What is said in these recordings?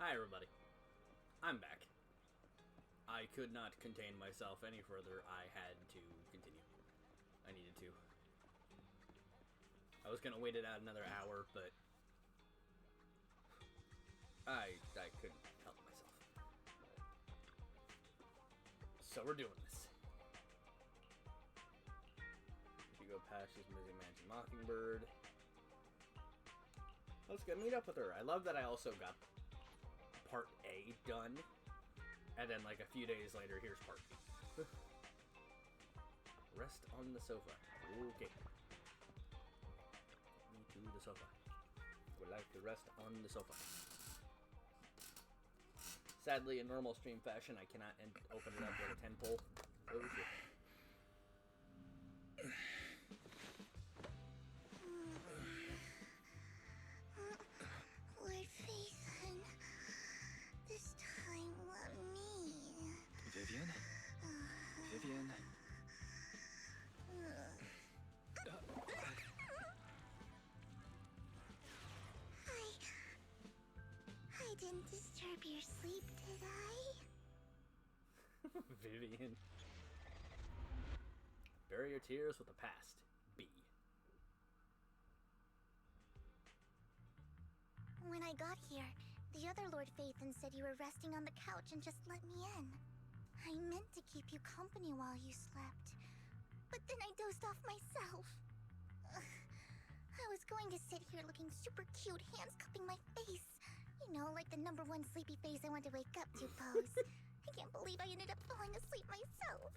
Hi everybody, I'm back. I could not contain myself any further. I had to continue. I needed to. I was gonna wait it out another hour, but I couldn't help myself. So we're doing this. If you go past this Mizzy Mansion Mockingbird, let's go meet up with her. I love that I also got part A done, and then like a few days later, here's part B. Rest on the sofa. Okay. Me to the sofa. Would like to rest on the sofa. Sadly, in normal stream fashion, I cannot open it up with a 10 pull. Oh shit. Lord Phaethon, this time let me. Vivian? Vivian? I didn't disturb your sleep, did I? Vivian. Bury your tears with the past. B. When I got here, the other Lord Phaethon said you were resting on the couch and just let me in. I meant to keep you company while you slept, but then I dozed off myself. I was going to sit here looking super cute, hands cupping my face. You know, like the #1 sleepy face I want to wake up to pose. I can't believe I ended up falling asleep myself.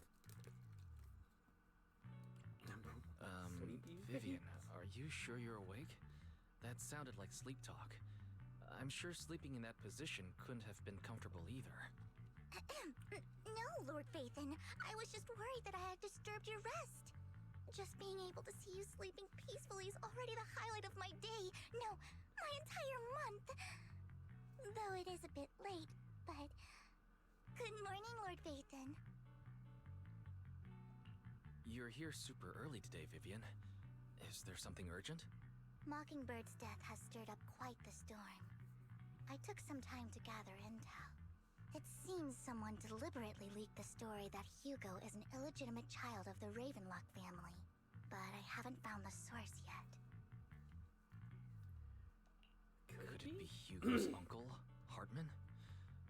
Vivian, are you sure you're awake? That sounded like sleep talk. I'm sure sleeping in that position couldn't have been comfortable either. No, Lord Phaethon. I was just worried that I had disturbed your rest. Just being able to see you sleeping peacefully is already the highlight of my day. No, my entire month. Though it is a bit late, but... Good morning, Lord Phaethon. You're here super early today, Vivian. Is there something urgent? Mockingbird's death has stirred up quite the storm. I took some time to gather intel. It seems someone deliberately leaked the story that Hugo is an illegitimate child of the Ravenlock family, but I haven't found the source yet. Could it be Hugo's uncle, Hartman?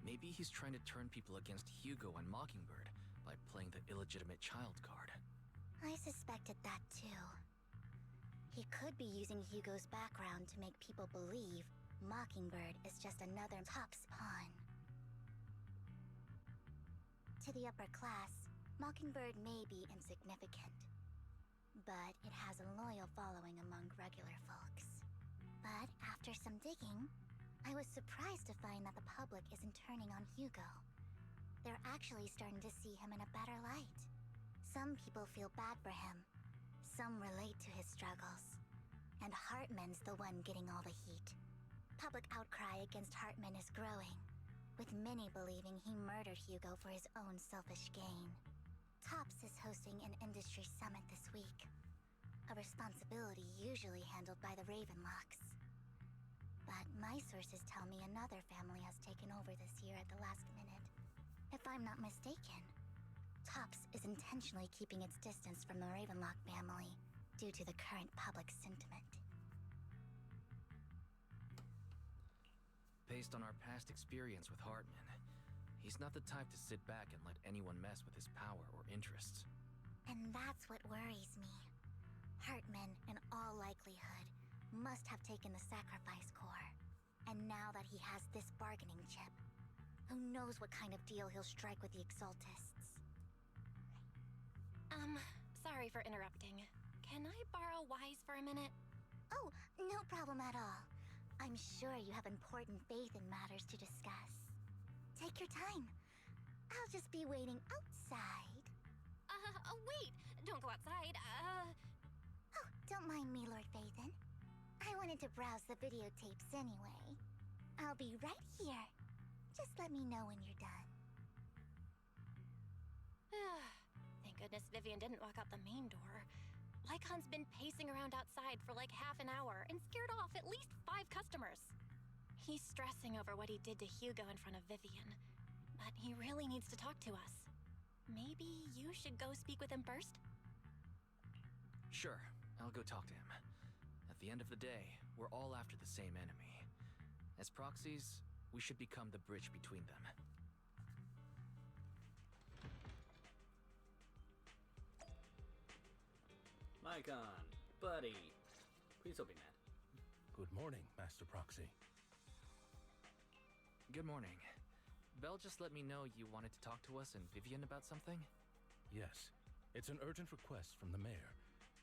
Maybe he's trying to turn people against Hugo and Mockingbird by playing the illegitimate child card. I suspected that too. He could be using Hugo's background to make people believe Mockingbird is just another Top's pawn. To the upper class, Mockingbird may be insignificant, but it has a loyal following among regular folks. But after some digging, I was surprised to find that the public isn't turning on Hugo. They're actually starting to see him in a better light. Some people feel bad for him. Some relate to his struggles. And Hartman's the one getting all the heat. Public outcry against Hartman is growing, with many believing he murdered Hugo for his own selfish gain. Tops is hosting an industry summit this week, a responsibility usually handled by the Ravenlocks. But my sources tell me another family has taken over this year at the last minute. If I'm not mistaken, Tops is intentionally keeping its distance from the Ravenlock family due to the current public sentiment. Based on our past experience with Hartman, he's not the type to sit back and let anyone mess with his power or interests. And that's what worries me. Hartman, in all likelihood, must have taken the sacrifice core. And now that he has this bargaining chip, who knows what kind of deal he'll strike with the Exaltists. Sorry for interrupting. Can I borrow Wise for a minute? Oh, no problem at all. I'm sure you have important faith in matters to discuss. Take your time. I'll just be waiting outside. Wait! Don't go outside, Oh, don't mind me, Lord Phaethon. I wanted to browse the videotapes anyway. I'll be right here. Just let me know when you're done. Thank goodness Vivian didn't walk out the main door. Lycon's been pacing around outside for like half an hour and scared off at least 5 customers. He's stressing over what he did to Hugo in front of Vivian. But he really needs to talk to us. Maybe you should go speak with him first? Sure, I'll go talk to him. At the end of the day, we're all after the same enemy. As proxies, we should become the bridge between them. Mycon, buddy. Please don't be mad. Good morning, Master Proxy. Good morning. Belle just let me know you wanted to talk to us and Vivian about something? Yes, it's an urgent request from the mayor,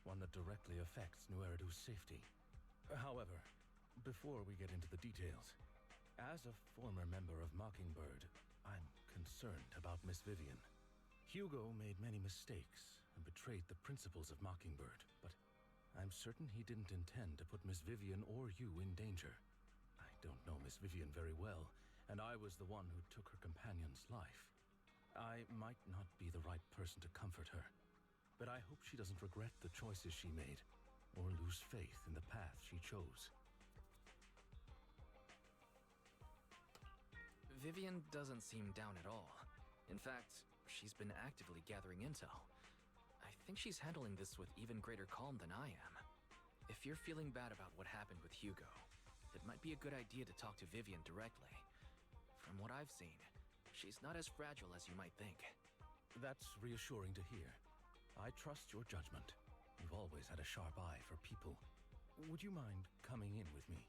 one that directly affects New Eridu's safety. However, before we get into the details, as a former member of Mockingbird, I'm concerned about Miss Vivian. Hugo made many mistakes and betrayed the principles of Mockingbird, but I'm certain he didn't intend to put Miss Vivian or you in danger. I don't know Miss Vivian very well, and I was the one who took her companion's life. I might not be the right person to comfort her, but I hope she doesn't regret the choices she made, or lose faith in the path she chose. Vivian doesn't seem down at all. In fact, she's been actively gathering intel. I think she's handling this with even greater calm than I am. If you're feeling bad about what happened with Hugo, it might be a good idea to talk to Vivian directly. From what I've seen, she's not as fragile as you might think. That's reassuring to hear. I trust your judgment. You've always had a sharp eye for people. Would you mind coming in with me?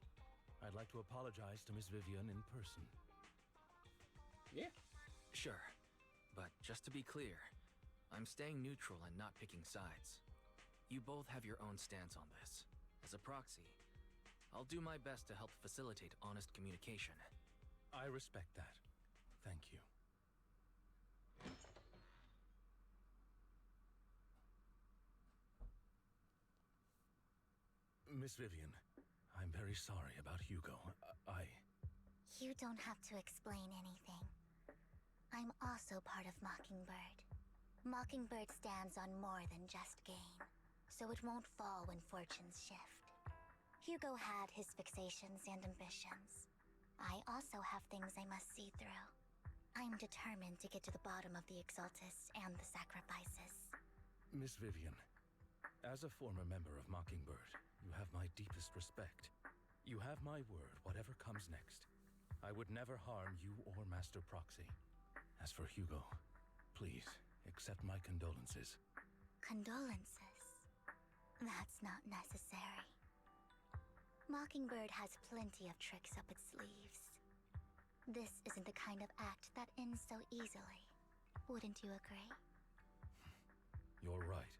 I'd like to apologize to Miss Vivian in person. Yeah. Sure, but just to be clear, I'm staying neutral and not picking sides. You both have your own stance on this. As a proxy, I'll do my best to help facilitate honest communication. I respect that. Thank you. Miss Vivian, I'm very sorry about Hugo. You don't have to explain anything. I'm also part of Mockingbird. Mockingbird stands on more than just gain, so it won't fall when fortunes shift. Hugo had his fixations and ambitions. I also have things I must see through. I'm determined to get to the bottom of the Exaltists and the sacrifices. Miss Vivian, as a former member of Mockingbird, you have my deepest respect. You have my word, whatever comes next. I would never harm you or Master Proxy. As for Hugo, please, accept my condolences. Condolences? That's not necessary. Mockingbird has plenty of tricks up its sleeves. This isn't the kind of act that ends so easily. Wouldn't you agree? You're right.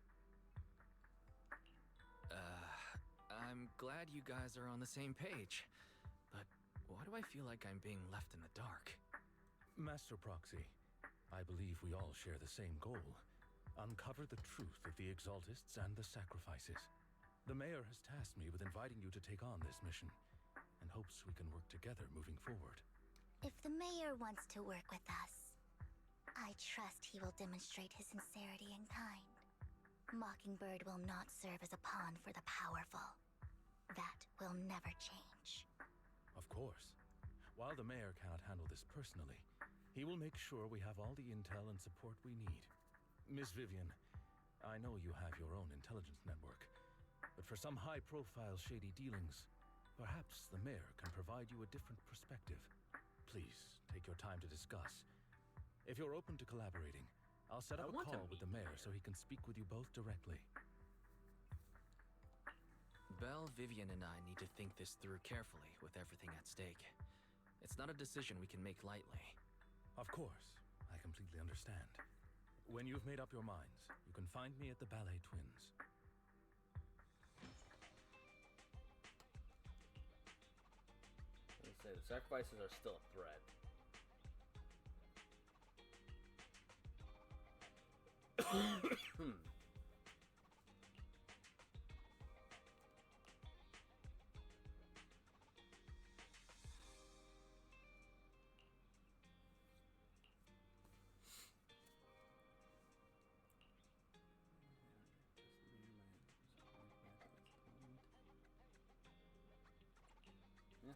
I'm glad you guys are on the same page. But why do I feel like I'm being left in the dark? Master Proxy, I believe we all share the same goal. Uncover the truth of the Exaltists and the sacrifices. The mayor has tasked me with inviting you to take on this mission, and hopes we can work together moving forward. If the mayor wants to work with us, I trust he will demonstrate his sincerity in kind. Mockingbird will not serve as a pawn for the powerful. That will never change. Of course. While the mayor cannot handle this personally, he will make sure we have all the intel and support we need. Miss Vivian, I know you have your own intelligence network, but for some high-profile shady dealings, perhaps the mayor can provide you a different perspective. Please, take your time to discuss. If you're open to collaborating, I'll set up a call with the mayor so he can speak with you both directly. Belle, Vivian, and I need to think this through carefully with everything at stake. It's not a decision we can make lightly. Of course, I completely understand. When you've made up your minds, you can find me at the Ballet Twins. Let's say the sacrifices are still a threat. Yeah,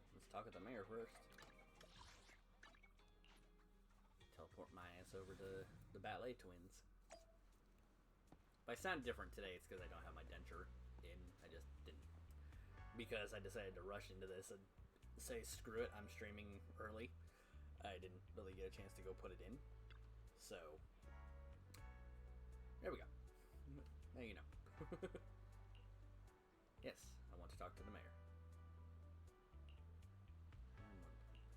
let's talk with the mayor first. Teleport my ass over to the ballet twins. If I sound different today, it's because I don't have my denture in. I just didn't. Because I decided to rush into this and say, screw it, I'm streaming early. I didn't really get a chance to go put it in. So, there we go. Now you know. Yes, I want to talk to the mayor.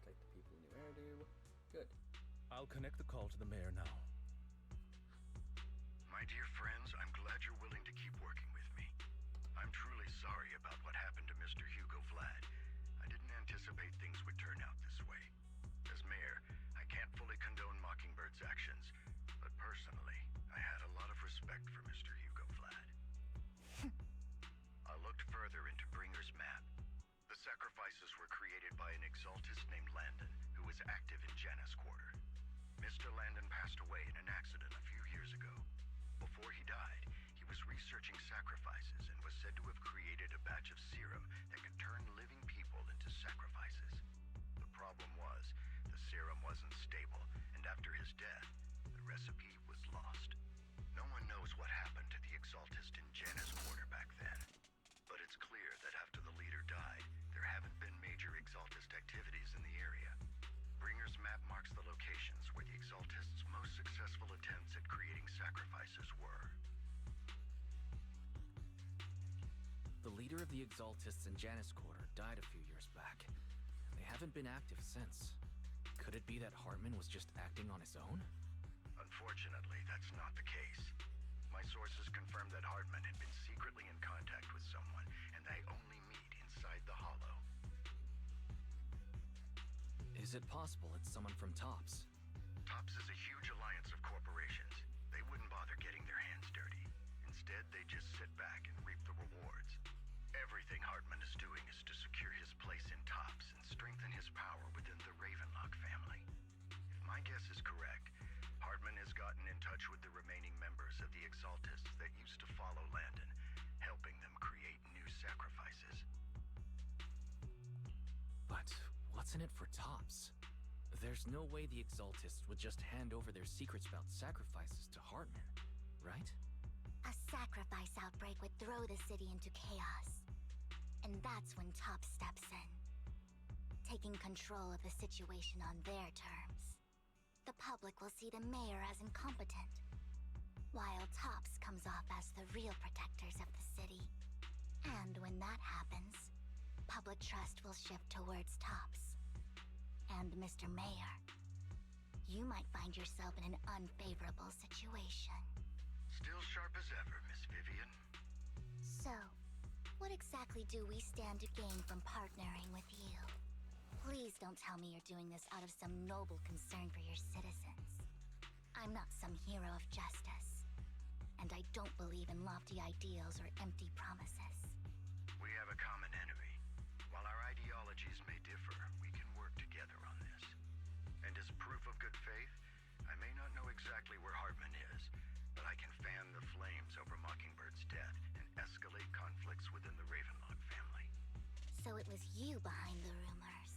Protect the people in your area. Good. I'll connect the call to the mayor now. My dear friends, I'm glad you're willing to keep working with me. I'm truly sorry about what happened to Mr. Hugo Vlad. I didn't anticipate things would turn out this way. As mayor, I can't fully condone Mockingbird's actions, but personally, I had a lot of respect for Mr. Hugo Vlad. I looked further into Bringer's map. The sacrifices were created by an exaltist named Landon, who was active in Janus Quarter. Mr. Landon passed away in an accident a few years ago. Before he died, he was researching sacrifices and was said to have created a batch of serum that could turn living people into sacrifices. The problem was, the serum wasn't stable, and after his death, the recipe was lost. No one knows what happened to the exaltist in Janus Quarter back then. But it's clear that after the leader died, there haven't been major exaltist activities in the area. Bringer's map marks the locations where the exaltists' most successful attempts at creating sacrifices were. The leader of the Exaltists in Janus Quarter died a few years back. They haven't been active since. Could it be that Hartman was just acting on his own? Unfortunately, that's not the case. My sources confirmed that Hartman had been secretly in contact with someone, and they only meet inside the Hollow. Is it possible it's someone from TOPS? TOPS is a huge alliance of corporations. They wouldn't bother getting their hands dirty. Instead, they just sit back and reap the rewards. Everything Hartman is doing is to secure his place in TOPS and strengthen his power within the Ravenlock family. If my guess is correct, Hartman has gotten in touch with the remaining members of the Exaltists that used to follow Landon, helping them create new sacrifices. But what's in it for TOPS? There's no way the Exaltists would just hand over their secrets about sacrifices to Hartman, right? A sacrifice outbreak would throw the city into chaos. And that's when TOPS steps in, taking control of the situation on their terms. The public will see the mayor as incompetent, while TOPS comes off as the real protectors of the city. And when that happens, public trust will shift towards TOPS. And Mr. Mayor, you might find yourself in an unfavorable situation. Still sharp as ever, Miss Vivian. So, what exactly do we stand to gain from partnering with you? Please don't tell me you're doing this out of some noble concern for your citizens. I'm not some hero of justice, and I don't believe in lofty ideals or empty promises. We have a common enemy. While our ideologies may differ, we can work together on this. And as proof of good faith, I may not know exactly where Hartman is, but I can fan the flames over Mockingbird's death and escalate conflicts within the Ravenlock family. So it was you behind the rumors.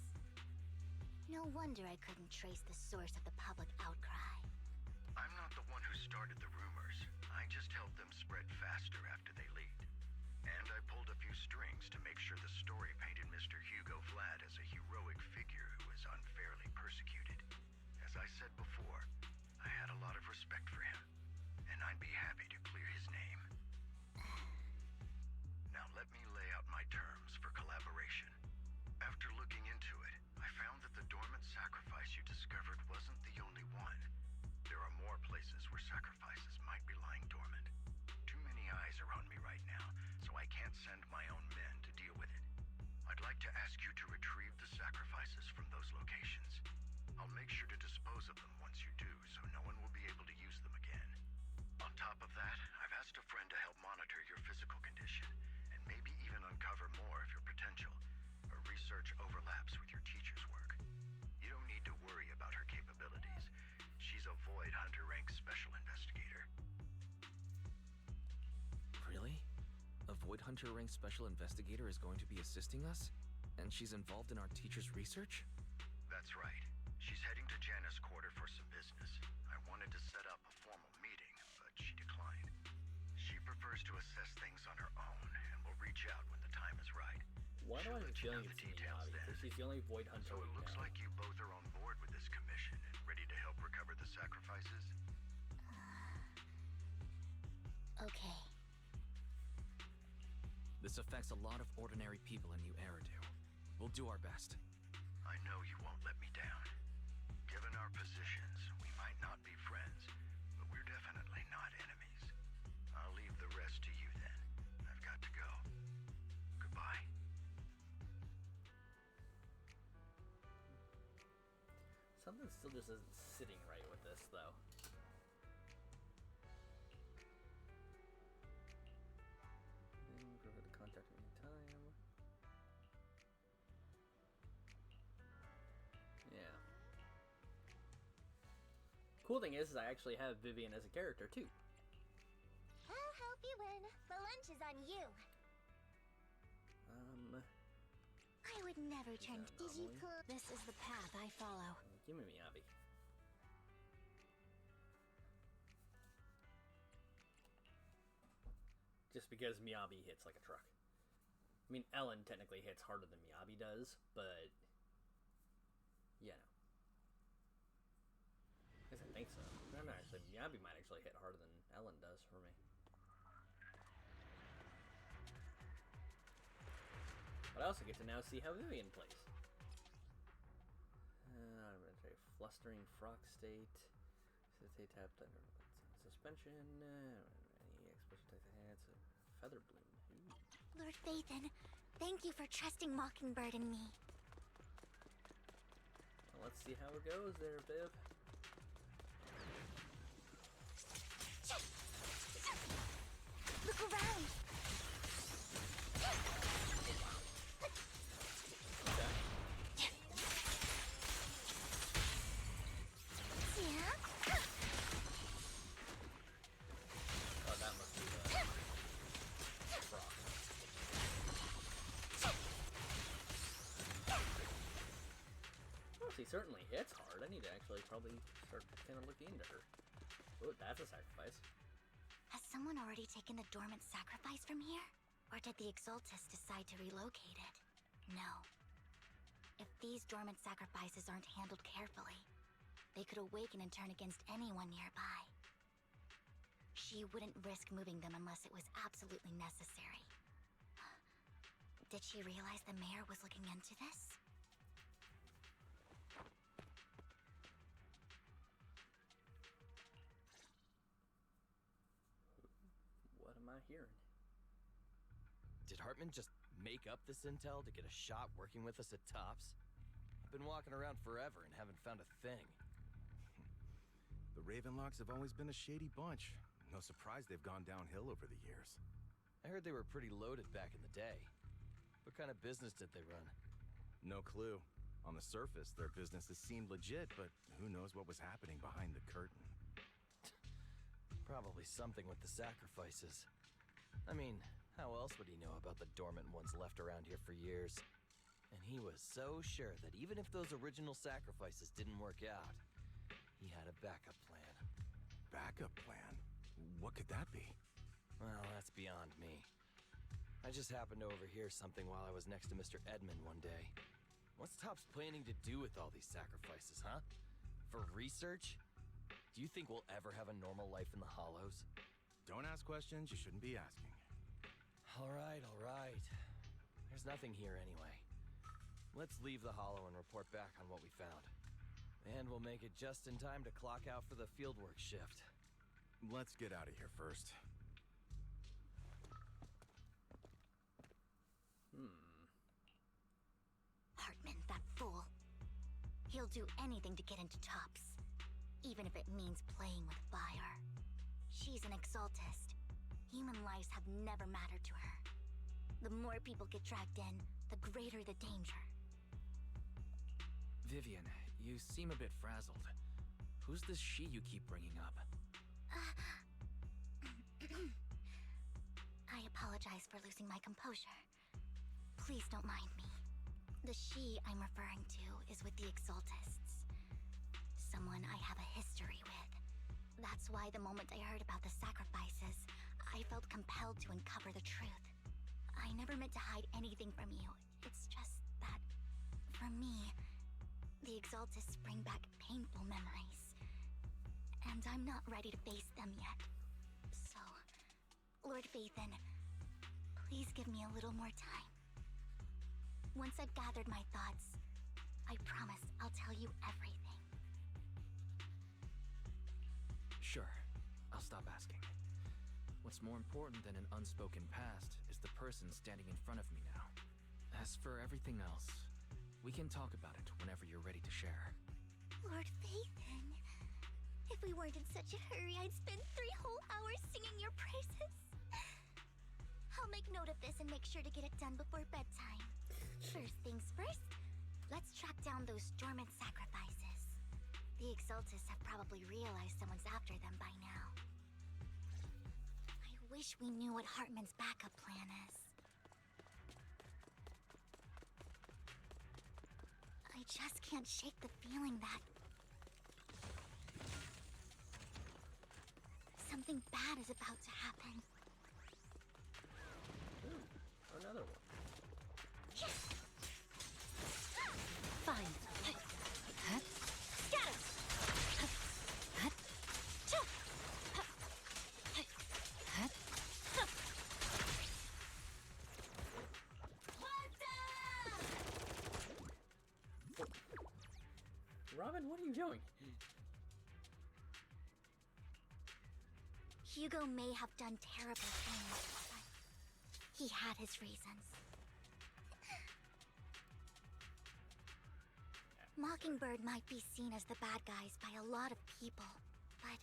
No wonder I couldn't trace the source of the public outcry. I'm not the one who started the rumors. I just helped them spread faster after they leaked. And I pulled a few strings to make sure the story painted Mr. Hugo Vlad as a heroic figure who was unfairly persecuted. As I said before, I had a lot of respect for him, and I'd be happy to clear his name. Now let me lay out my terms for collaboration. After looking into it, I found that the dormant sacrifice you discovered wasn't the only one. There are more places where sacrifices might be lying dormant. Too many eyes are on me right now, so I can't send my own men to deal with it. I'd like to ask you to retrieve the sacrifices from those locations. I'll make sure to dispose of them once you do, so no one will be able to use them again. On top of that, I've asked a friend to help monitor your physical condition, and maybe even uncover more of your potential. Her research overlaps with your teacher's work. You don't need to worry about her capabilities. She's a Void Hunter rank special investigator. Really? A Void Hunter rank special investigator is going to be assisting us? And she's involved in our teacher's research? That's right. She's heading to Janus Quarter for some business. I wanted to set up a formal meeting, but she declined. She prefers to assess things on her own, and will reach out when the time is right. Why do I have a She'll feeling let you it's know the details Miyabi? then. Because she's the only void hunter So we it looks know. like you both are on board with this commission and ready to help recover the sacrifices? Okay. This affects a lot of ordinary people in New Eridu. We'll do our best. I know you won't let me down. Given our positions, we might not be friends, but we're definitely not enemies. I'll leave the rest to you then. I've got to go. Goodbye. Something still just isn't sitting right with this, though. Prefer to contact me anytime. Yeah. Cool thing is I actually have Vivian as a character, too. I'll help you win. The lunch is on you. I would never turn. Did you anomaly? pull? This is the path I follow. Give me Miyabi. Just because Miyabi hits like a truck. I mean, Ellen technically hits harder than Miyabi does, but yeah, no. I guess I think so. No, actually, Miyabi might actually hit harder than Ellen does for me. But I also get to now see how Vivian plays. I'm going to say flustering frock state. Stay tapped under suspension. Any expression type of hands. Feather bloom. Ooh. Lord Phaethon, thank you for trusting Mockingbird and me. Well, let's see how it goes there, Viv. Look around. Okay. Yeah. Oh, that must be the frock. Well, she certainly hits hard. I need to actually probably start kind of looking into her. Oh, that's a sacrifice. Has someone already taken the dormant sacrifice from here? Or did the Exaltus decide to relocate it? No. If these dormant sacrifices aren't handled carefully, they could awaken and turn against anyone nearby. She wouldn't risk moving them unless it was absolutely necessary. Did she realize the mayor was looking into this? What am I hearing? Did Hartman just make up this intel to get a shot working with us at Tops? I've been walking around forever and haven't found a thing. The Ravenlocks have always been a shady bunch. No surprise they've gone downhill over the years. I heard they were pretty loaded back in the day. What kind of business did they run? No clue. On the surface, their businesses seemed legit, but who knows what was happening behind the curtain. Probably something with the sacrifices. I mean, how else would he know about the dormant ones left around here for years? And he was so sure that even if those original sacrifices didn't work out, he had a backup plan. Backup plan? What could that be? Well, that's beyond me. I just happened to overhear something while I was next to Mr. Edmund one day. What's Tops planning to do with all these sacrifices, huh? For research? Do you think we'll ever have a normal life in the Hollows? Don't ask questions you shouldn't be asking. All right. There's nothing here anyway. Let's leave the Hollow and report back on what we found. And we'll make it just in time to clock out for the fieldwork shift. Let's get out of here first. Hartman, that fool. He'll do anything to get into Tops, even if it means playing with fire. She's an Exaltist. Human lives have never mattered to her. The more people get dragged in, the greater the danger. Vivian, you seem a bit frazzled. Who's this she you keep bringing up? I apologize for losing my composure. Please don't mind me. The she I'm referring to is with the Exaltists. Someone I have a history with. That's why the moment I heard about the sacrifices, I felt compelled to uncover the truth. I never meant to hide anything from you. It's just that, for me, the Exaltists bring back painful memories. And I'm not ready to face them yet. So, Lord Phaethon, please give me a little more time. Once I've gathered my thoughts, I promise I'll tell you everything. Sure, I'll stop asking. What's more important than an unspoken past is the person standing in front of me now. As for everything else, we can talk about it whenever you're ready to share. Lord Phaethon, if we weren't in such a hurry, I'd spend 3 whole hours singing your praises. I'll make note of this and make sure to get it done before bedtime. First things first, let's track down those dormant sacrifices. The Exaltists have probably realized someone's after them by now. I wish we knew what Hartman's backup plan is. I just can't shake the feeling that something bad is about to happen. Ooh, another one. Fine. Scatter! Robin, what are you doing? Hugo may have done terrible things, but he had his reasons. Mockingbird might be seen as the bad guys by a lot of people, but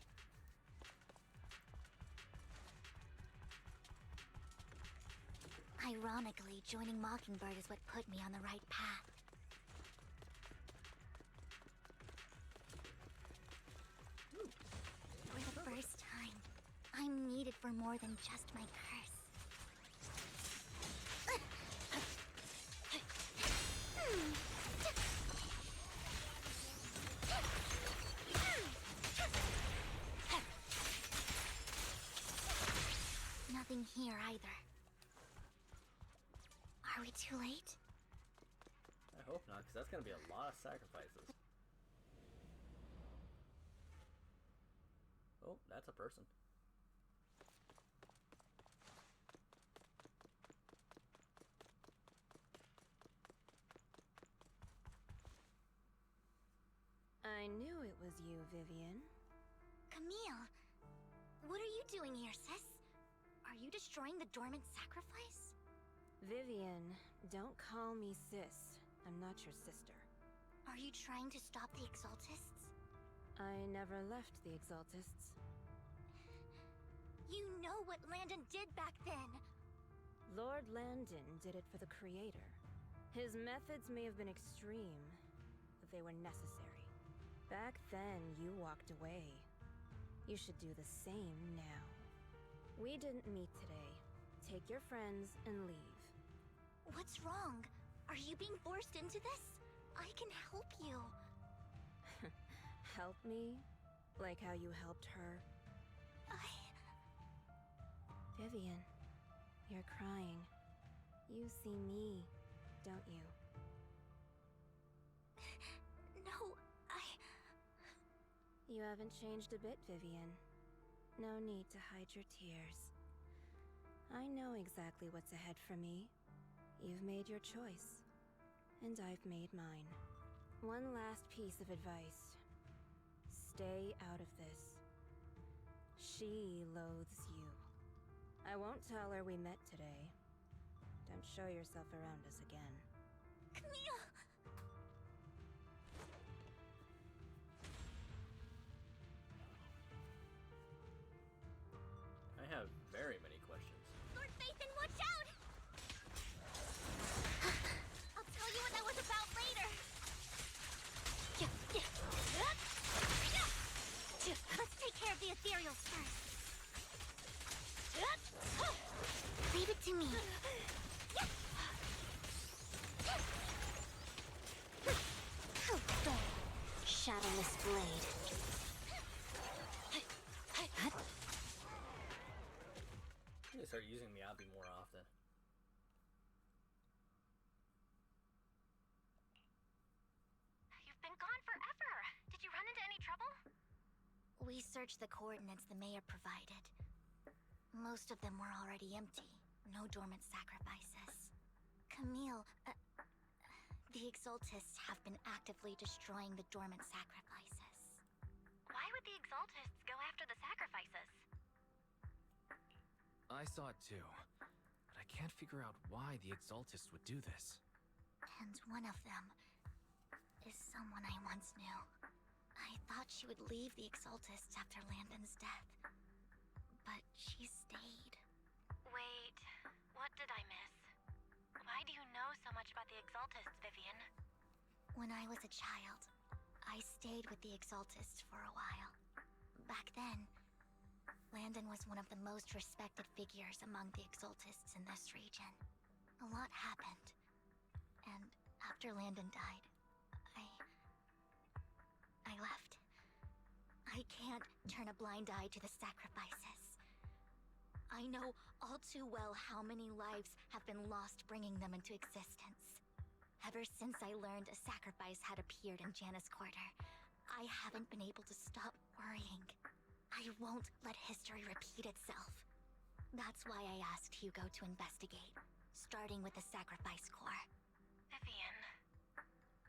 ironically, joining Mockingbird is what put me on the right path. For the first time, I'm needed for more than just my curse. Nothing here either. Are we too late? I hope not, because that's going to be a lot of sacrifices. Oh, that's a person. I knew it was you, Vivian. Camille, what are you doing here, sis? Are you destroying the dormant sacrifice? Vivian, don't call me sis. I'm not your sister. Are you trying to stop the Exaltists? I never left the Exaltists. You know what Landon did back then! Lord Landon did it for the Creator. His methods may have been extreme, but they were necessary. Back then, you walked away. You should do the same now. We didn't meet today. Take your friends and leave. What's wrong? Are you being forced into this? I can help you. Help me? Like how you helped her? Vivian, you're crying. You see me, don't you? No, You haven't changed a bit, Vivian. No need to hide your tears. I know exactly what's ahead for me. You've made your choice, and I've made mine. One last piece of advice. Stay out of this. She loathes you. I won't tell her we met today. Don't show yourself around us again. Camille! I have very many questions. Lord Phaethon, watch out! I'll tell you what that was about later. Let's take care of the ethereals first. Leave it to me. Zenless blade. I'm gonna start using Miyabi more often. You've been gone forever. Did you run into any trouble? We searched the coordinates the mayor provided. Most of them were already empty. No dormant sacrifices. Camille, the Exaltists have been actively destroying the dormant sacrifices. Why would the Exaltists go after the sacrifices? I saw it too, but I can't figure out why the Exaltists would do this. And one of them is someone I once knew. I thought she would leave the Exaltists after Landon's death, but she stayed. Wait, what did I miss? Why do you know so much about the Exaltists, Vivian? When I was a child, I stayed with the Exaltists for a while. Back then, Landon was one of the most respected figures among the Exaltists in this region. A lot happened. And after Landon died, I left. I can't turn a blind eye to the sacrifices. I know all too well how many lives have been lost bringing them into existence. Ever since I learned a sacrifice had appeared in Janus Quarter, I haven't been able to stop worrying. I won't let history repeat itself. That's why I asked Hugo to investigate, starting with the Sacrifice Corps. Vivian.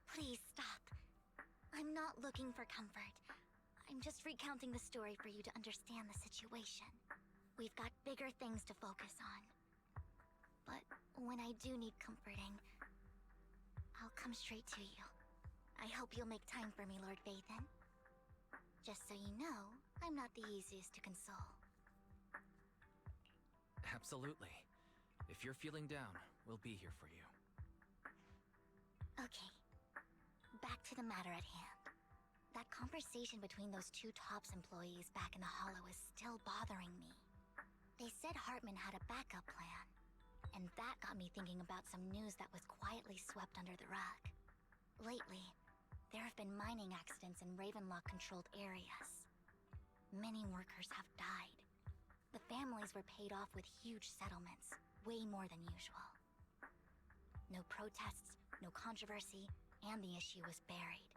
Please stop. I'm not looking for comfort. I'm just recounting the story for you to understand the situation. We've got bigger things to focus on. But when I do need comforting, I'll come straight to you. I hope you'll make time for me, Lord Vathan. Just so you know, I'm not the easiest to console. Absolutely. If you're feeling down, we'll be here for you. Okay. Back to the matter at hand. That conversation between those two TOPS employees back in the Hollow is still bothering me. They said Hartman had a backup plan, and that got me thinking about some news that was quietly swept under the rug. Lately, there have been mining accidents in Ravenlock-controlled areas. Many workers have died. The families were paid off with huge settlements, way more than usual. No protests, no controversy, and the issue was buried.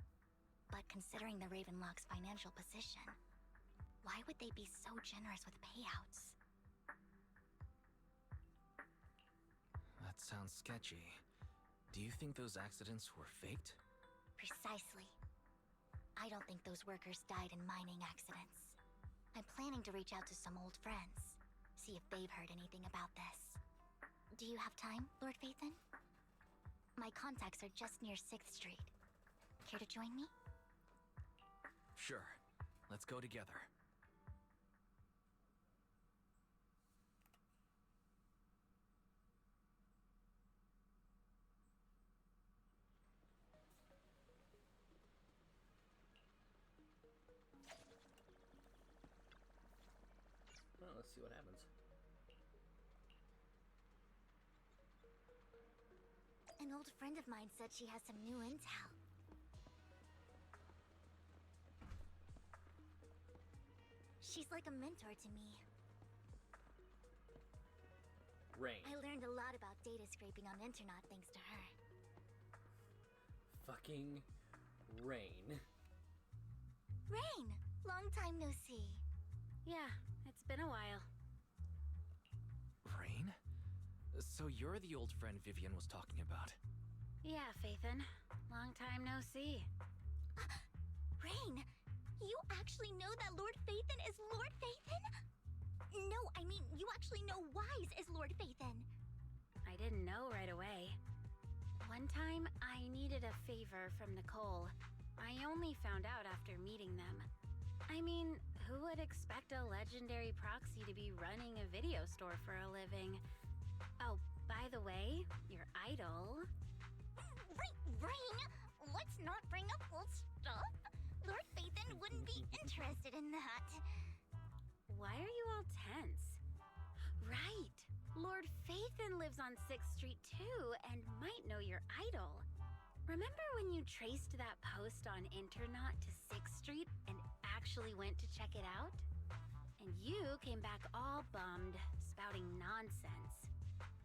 But considering the Ravenlock's financial position, why would they be so generous with payouts? That sounds sketchy. Do you think those accidents were faked? Precisely. I don't think those workers died in mining accidents. I'm planning to reach out to some old friends, see if they've heard anything about this. Do you have time, Lord Vathan? My contacts are just near 6th Street. Care to join me? Sure. Let's go together. Well, let's see what happens. An old friend of mine said she has some new intel. She's like a mentor to me. Rain. I learned a lot about data scraping on Internet thanks to her. Fucking Rain. Rain! Long time no see. Yeah, it's been a while. Rain? So you're the old friend Vivian was talking about. Yeah, Phaethon. Long time no see. Rain! You actually know that Lord Phaethon is Lord Phaethon? No, I mean, you actually know Wise is Lord Phaethon. I didn't know right away. One time, I needed a favor from Nicole. I only found out after meeting them. I mean, who would expect a legendary proxy to be running a video store for a living? Oh, by the way, your idol... Rain! Let's not bring up old stuff. Lord Phaethon wouldn't be interested in that. Why are you all tense? Right! Lord Phaethon lives on 6th Street too, and might know your idol. Remember when you traced that post on Internaut to 6th Street and actually went to check it out? And you came back all bummed, spouting nonsense.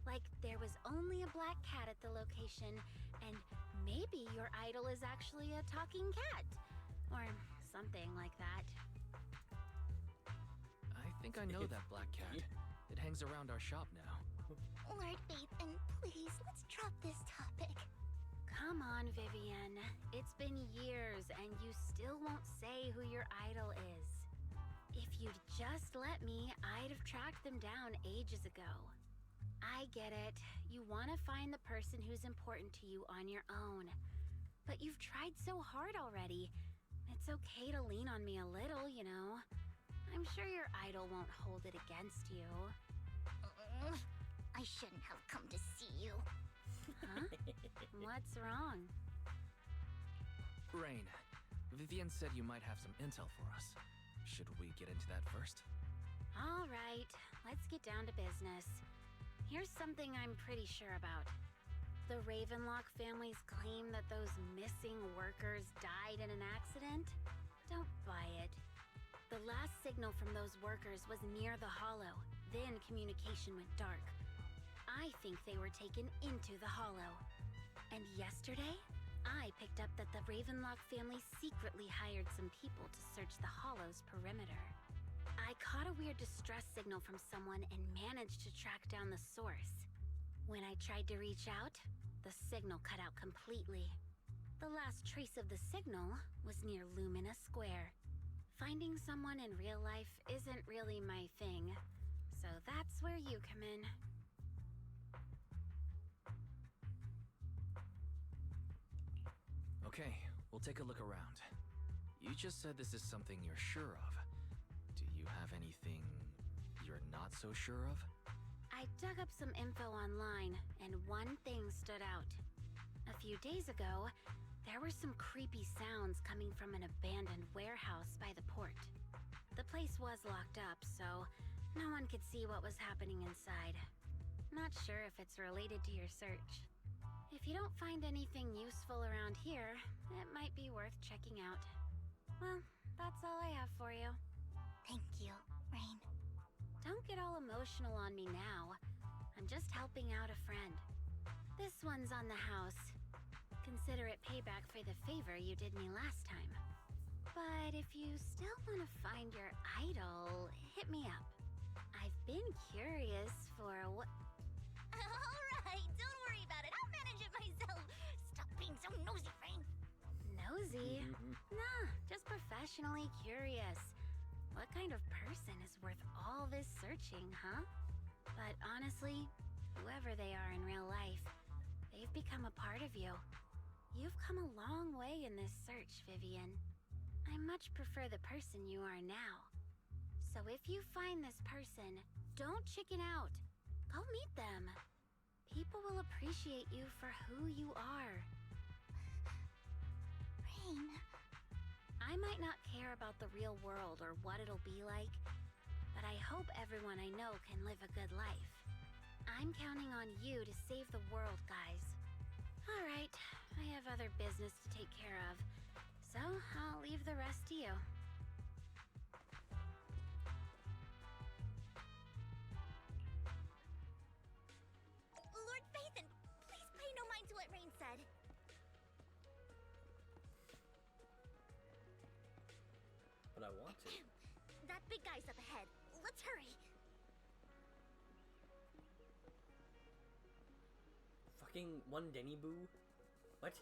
Like there was only a black cat at the location, and maybe your idol is actually a talking cat. Or something like that. I think I know that black cat. It hangs around our shop now. Lord Bathan, please, let's drop this topic. Come on, Vivian. It's been years and you still won't say who your idol is. If you'd just let me, I'd have tracked them down ages ago. I get it. You want to find the person who's important to you on your own. But you've tried so hard already. It's okay to lean on me a little, you know. I'm sure your idol won't hold it against you. I shouldn't have come to see you. Huh? What's wrong? Rain, Vivian said you might have some intel for us. Should we get into that first? All right, let's get down to business. Here's something I'm pretty sure about. The Ravenlock family's claim that those missing workers died in an accident? Don't buy it. The last signal from those workers was near the Hollow. Then communication went dark. I think they were taken into the Hollow. And yesterday, I picked up that the Ravenlock family secretly hired some people to search the Hollow's perimeter. I caught a weird distress signal from someone and managed to track down the source. When I tried to reach out, the signal cut out completely. The last trace of the signal was near Lumina Square. Finding someone in real life isn't really my thing, so that's where you come in. Okay, we'll take a look around. You just said this is something you're sure of. Do you have anything you're not so sure of? I dug up some info online, and one thing stood out. A few days ago, there were some creepy sounds coming from an abandoned warehouse by the port. The place was locked up, so no one could see what was happening inside. Not sure if it's related to your search. If you don't find anything useful around here, it might be worth checking out. Well, that's all I have for you. Thank you, Rain. Don't get all emotional on me now. I'm just helping out a friend. This one's on the house. Consider it payback for the favor you did me last time. But if you still want to find your idol, hit me up. I've been curious for what... Alright, don't worry about it. I'll manage it myself. Stop being so nosy, Rain. Nosy? Nah, just professionally curious. What kind of person is worth all this searching, huh? But honestly, whoever they are in real life, they've become a part of you. You've come a long way in this search, Vivian. I much prefer the person you are now. So if you find this person, don't chicken out. Go meet them. People will appreciate you for who you are. Rain. I might not care about the real world or what it'll be like, but I hope everyone I know can live a good life. I'm counting on you to save the world, guys. All right, I have other business to take care of, so I'll leave the rest to you. Lord Bathan, please pay no mind to what Rain said. But I want to. That big guy's up ahead. Let's hurry. Fucking one Denny Boo? What?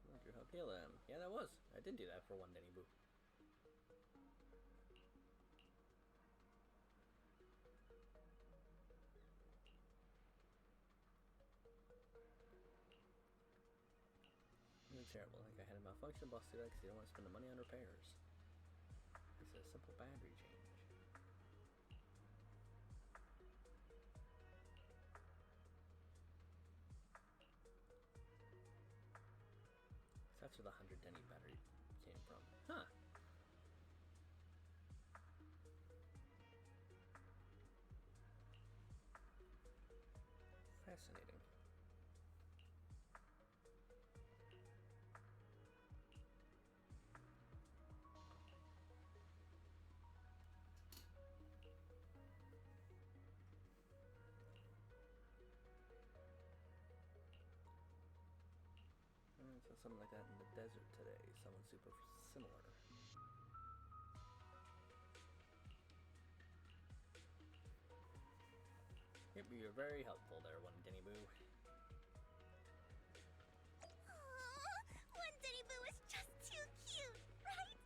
Roger, help heal them. Yeah, that was. I did do that for one Denny Boo. Really terrible. Like I had a malfunction, boss did that because they don't want to spend the money on repairs. It's a simple battery change. So that's where the 100 Denny battery came from. Huh. something like that in the desert today. Someone super similar. Yep, you're very helpful there, One Denny Boo. Aww, One Denny Boo is just too cute, right?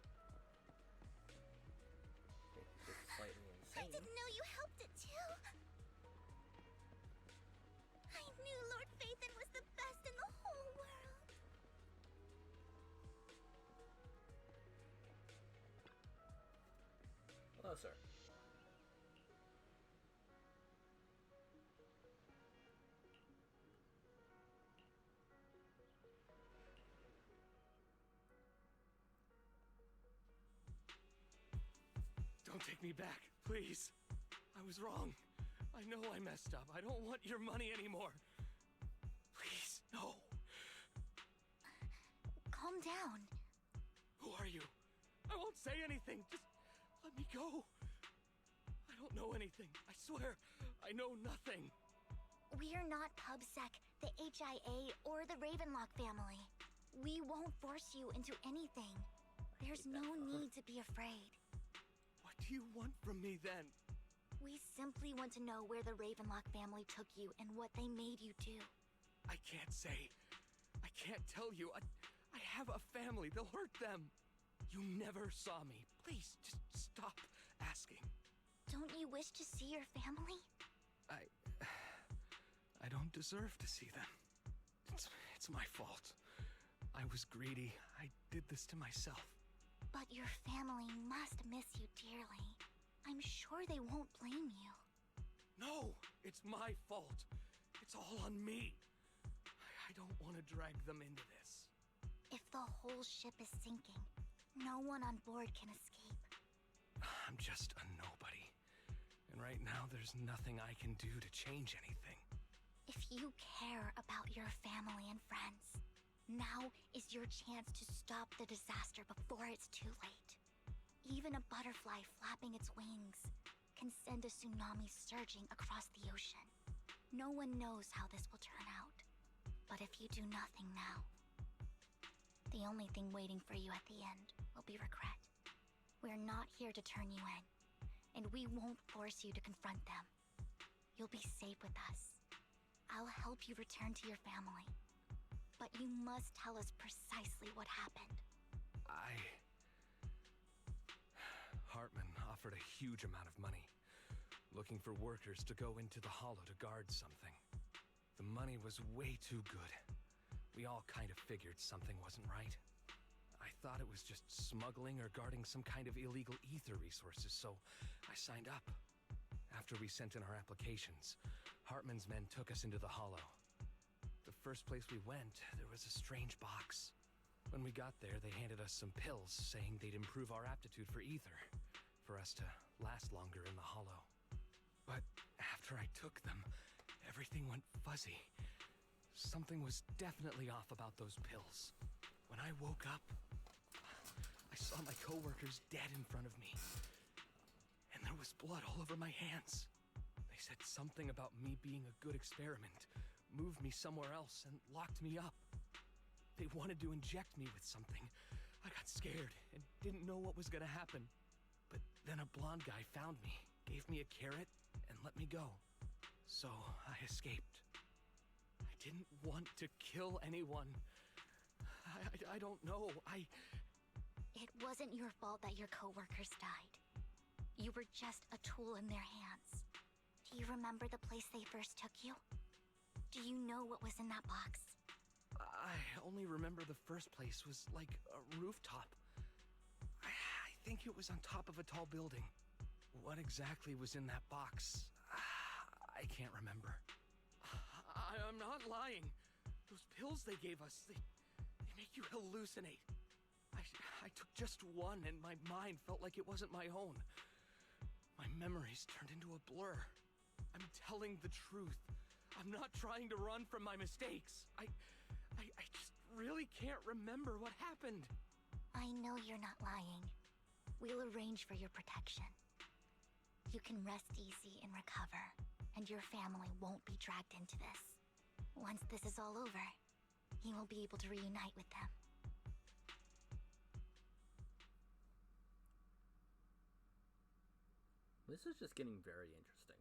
Just slightly I insane. didn't know you helped it too. I knew Lord Phaethon was the best in the whole world. Hello, sir. Don't take me back, please. I was wrong. I know I messed up. I don't want your money anymore. Please, no. Calm down. Who are you? I won't say anything. Just let me go. I don't know anything. I swear, I know nothing. We are not PubSec, the HIA, or the Ravenlock family. We won't force you into anything. There's no need to be afraid. What do you want from me then? We simply want to know where the Ravenlock family took you and what they made you do. I can't say. I can't tell you. I have a family. They'll hurt them. You never saw me. Please, just stop asking. Don't you wish to see your family? I don't deserve to see them. It's my fault. I was greedy. I did this to myself. But your family must miss you dearly. I'm sure they won't blame you. No, it's my fault. It's all on me. I don't want to drag them into this. If the whole ship is sinking, no one on board can escape. I'm just a nobody. And right now, there's nothing I can do to change anything. If you care about your family and friends, now is your chance to stop the disaster before it's too late. Even a butterfly flapping its wings can send a tsunami surging across the ocean. No one knows how this will turn out. But if you do nothing now, the only thing waiting for you at the end will be regret. We're not here to turn you in, and we won't force you to confront them. You'll be safe with us. I'll help you return to your family. But you must tell us precisely what happened. Hartman offered a huge amount of money, looking for workers to go into the hollow to guard something. The money was way too good. We all kind of figured something wasn't right. I thought it was just smuggling or guarding some kind of illegal ether resources, so I signed up. After we sent in our applications, Hartman's men took us into the hollow. The first place we went, there was a strange box. When we got there, they handed us some pills, saying they'd improve our aptitude for ether, for us to last longer in the hollow. But after I took them, everything went fuzzy. Something was definitely off about those pills. When I woke up, I saw my coworkers dead in front of me. And there was blood all over my hands. They said something about me being a good experiment, moved me somewhere else, and locked me up. They wanted to inject me with something. I got scared and didn't know what was gonna happen. But then a blonde guy found me, gave me a carrot, and let me go. So I escaped. I didn't want to kill anyone. I don't know. It wasn't your fault that your coworkers died. You were just a tool in their hands. Do you remember the place they first took you? Do you know what was in that box? I only remember the first place was like a rooftop. I think it was on top of a tall building. What exactly was in that box? I can't remember. I'm not lying. Those pills they gave us, they make you hallucinate. I took just one and my mind felt like it wasn't my own. My memories turned into a blur. I'm telling the truth. I'm not trying to run from my mistakes. I just really can't remember what happened. I know you're not lying. We'll arrange for your protection. You can rest easy and recover, and your family won't be dragged into this. Once this is all over, he will be able to reunite with them. This is just getting very interesting.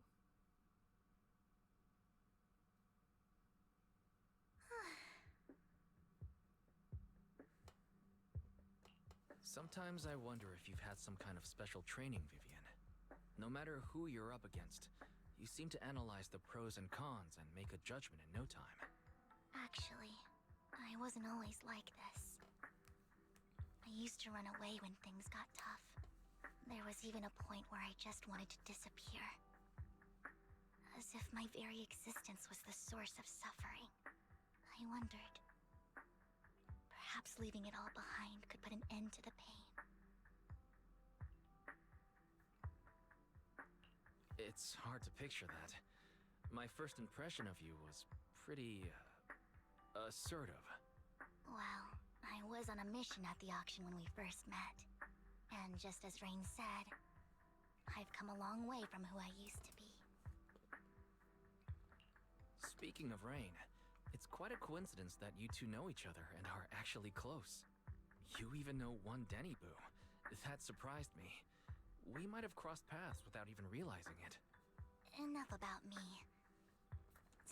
Sometimes I wonder if you've had some kind of special training, Vivian. No matter who you're up against, you seem to analyze the pros and cons and make a judgment in no time. Actually, I wasn't always like this. I used to run away when things got tough. There was even a point where I just wanted to disappear. As if my very existence was the source of suffering. I wondered. Perhaps leaving it all behind could put an end to the pain. It's hard to picture that. My first impression of you was pretty, assertive. Well, I was on a mission at the auction when we first met. And just as Rain said, I've come a long way from who I used to be. Speaking of Rain, it's quite a coincidence that you two know each other and are actually close. You even know one Denny Boo. That surprised me. We might have crossed paths without even realizing it. Enough about me.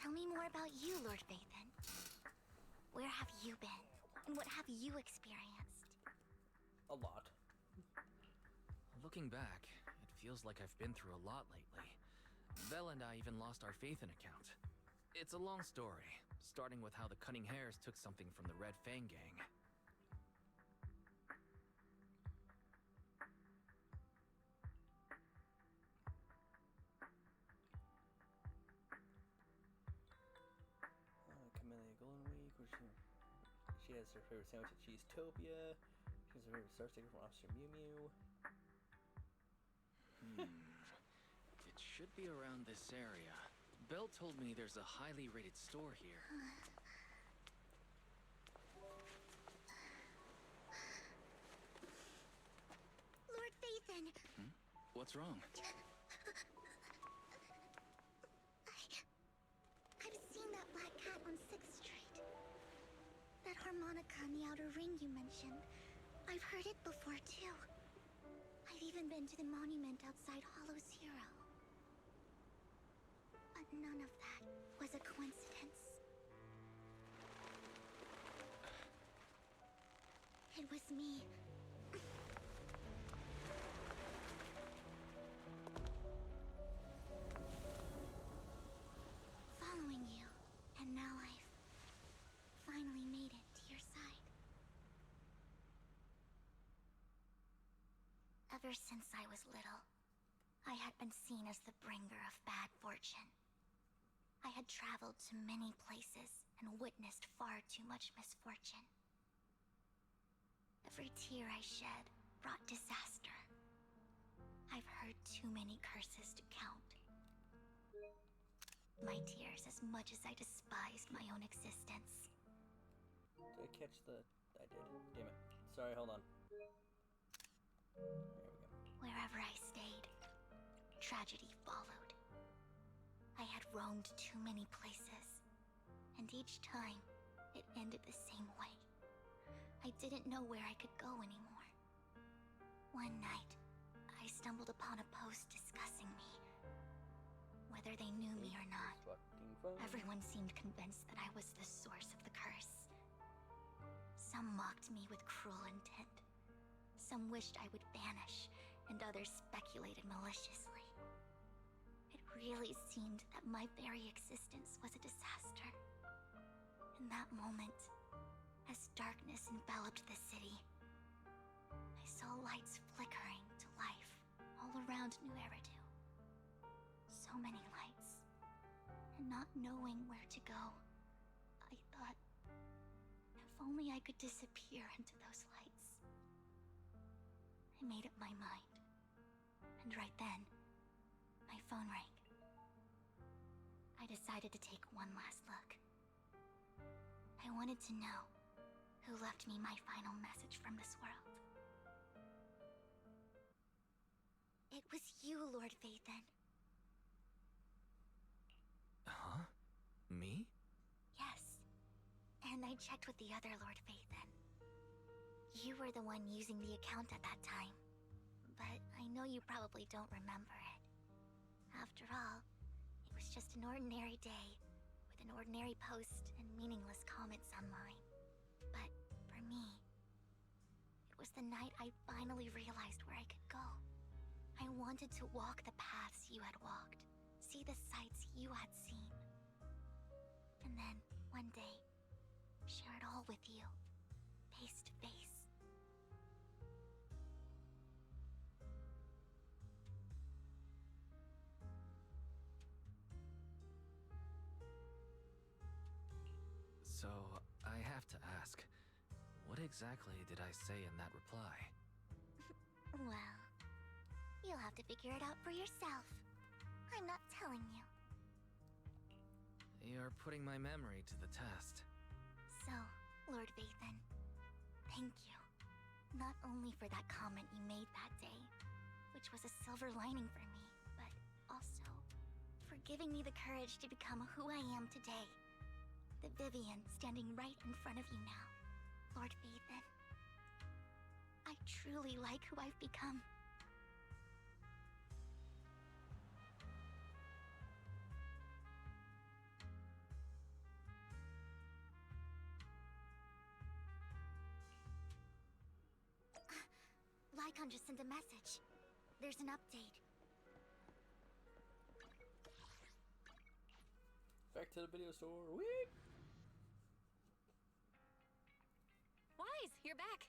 Tell me more about you, Lord Phaethon. Where have you been? And what have you experienced? A lot. Looking back, it feels like I've been through a lot lately. Belle and I even lost our Phaethon account. It's a long story, starting with how the Cunning Hares took something from the Red Fang gang. Camellia Golden Week, where she has her favorite sandwich at Cheesetopia. She has her favorite star sticker from Officer Mew Mew. It should be around this area. Belle told me there's a highly rated store here. Lord Phaethon! What's wrong? I've seen that black cat on 6th Street. That harmonica in the outer ring you mentioned. I've heard it before, too. I've even been to the monument outside Hollow's Hero. But none of that was a coincidence. It was me. Following you, and now I've finally made it to your side. Ever since I was little, I had been seen as the bringer of bad fortune. I had traveled to many places and witnessed far too much misfortune. Every tear I shed brought disaster. I've heard too many curses to count. My tears as much as I despised my own existence. Did I catch the... I did. Damn it. Sorry, hold on. There we go. Wherever I stayed, tragedy followed. I had roamed too many places, and each time, it ended the same way. I didn't know where I could go anymore. One night, I stumbled upon a post discussing me. Whether they knew me or not, everyone seemed convinced that I was the source of the curse. Some mocked me with cruel intent. Some wished I would vanish, and others speculated maliciously. It really seemed that my very existence was a disaster. In that moment, as darkness enveloped the city, I saw lights flickering to life all around New Eridu. So many lights, and not knowing where to go, I thought, if only I could disappear into those lights. I made up my mind, and right then, my phone rang. I decided to take one last look. I wanted to know who left me my final message from this world. It was you, Lord Phaethon. Huh? Me? Yes. And I I checked with the other Lord Phaethon. You were the one using the account at that time. But I know you probably don't remember it. After all, it was just an ordinary day, with an ordinary post and meaningless comments online. But for me, it was the night I finally realized where I could go. I wanted to walk the paths you had walked, see the sights you had seen. And then, one day, share it all with you, face to face. So, I have to ask, what exactly did I say in that reply? Well, you'll have to figure it out for yourself. I'm not telling you. You're putting my memory to the test. So, Lord Phaethon, thank you. Not only for that comment you made that day, which was a silver lining for me, but also for giving me the courage to become who I am today. The Vivian standing right in front of you now. Lord Phaethon, I truly like who I've become. Lycon just sent a message. There's an update. Back to the video store. Whee! Wise, you're back.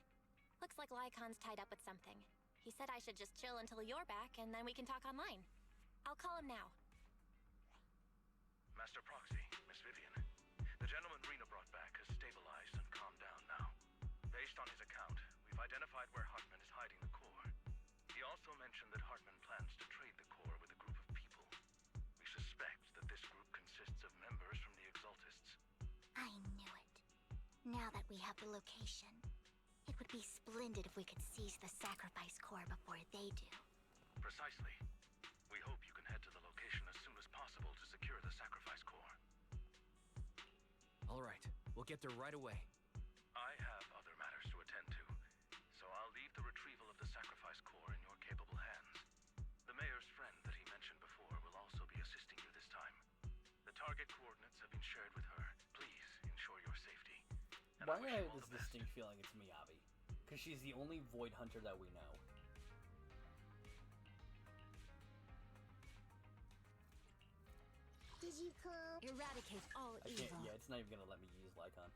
Looks like Lycon's tied up with something. He said I should just chill until you're back, and then we can talk online. I'll call him now. Master Proxy, Miss Vivian. The gentleman Rena brought back has stabilized and calmed down now. Based on his account, we've identified where Hartman is hiding the core. He also mentioned that Hartman plans to trade the core with a group of people. We suspect that this group consists of members from the Exaltists. I knew it. Now that we have the location, it would be splendid if we could seize the sacrifice core before they do. Precisely. We hope you can head to the location as soon as possible to secure the sacrifice core. All right, we'll get there right away. I have other matters to attend to, so I'll leave the retrieval of the sacrifice core in your capable hands. The mayor's friend that he mentioned before will also be assisting you this time. The target coordinates have been shared with her. Please ensure your safety. And Why wish I you have all this the best. distinct feeling it's Miyabi? Because she's the only Void Hunter that we know. Did you come? Eradicate all I can't, yeah, it's not even gonna let me use Lycon.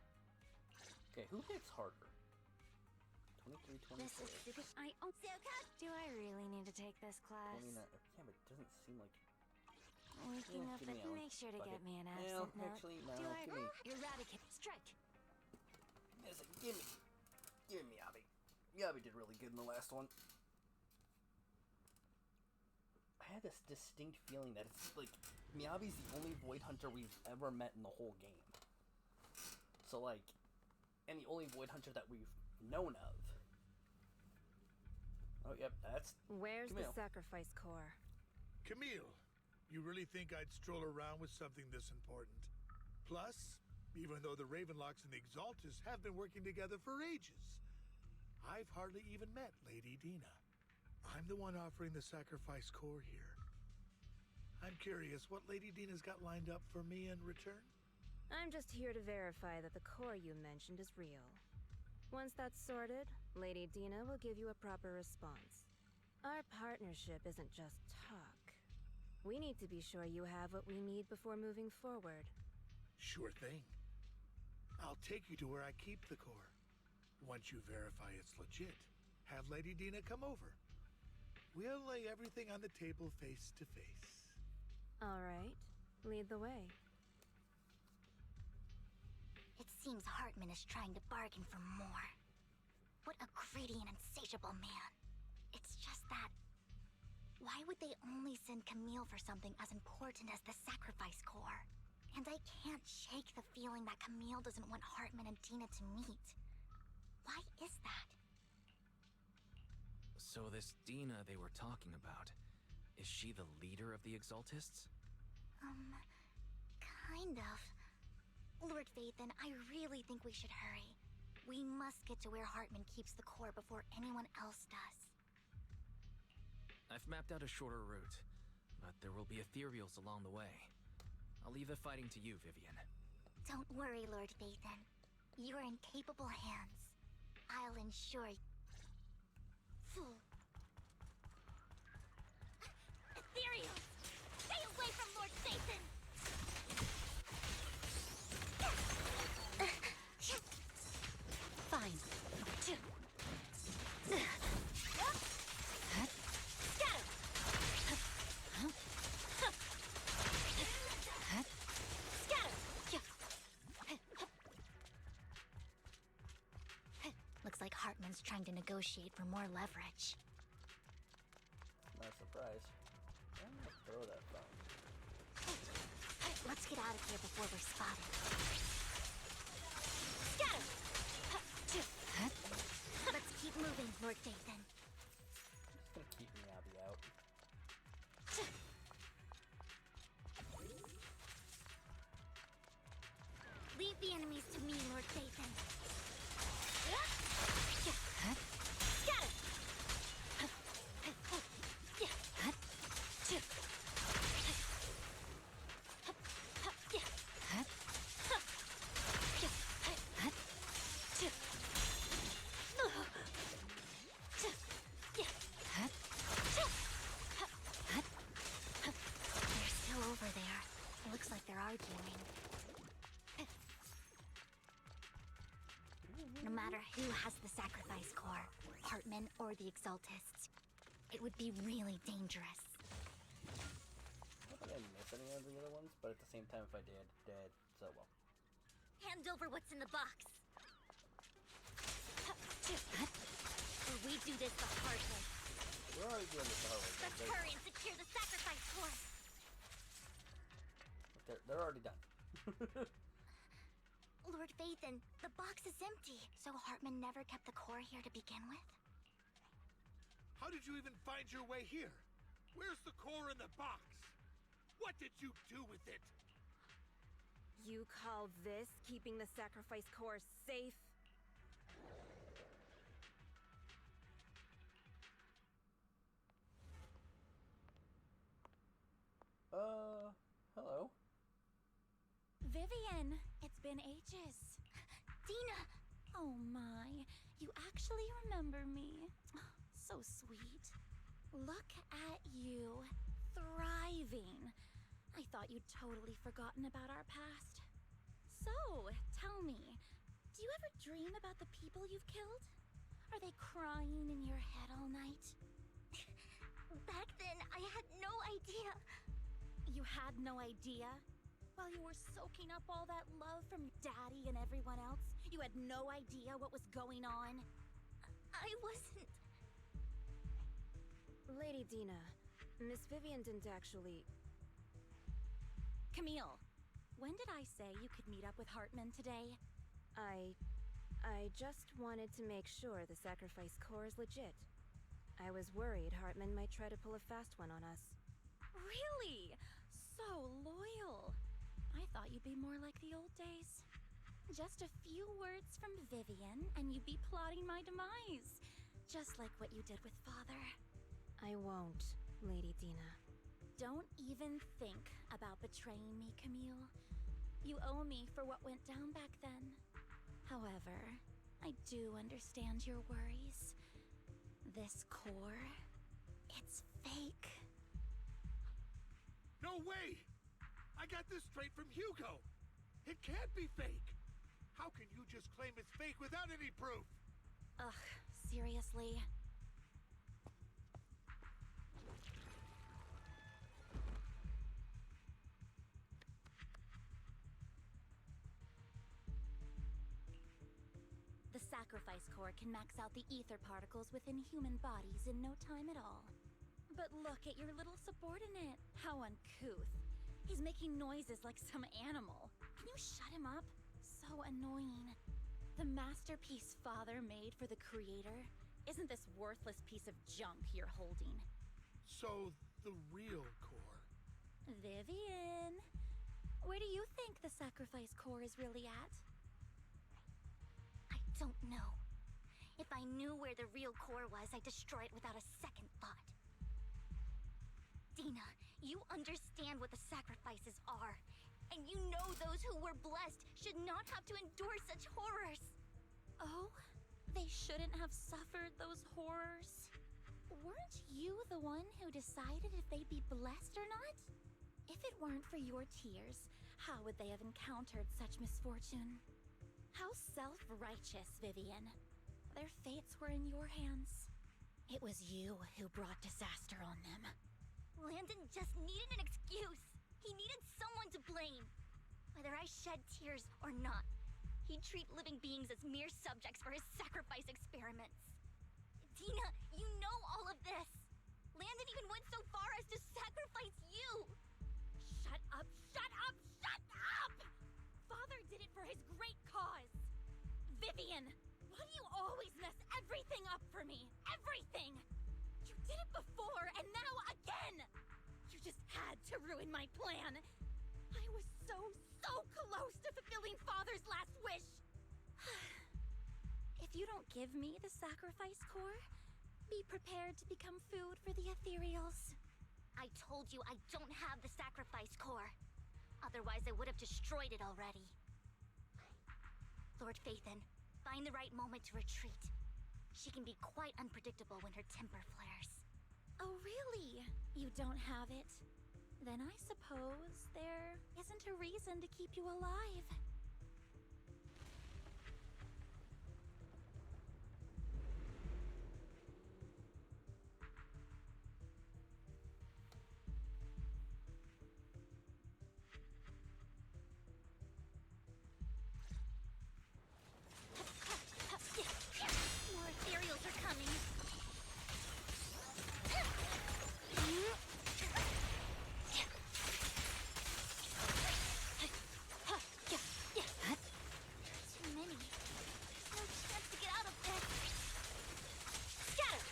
Okay, who hits harder? 23, 24. This is super. Do I really need to take this class? 29. Yeah, but it doesn't seem like. Waking up give me and Alan. make sure to Fuck get it. me an No, absent note. actually, no, Do I give me. Eradicate. Strike. Yes, give me Miyabi. Miyabi did really good in the last one. I had this distinct feeling that it's like Miyabi's the only Void Hunter we've ever met in the whole game. So like, and the only Void Hunter that we've known of. Oh yep, that's Where's Camille. the sacrifice core? Camille, you really think I'd stroll around with something this important? Plus, even though the Ravenlocks and the Exaltists have been working together for ages, I've hardly even met Lady Dina. I'm the one offering the sacrifice core here. I'm curious what Lady Dina's got lined up for me in return? I'm just here to verify that the core you mentioned is real. Once that's sorted, Lady Dina will give you a proper response. Our partnership isn't just talk. We need to be sure you have what we need before moving forward. Sure thing. I'll take you to where I keep the core. Once you verify it's legit, have Lady Dina come over. We'll lay everything on the table face to face. All right, lead the way. It seems Hartman is trying to bargain for more. What a greedy and insatiable man. It's just that... Why would they only send Camille for something as important as the sacrifice core? And I can't shake the feeling that Camille doesn't want Hartman and Dina to meet. Why is that? So this Dina they were talking about, is she the leader of the Exaltists? Kind of. Lord Vathan, I really think we should hurry. We must get to where Hartman keeps the core before anyone else does. I've mapped out a shorter route, but there will be ethereals along the way. I'll leave the fighting to you, Vivian. Don't worry, Lord Vathan. You're in capable hands. I'll ensure... Ethereal! Stay away from Lord Vathan! Fine. Looks like Hartman's trying to negotiate for more leverage. Not surprised. I'm gonna throw that phone. Let's get out of here before we're spotted. Let's keep moving, Lord Vathan. Just gonna keep Miyabi out. Leave the enemies to me, Lord Vathan. They're still over there. Looks like they're arguing. No matter who has the sacrifice core, Hartman or the Exaltists, it would be really dangerous. I don't think I miss any of the other ones, but at the same time, if I did, dead, so well. Hand over what's in the box. Or we do this the hard way. We're already doing this the hard way. Let's hurry and secure the sacrifice core. They're already done. Lord Vathan, the box is empty, so Hartman never kept the core here to begin with? How did you even find your way here? Where's the core in the box? What did you do with it? You call this keeping the sacrifice core safe? Hello. Vivian, it's been ages. Dina! Oh my, you actually remember me. So sweet. Look at you, thriving. I thought you'd totally forgotten about our past. So, tell me, do you ever dream about the people you've killed? Are they crying in your head all night? Back then, I had no idea. You had no idea? While you were soaking up all that love from Daddy and everyone else, you had no idea what was going on? I wasn't... Lady Dina, Miss Vivian didn't actually... Camille, when did I say you could meet up with Hartman today? I just wanted to make sure the sacrifice core is legit. I was worried Hartman might try to pull a fast one on us. Really? So loyal. I thought you'd be more like the old days. Just a few words from Vivian, and you'd be plotting my demise. Just like what you did with Father. I won't, Lady Dina. Don't even think about betraying me, Camille. You owe me for what went down back then. However, I do understand your worries. This core, it's fake. No way! I got this straight from Hugo! It can't be fake! How can you just claim it's fake without any proof? Ugh, seriously? The sacrifice core can max out the ether particles within human bodies in no time at all. But look at your little subordinate. How uncouth. He's making noises like some animal. Can you shut him up? So annoying. The masterpiece Father made for the Creator isn't this worthless piece of junk you're holding. So, the real core. Vivian, Where do you think the sacrifice core is really at? I don't know. If I knew where the real core was, I'd destroy it without a second thought. Dina, you understand what the sacrifices are. And you know those who were blessed should not have to endure such horrors. Oh? They shouldn't have suffered those horrors? Weren't you the one who decided if they'd be blessed or not? If it weren't for your tears, how would they have encountered such misfortune? How self-righteous, Vivian. Their fates were in your hands. It was you who brought disaster on them. Landon just needed an excuse. He needed someone to blame. Whether I shed tears or not, he'd treat living beings as mere subjects for his sacrifice experiments. Dina, you know all of this. Landon even went so far as to sacrifice you. Shut up, shut up, shut up! Father did it for his great cause. Vivian, why do you always mess everything up for me? Everything! You did it before, and now again! You just had to ruin my plan. I was so close to fulfilling Father's last wish. If you don't give me the sacrifice core, be prepared to become food for the ethereals. I told you I don't have the sacrifice core. Otherwise, I would have destroyed it already. Lord Phaethon, find the right moment to retreat. She can be quite unpredictable when her temper flares. Oh, really? You don't have it? Then I suppose there isn't a reason to keep you alive. More ethereals are coming. Too many. No chance to get out of this. Scatter!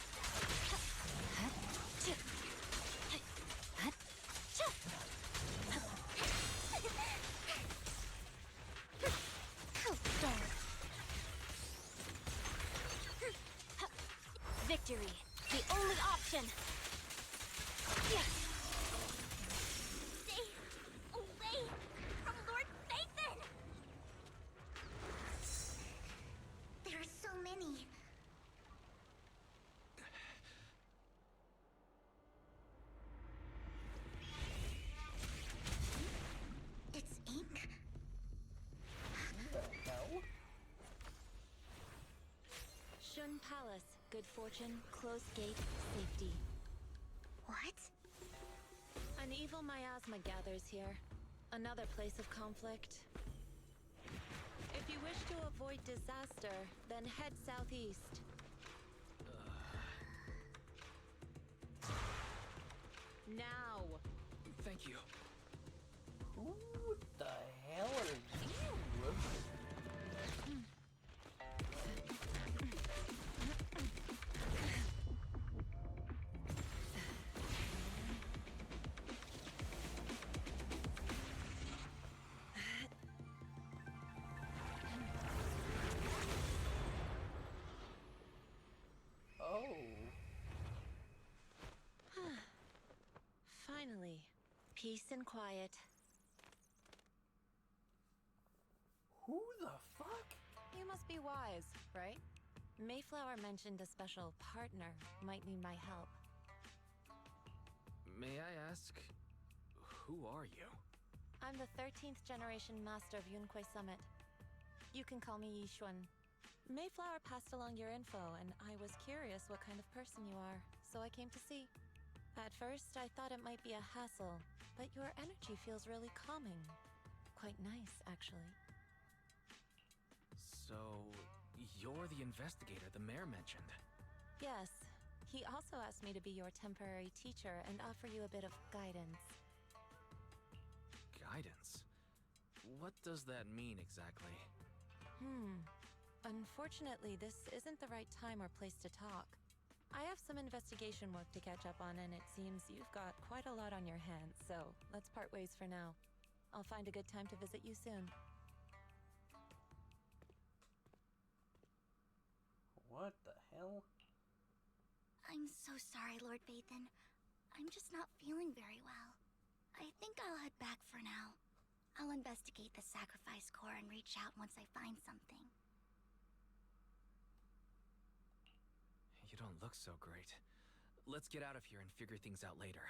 Victory, the only option. Stay away from Lord Phaethon! There are so many. It's ink? Shun Palace. Good fortune, closed gate, safety. What? An evil miasma gathers here. Another place of conflict. If you wish to avoid disaster, then head southeast. Now! Thank you. Who the hell are you? Finally, peace and quiet. Who the fuck? You must be wise, right? Mayflower mentioned a special partner might need my help. May I ask, who are you? I'm the 13th generation master of Yunque Summit. You can call me Yishuan. Mayflower passed along your info, and I was curious what kind of person you are, so I came to see. At first, I thought it might be a hassle, but your energy feels really calming. Quite nice, actually. So, you're the investigator the mayor mentioned. Yes. He also asked me to be your temporary teacher and offer you a bit of guidance. Guidance? What does that mean exactly? Unfortunately, this isn't the right time or place to talk. I have some investigation work to catch up on, and it seems you've got quite a lot on your hands, so let's part ways for now. I'll find a good time to visit you soon. What the hell? I'm so sorry, Lord Vathan. I'm just not feeling very well. I think I'll head back for now. I'll investigate the sacrifice core and reach out once I find something. You don't look so great. Let's get out of here and figure things out later.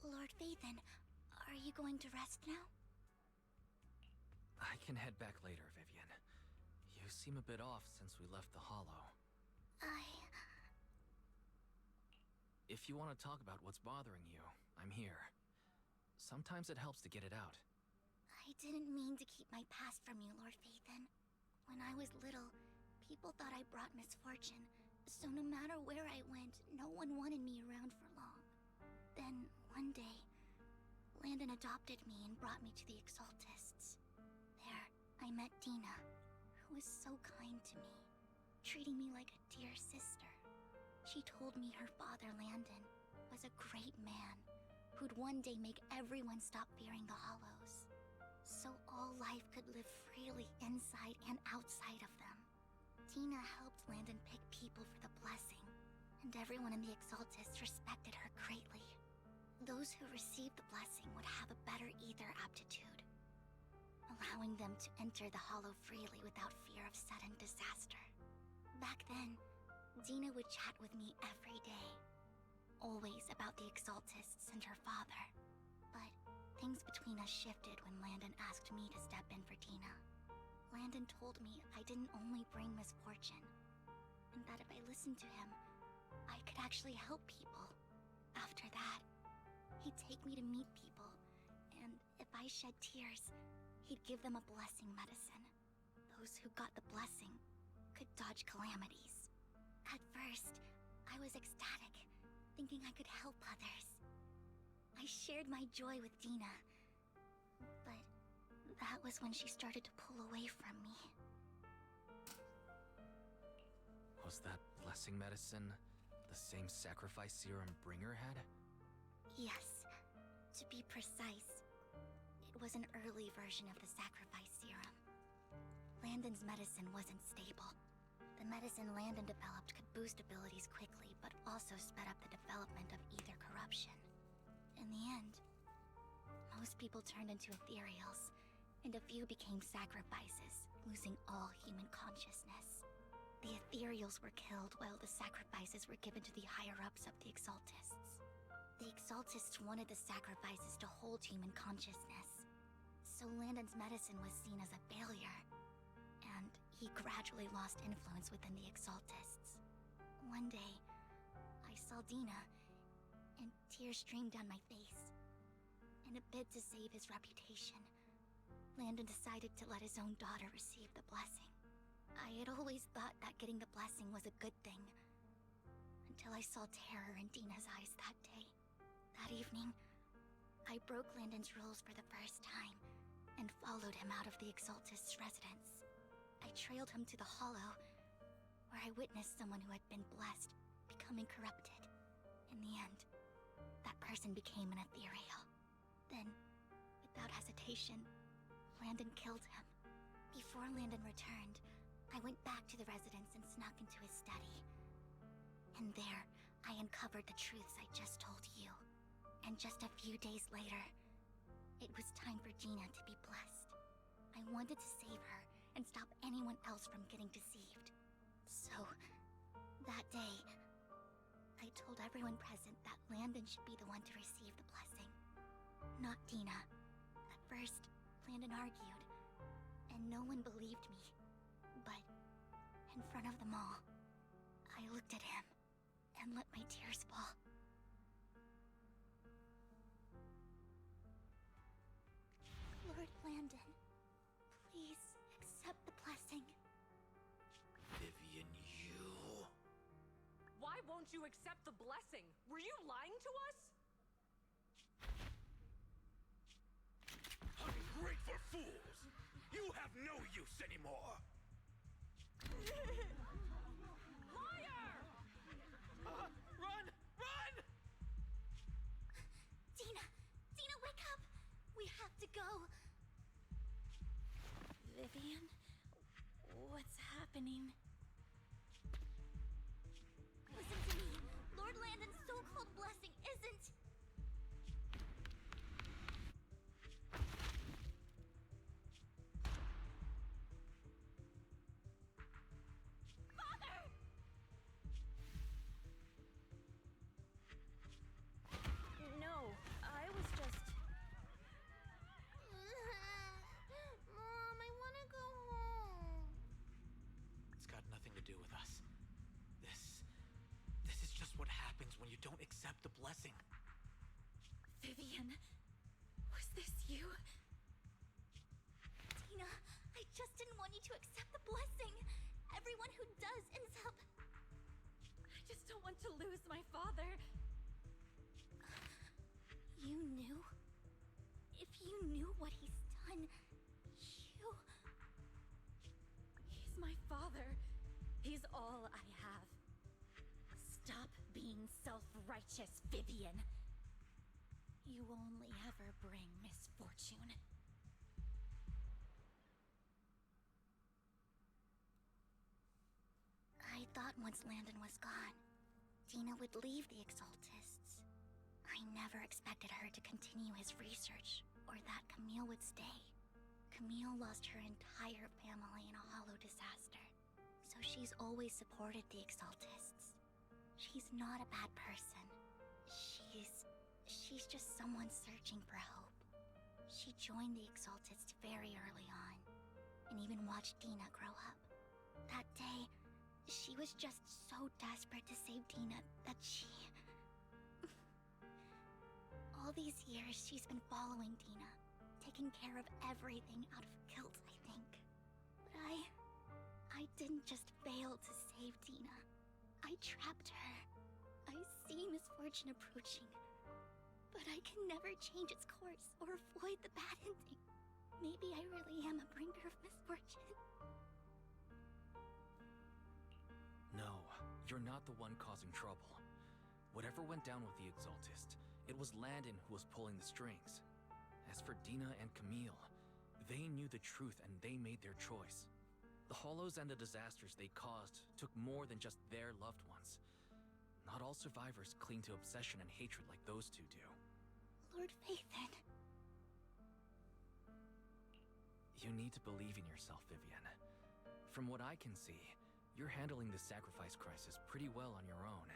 Lord Vathan, are you going to rest now? I can head back later, Vivian. You seem a bit off since we left the Hollow. If you want to talk about what's bothering you, I'm here. Sometimes it helps to get it out. I didn't mean to keep my past from you, Lord Vathan. When I was little, people thought I brought misfortune, so no matter where I went, no one wanted me around for long. Then, one day, Landon adopted me and brought me to the Exaltists. There, I met Dina, who was so kind to me, treating me like a dear sister. She told me her father, Landon, was a great man who'd one day make everyone stop fearing the Hollows, so all life could live freely inside and outside of them. Dina helped Landon pick people for the blessing, and everyone in the Exaltists respected her greatly. Those who received the blessing would have a better ether aptitude, allowing them to enter the Hollow freely without fear of sudden disaster. Back then, Dina would chat with me every day, always about the Exaltists and her father. But things between us shifted when Landon asked me to step in for Dina. Landon told me I didn't only bring misfortune, and that if I listened to him, I could actually help people. After that, he'd take me to meet people, and if I shed tears, he'd give them a blessing medicine. Those who got the blessing could dodge calamities. At first, I was ecstatic, thinking I could help others. I shared my joy with Dina, but that was when she started to pull away from me. Was that blessing medicine the same sacrifice serum Bringer had? Yes. To be precise, it was an early version of the sacrifice serum. Landon's medicine wasn't stable. The medicine Landon developed could boost abilities quickly, but also sped up the development of ether corruption. In the end, most people turned into ethereals, and a few became sacrifices, losing all human consciousness. The ethereals were killed while the sacrifices were given to the higher-ups of the Exaltists. The Exaltists wanted the sacrifices to hold human consciousness, so Landon's medicine was seen as a failure, and he gradually lost influence within the Exaltists. One day, I saw Dina, and tears streamed down my face. In a bid to save his reputation, Landon decided to let his own daughter receive the blessing. I had always thought that getting the blessing was a good thing, until I saw terror in Dina's eyes that day. That evening, I broke Landon's rules for the first time, and followed him out of the Exaltist's residence. I trailed him to the Hollow, where I witnessed someone who had been blessed becoming corrupted. In the end, that person became an ethereal. Then, without hesitation, Landon killed him. Before Landon returned, I went back to the residence and snuck into his study. And there, I uncovered the truths I just told you. And just a few days later, it was time for Gina to be blessed. I wanted to save her and stop anyone else from getting deceived. So, that day, I told everyone present that Landon should be the one to receive the blessing, not Dina. At first, Landon argued, and no one believed me. But, in front of them all, I looked at him and let my tears fall. Lord Landon, please accept the blessing. Vivian, you... Why won't you accept the blessing? Were you lying to us? Hungry for fools! You have no use anymore! Liar! Run! Run! Dina! Dina, wake up! We have to go! Vivian? What's happening? Listen to me. Lord Landon's so-called blessing isn't... Father! No, I was just... Mom, I want to go home. It's got nothing to do with us. This is just what happens when you don't accept the blessing. Vivian? Was this you? Dina, I just didn't want you to accept the blessing. Everyone who does ends up... I just don't want to lose my father. You knew? If you knew what he's done, you... He's my father. He's all I have. Stop being self-righteous, Vivian. You only ever bring misfortune. I thought once Landon was gone, Dina would leave the Exaltists. I never expected her to continue his research, or that Camille would stay. Camille lost her entire family in a hollow disaster, so she's always supported the Exaltists. She's not a bad person. She's just someone searching for hope. She joined the Exaltists very early on, and even watched Dina grow up. That day, she was just so desperate to save Dina that she... All these years, she's been following Dina, taking care of everything out of guilt, I think. But I didn't just fail to save Dina. I trapped her. I see misfortune approaching, but I can never change its course or avoid the bad ending. Maybe I really am a bringer of misfortune. No, you're not the one causing trouble. Whatever went down with the Exaltist, it was Landon who was pulling the strings. As for Dina and Camille, they knew the truth and they made their choice. The Hollows and the disasters they caused took more than just their loved ones. Not all survivors cling to obsession and hatred like those two do. Lord Phaethon. You need to believe in yourself, Vivian. From what I can see, you're handling the sacrifice crisis pretty well on your own.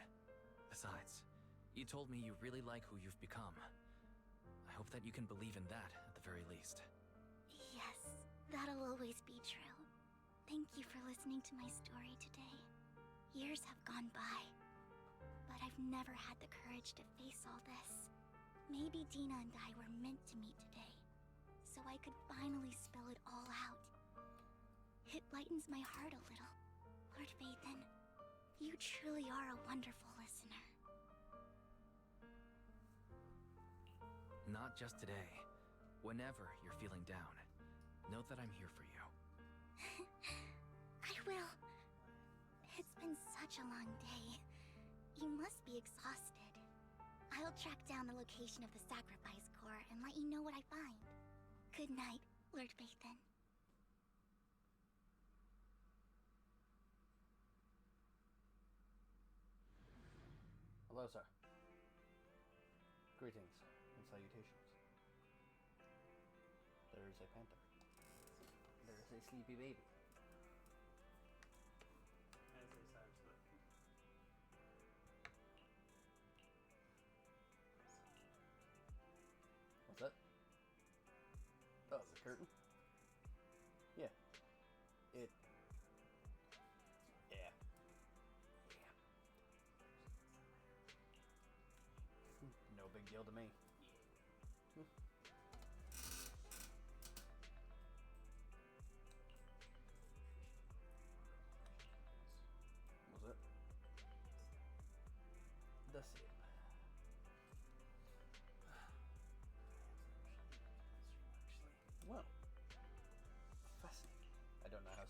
Besides, you told me you really like who you've become. I hope that you can believe in that, at the very least. Yes, that'll always be true. Thank you for listening to my story today. Years have gone by, but I've never had the courage to face all this. Maybe Dina and I were meant to meet today, so I could finally spill it all out. It lightens my heart a little. Lord Phaethon, you truly are a wonderful listener. Not just today. Whenever you're feeling down, know that I'm here for you. I will. It's been such a long day. You must be exhausted. I'll track down the location of the sacrifice core and let you know what I find. Good night, Lord Phaethon. Hello, sir. Greetings and salutations. There's a panther. There's a sleepy baby. What's that? Oh, the curtain? Yeah. Yeah. No big deal to me. Was it? The same. Well,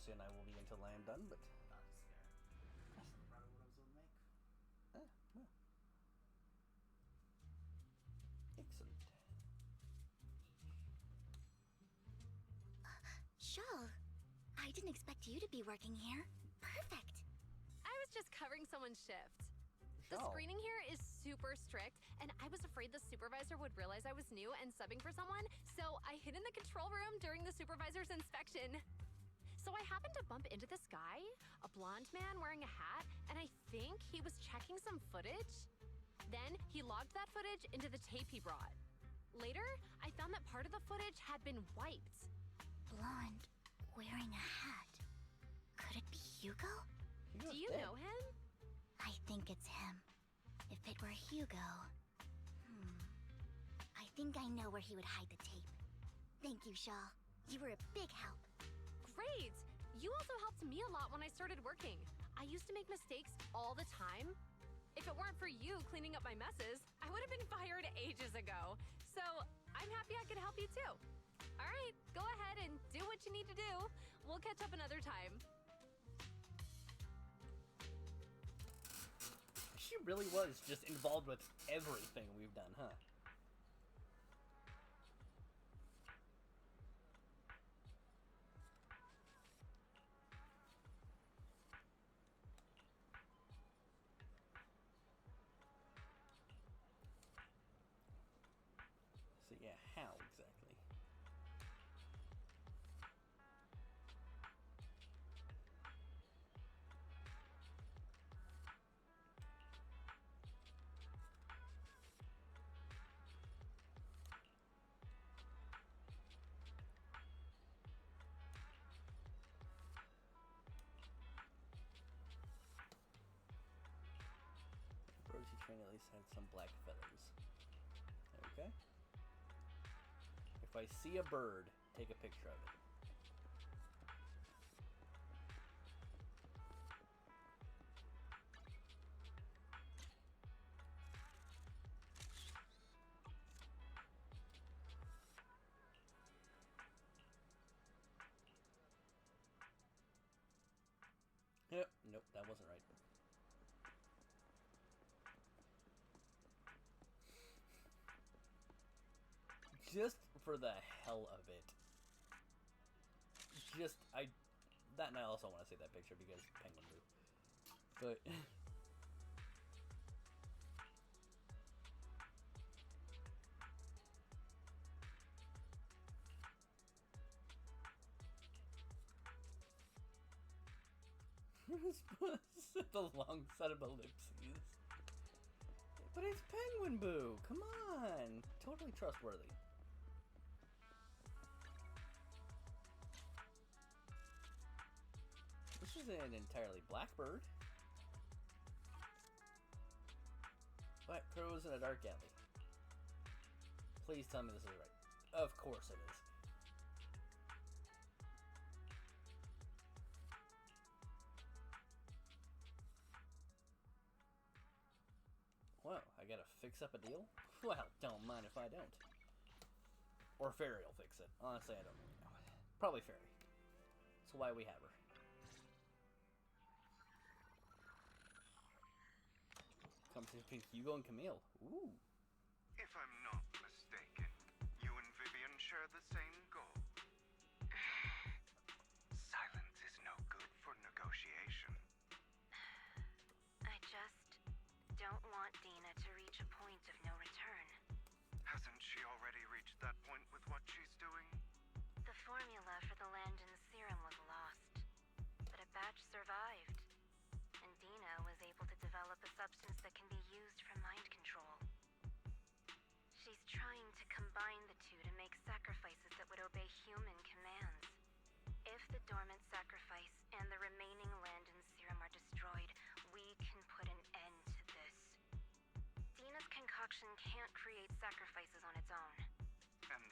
soon I will be until I am done, but Not just scared. That's probably what I was able to make. well. Excellent. Shawl, I didn't expect you to be working here. Perfect. I was just covering someone's shift. The Shawl. screening here is super strict, and I was afraid the supervisor would realize I was new and subbing for someone, so I hid in the control room during the supervisor's inspection. So I happened to bump into this guy, a blonde man wearing a hat, and I think he was checking some footage. Then he logged that footage into the tape he brought. Later, I found that part of the footage had been wiped. Blonde, wearing a hat. Could it be Hugo? Do you know him? I think it's him. If it were Hugo... I think I know where he would hide the tape. Thank you, Shaw. You were a big help. Great! You also helped me a lot when I started working. I used to make mistakes all the time. If it weren't for you cleaning up my messes, I would have been fired ages ago. So I'm happy I could help you too. All right, go ahead and do what you need to do. We'll catch up another time. She really was just involved with everything we've done, huh? So yeah, how exactly? Rosie train at least had some black feathers. Okay. If I see a bird, take a picture of it. Yep, nope, that wasn't right. Just for the hell of it. That and I also want to see that picture because Penguin Boo. But the long set of ellipses. But it's Penguin Boo! Come on! Totally trustworthy. This is an entirely black bird. Black crows in a dark alley. Please tell me this is right. Of course it is. Well, I gotta fix up a deal? Well, don't mind if I don't. Or Fairy will fix it. Honestly, I don't really know. Probably Fairy. That's why we have her. Comes between Hugo and Camille. Ooh. If I'm not mistaken, you and Vivian share the same goal. Silence is no good for negotiation. I just don't want Dina to reach a point of no return. Hasn't she already reached that point with what she's doing? The formula for the Landon serum was lost, but a batch survived. And Dina was able to develop a substance that can be used for mind control. She's trying to combine the two to make sacrifices that would obey human commands. If the dormant sacrifice and the remaining Landon serum are destroyed, we can put an end to this. Dina's concoction can't create sacrifices on its own. And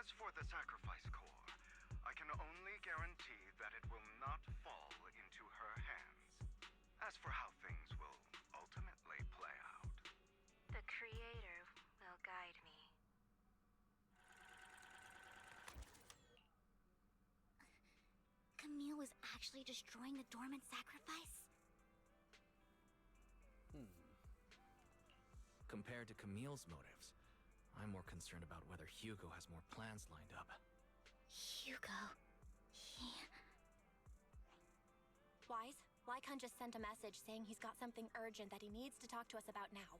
As for the sacrifice core, I can only guarantee that it will not fall into her hands. As for how things will ultimately play out, The Creator will guide me. Camille was actually destroying the dormant sacrifice? Compared to Camille's motives, I'm more concerned about whether Hugo has more plans lined up. Hugo... he... Wise, Lycon just sent a message saying he's got something urgent that he needs to talk to us about now.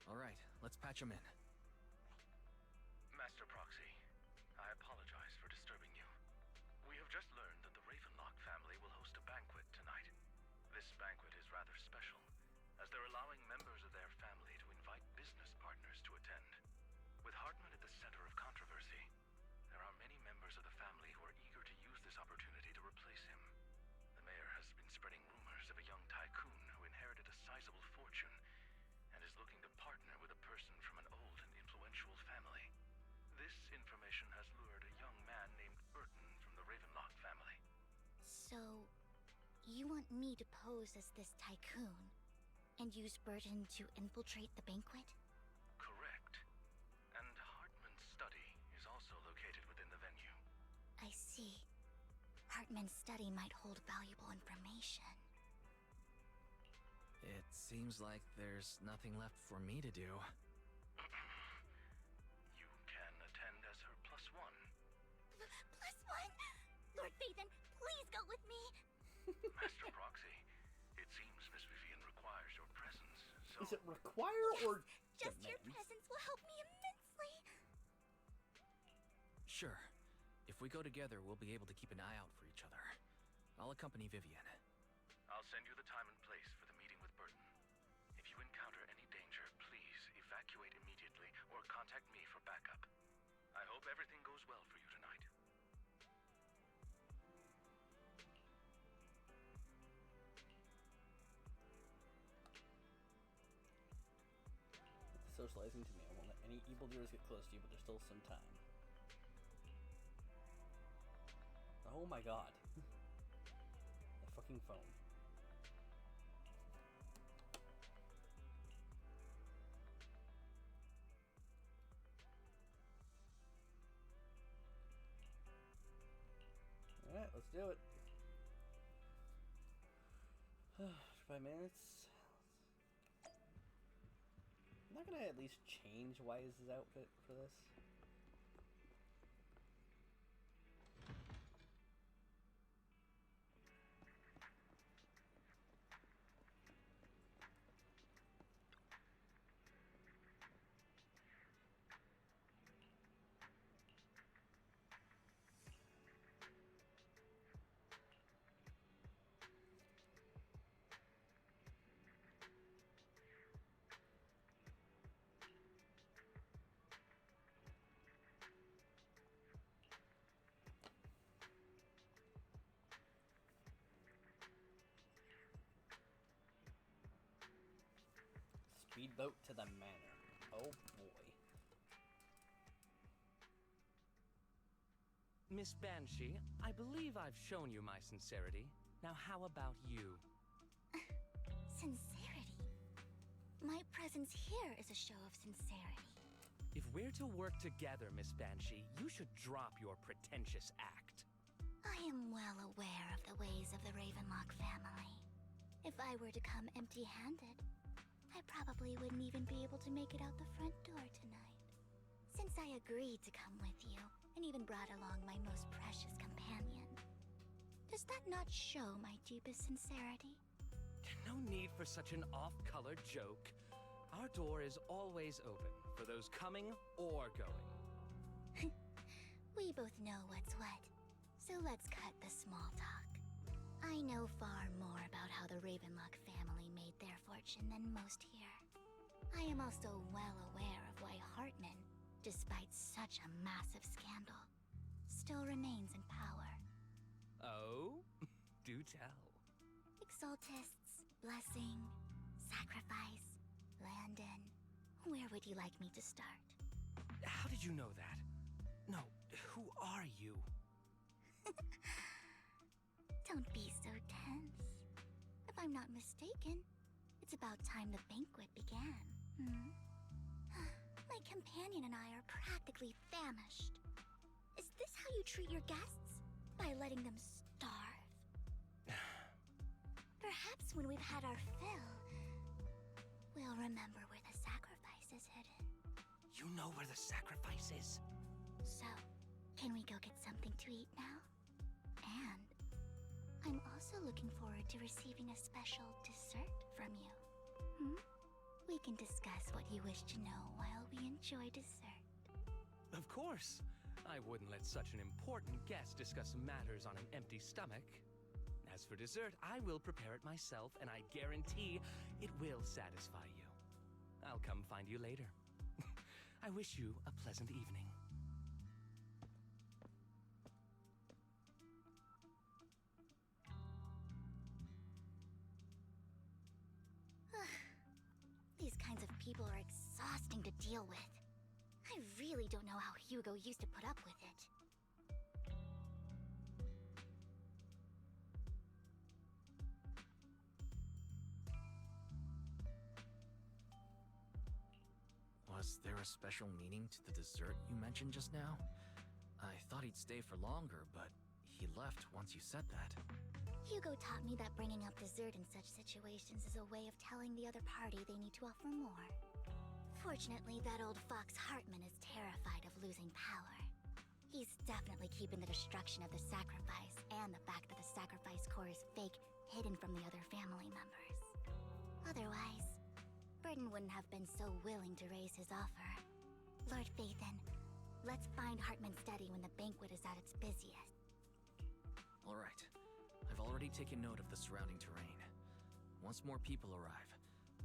Alright, let's patch him in. Master Proxy, I apologize for disturbing you. We have just learned that the Ravenlock family will host a banquet tonight. This banquet is rather special, as they're allowing members of their family to invite business partners to attend. With Hartman at the center of controversy, there are many members of the family who are eager to use this opportunity to replace him. The mayor has been spreading rumors of a young tycoon who inherited a sizable fortune and is looking to partner with a person from an old and influential family. This information has lured a young man named Burton from the Ravenlock family. So, you want me to pose as this tycoon and use Burton to infiltrate the banquet? Correct. And Hartman's study is also located within the venue. I see. Hartman's study might hold valuable information. It seems like there's nothing left for me to do. You can attend as her +1. +1? Lord Phaethon, please go with me! Master Proxy, it seems Miss Vivian requires your presence, so... Is it require or Just your demands? presence will help me immensely! Sure. If we go together, we'll be able to keep an eye out for each other. I'll accompany Vivian. I'll send you the time and place for the meeting with Burton. If you encounter any danger, please evacuate immediately or contact me for backup. I hope everything goes well for you tonight. Socializing to me. I won't let any evildoers get close to you, but there's still some time. Oh my god. The fucking phone. Alright, let's do it. 5 minutes. I'm not gonna at least change Wise's outfit for this. Speedboat to the manor. Oh boy. Miss Banshee, I believe I've shown you my sincerity. Now how about you? Sincerity? My presence here is a show of sincerity. If we're to work together, Miss Banshee, you should drop your pretentious act. I am well aware of the ways of the Ravenlock family. If I were to come empty-handed, I probably wouldn't even be able to make it out the front door tonight. Since I agreed to come with you, and even brought along my most precious companion, does that not show my deepest sincerity? No need for such an off-color joke. Our door is always open for those coming or going. We both know what's what, so let's cut the small talk. I know far more about how the Ravenlock family made their fortune than most here. I am also well aware of why Hartman, despite such a massive scandal, still remains in power. Oh? Do tell. Exaltists, blessing, sacrifice, Landon. Where would you like me to start? How did you you know that? No, who are you? Don't be so tense. If I'm not mistaken, it's about time the banquet began. My companion and I are practically famished. Is this how you treat your guests? By letting them starve? Perhaps when we've had our fill, we'll remember where the sacrifice is hidden. You know where the sacrifice is? So, can we go get something to eat now? And I'm also looking forward to receiving a special dessert from you. We can discuss what you wish to know while we enjoy dessert. Of course. I wouldn't let such an important guest discuss matters on an empty stomach. As for dessert, I will prepare it myself, and I guarantee it will satisfy you. I'll come find you later. I wish you a pleasant evening. These kinds of people are exhausting to deal with. I really don't know how Hugo used to put up with it. Was there a special meaning to the dessert you mentioned just now? I thought he'd stay for longer, but he left once you said that. Hugo taught me that bringing up dessert in such situations is a way of telling the other party they need to offer more. Fortunately, that old fox Hartman is terrified of losing power. He's definitely keeping the destruction of the sacrifice and the fact that the sacrifice core is fake hidden from the other family members. Otherwise, Burden wouldn't have been so willing to raise his offer. Lord Phaethon, let's find Hartman's study when the banquet is at its busiest. All right. I've already taken note of the surrounding terrain. Once more people arrive,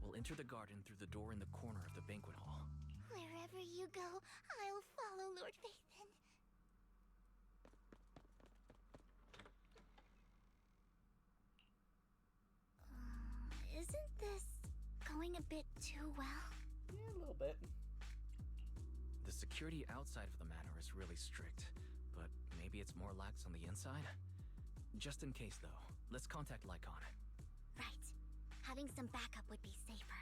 we'll enter the garden through the door in the corner of the banquet hall. Wherever you go, I'll follow, Lord Phaethon. Isn't this going a bit too well? Yeah, a little bit. The security outside of the manor is really strict, but maybe it's more lax on the inside? Just in case, though, let's contact Lycon. Right. Having some backup would be safer.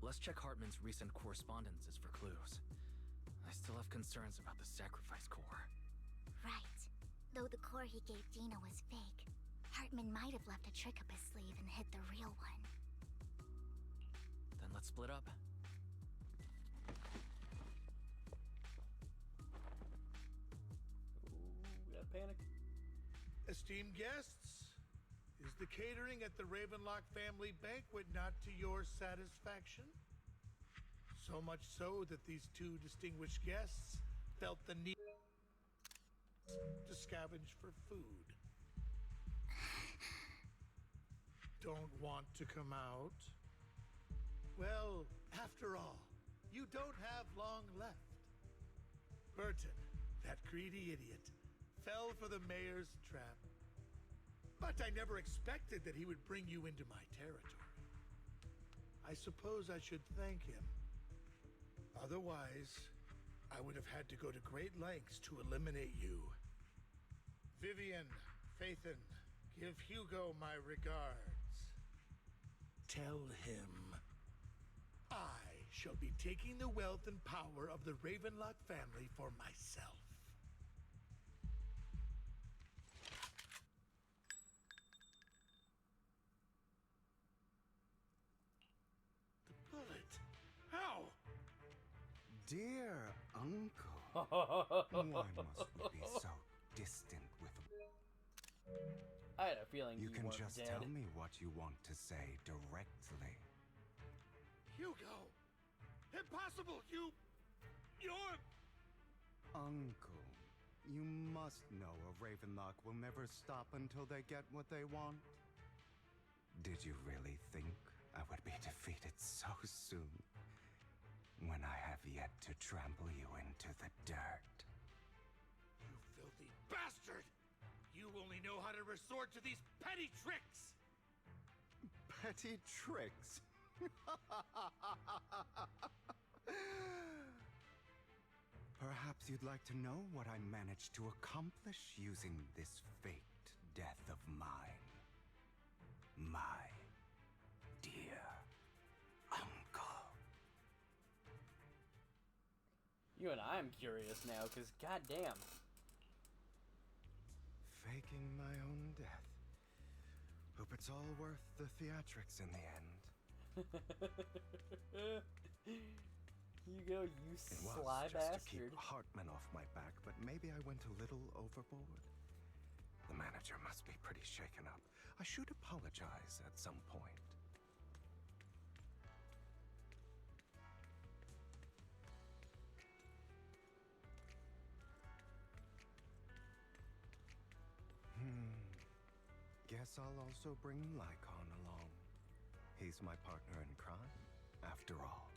Let's check Hartman's recent correspondences for clues. I still have concerns about the sacrifice core. Right. Though the core he gave Dina was fake, Hartman might have left a trick up his sleeve and hid the real one. Then let's split up. Ooh, got panic. Esteemed guests, is the catering at the Ravenlock family banquet not to your satisfaction? So much so that these two distinguished guests felt the need to scavenge for food. Don't want to come out? Well, after all, you don't have long left. Burton, that greedy idiot, fell for the mayor's trap. But I never expected that he would bring you into my territory. I suppose I should thank him. Otherwise, I would have had to go to great lengths to eliminate you. Vivian, Phaethon, give Hugo my regards. Tell him I shall be taking the wealth and power of the Ravenlock family for myself. The bullet. How? Dear uncle, why must we be so distant with... I had a feeling You can weren't just dead. tell me what you want to say directly. Hugo! Impossible! You're... Uncle, you must know a Ravenlock will never stop until they get what they want. Did you really think I would be defeated so soon? When I have yet to trample you into the dirt. You filthy bastard! You only know how to resort to these petty tricks! Petty tricks? Perhaps you'd like to know what I managed to accomplish using this faked death of mine. My dear uncle. You and I am curious now, because goddamn. Faking my own death. Hope it's all worth the theatrics in the end. You go, you It sly was just bastard. to keep Hartman off my back, but maybe I went a little overboard. The manager must be pretty shaken up. I should apologize at some point. Guess I'll also bring Lycon along. He's my partner in crime, after all.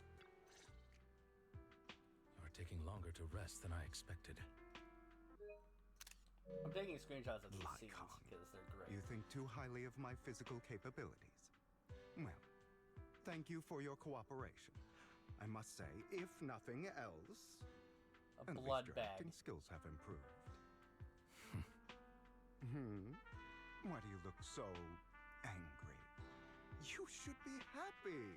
You're taking longer to rest than I expected. I'm taking screenshots of these scenes Lycon. because they're great. You think too highly of my physical capabilities. Well, thank you for your cooperation. I must say, if nothing else, A at least blood your bag. acting skills have improved. Why do you look so angry? You should be happy.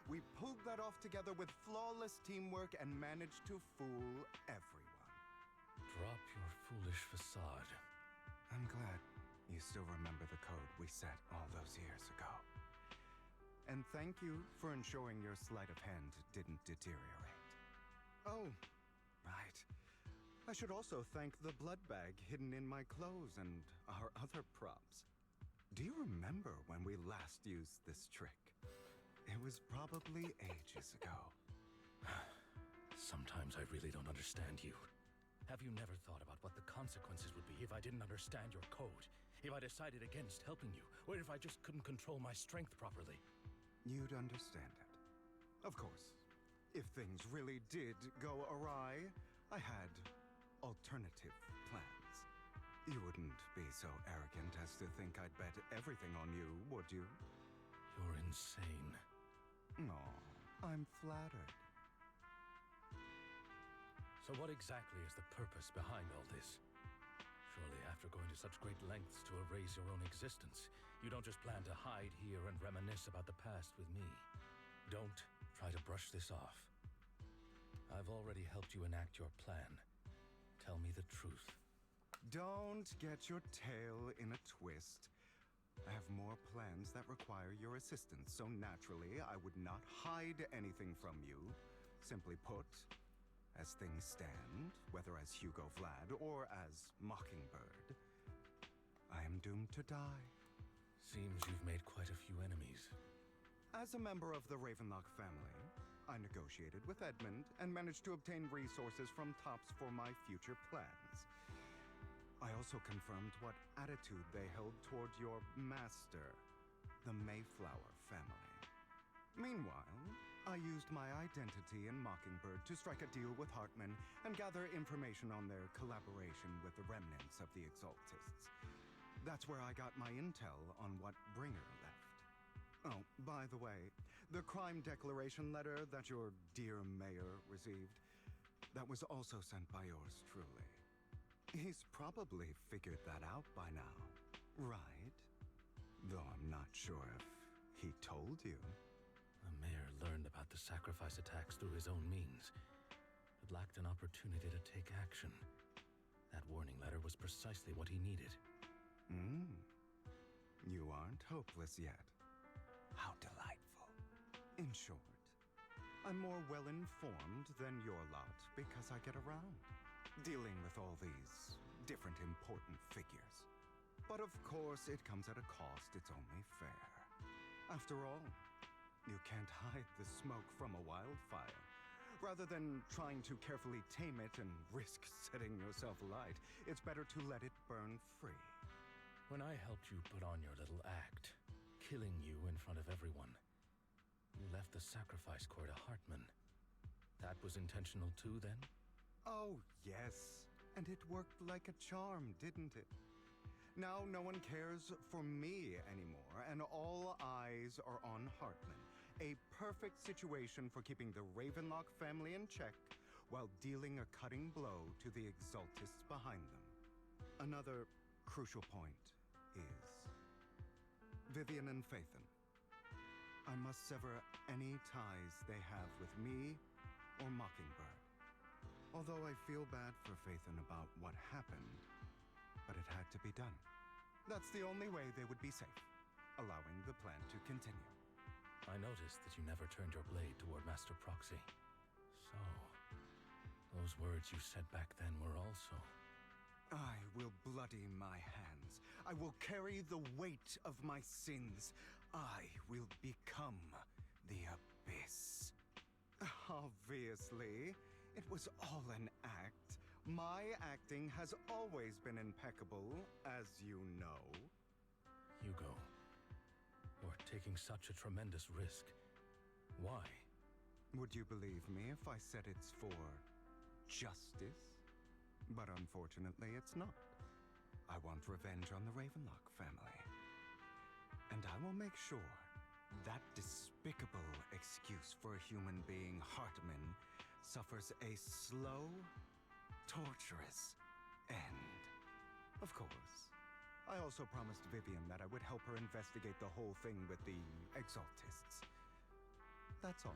We pulled that off together with flawless teamwork and managed to fool everyone. Drop your foolish facade. I'm glad you still remember the code we set all those years ago. And thank you for ensuring your sleight of hand didn't deteriorate. Oh, right. I should also thank the blood bag hidden in my clothes and our other props. Do you remember when we last used this trick? It was probably ages ago. Sometimes I really don't understand you. Have you never thought about what the consequences would be if I didn't understand your code? If I decided against helping you? Or if I just couldn't control my strength properly? You'd understand it. Of course, if things really did go awry, I had alternative plans. You wouldn't be so arrogant as to think I'd bet everything on you, would you? You're insane. Aw, I'm flattered. So what exactly is the purpose behind all this? Surely after going to such great lengths to erase your own existence, you don't just plan to hide here and reminisce about the past with me. Don't try to brush this off. I've already helped you enact your plan. Tell me the truth. Don't get your tail in a twist. I have more plans that require your assistance, so naturally I would not hide anything from you. Simply put, as things stand, whether as Hugo Vlad or as Mockingbird, I am doomed to die. Seems you've made quite a few enemies. As a member of the Ravenlock family, I negotiated with Edmund and managed to obtain resources from Tops for my future plans. I also confirmed what attitude they held toward your master, the Mayflower family. Meanwhile, I used my identity in Mockingbird to strike a deal with Hartman and gather information on their collaboration with the remnants of the Exaltists. That's where I got my intel on what Bringer left. Oh, by the way, the crime declaration letter that your dear mayor received, that was also sent by yours truly. He's probably figured that out by now, right? Though I'm not sure if he told you. The mayor learned about the sacrifice attacks through his own means, but lacked an opportunity to take action. That warning letter was precisely what he needed. You aren't hopeless yet. How delightful. In short, I'm more well-informed than your lot because I get around, dealing with all these different important figures. But of course, it comes at a cost. It's only fair. After all, you can't hide the smoke from a wildfire. Rather than trying to carefully tame it and risk setting yourself alight, it's better to let it burn free. When I helped you put on your little act, killing you in front of everyone, you left the sacrifice core to Hartman. That was intentional too, then? Oh, yes. And it worked like a charm, didn't it? Now no one cares for me anymore, and all eyes are on Hartman. A perfect situation for keeping the Ravenlock family in check while dealing a cutting blow to the Exaltists behind them. Another crucial point is Vivian and Phaethon. I must sever any ties they have with me or Mockingbird. Although I feel bad for Phaethon about what happened, but it had to be done. That's the only way they would be safe, allowing the plan to continue. I noticed that you never turned your blade toward Master Proxy. So, those words you said back then were also... I will bloody my hands. I will carry the weight of my sins. I will become the Abyss. Obviously, it was all an act. My acting has always been impeccable, as you know. Hugo, you're taking such a tremendous risk. Why? Would you believe me if I said it's for justice? But unfortunately, it's not. I want revenge on the Ravenlock family. And I will make sure that despicable excuse for a human being, Hartman, suffers a slow, torturous end. Of course. I also promised Vivian that I would help her investigate the whole thing with the Exaltists. That's all.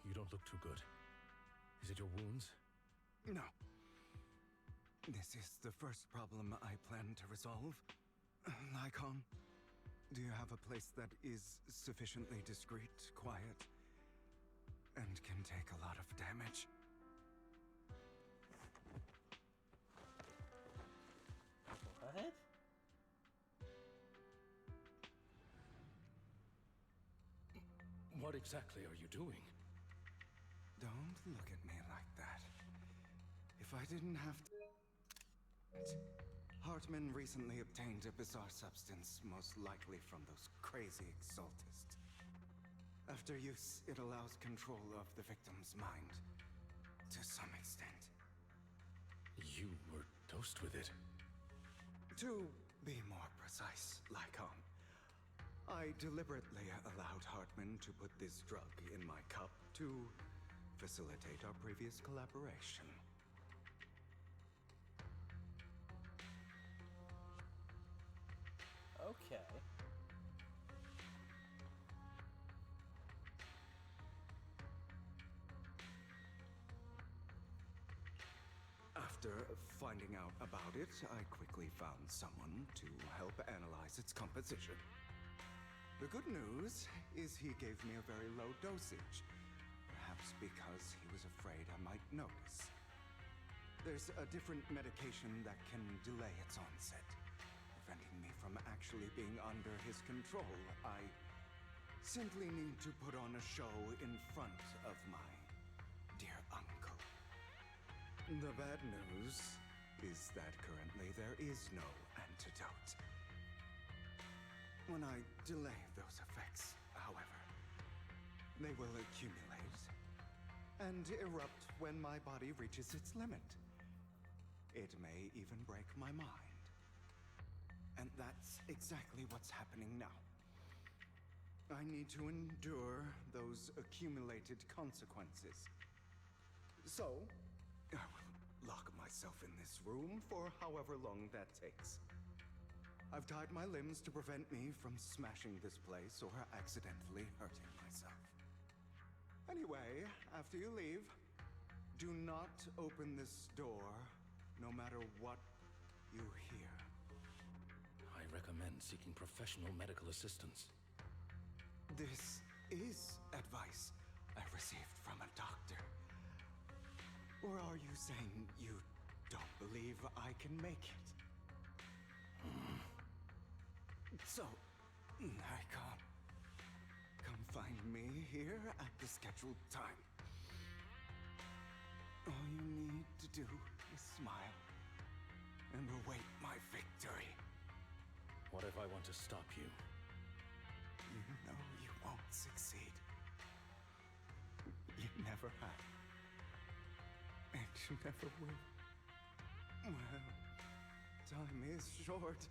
You don't look too good. Is it your wounds? No. This is the first problem I plan to resolve. Lycon, do you have a place that is sufficiently discreet, quiet, and can take a lot of damage? What? What exactly are you doing? Don't look at me like that. If I didn't have to... Hartman recently obtained a bizarre substance, most likely from those crazy Exaltists. After use, it allows control of the victim's mind, to some extent. You were dosed with it? To be more precise, Lycon, I deliberately allowed Hartman to put this drug in my cup to facilitate our previous collaboration. Okay. After finding out about it, I quickly found someone to help analyze its composition. The good news is he gave me a very low dosage, perhaps because he was afraid I might notice. There's a different medication that can delay its onset, preventing me from actually being under his control. I simply need to put on a show in front of my dear uncle. The bad news is that currently there is no antidote. When I delay those effects, however, they will accumulate and erupt when my body reaches its limit. It may even break my mind. And that's exactly what's happening now. I need to endure those accumulated consequences. So, I will lock myself in this room for however long that takes. I've tied my limbs to prevent me from smashing this place or accidentally hurting myself. Anyway, after you leave, do not open this door, no matter what you hear. I recommend seeking professional medical assistance. This is advice I received from a doctor. Or are you saying you don't believe I can make it? So, Nikon, come find me here at the scheduled time. All you need to do is smile and await my victory. What if I want to stop you? You know you won't succeed. You never have. And you never will. Well, time is short.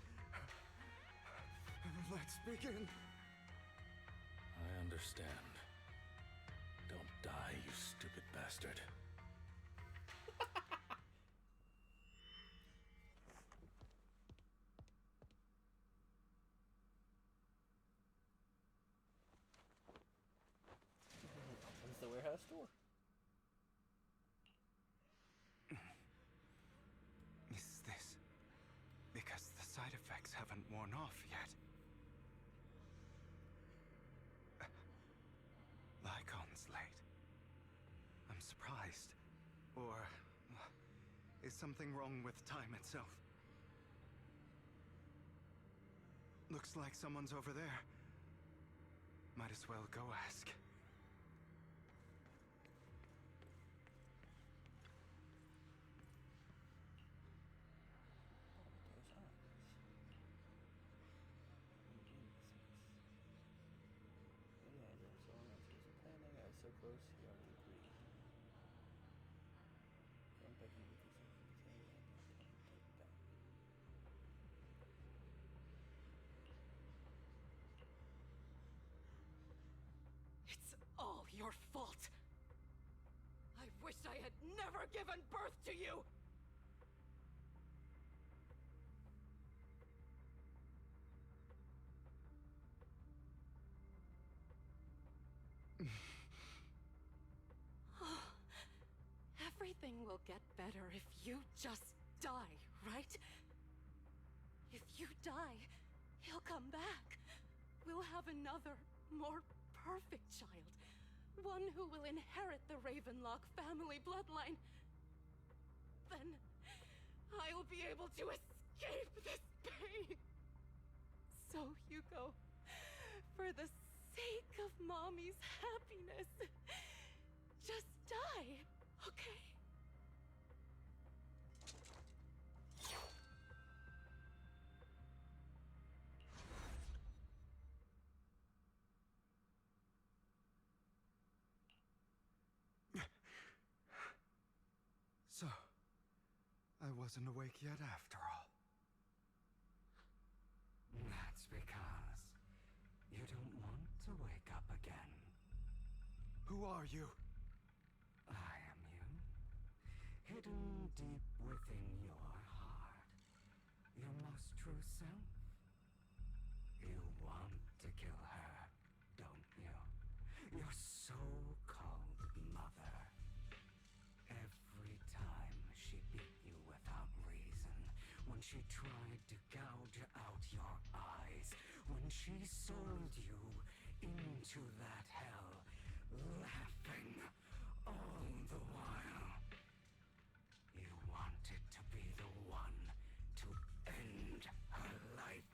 Let's begin. I understand. Don't die, you stupid bastard. got a store. Is this because the side effects haven't worn off yet? Lycon's late. I'm surprised. Or is something wrong with time itself? Looks like someone's over there. Might as well go ask. So close, he already agreed. It's all your fault. I wish I had never given birth to you. Everything will get better if you just die, right? If you die, he'll come back. We'll have another, more perfect child. One who will inherit the Ravenlock family bloodline. Then I'll be able to escape this pain. So, Hugo, for the sake of Mommy's happiness, just die, okay? So, I wasn't awake yet after all. That's because you don't want to wake up again. Who are you? I am you. Hidden deep within your heart. Your most true self. You want to kill her, don't you? Your so-called mother. Every time she beat you without reason, when she tried to gouge out your eyes, when she sold you into that hell, laughing all the while. You wanted to be the one to end her life.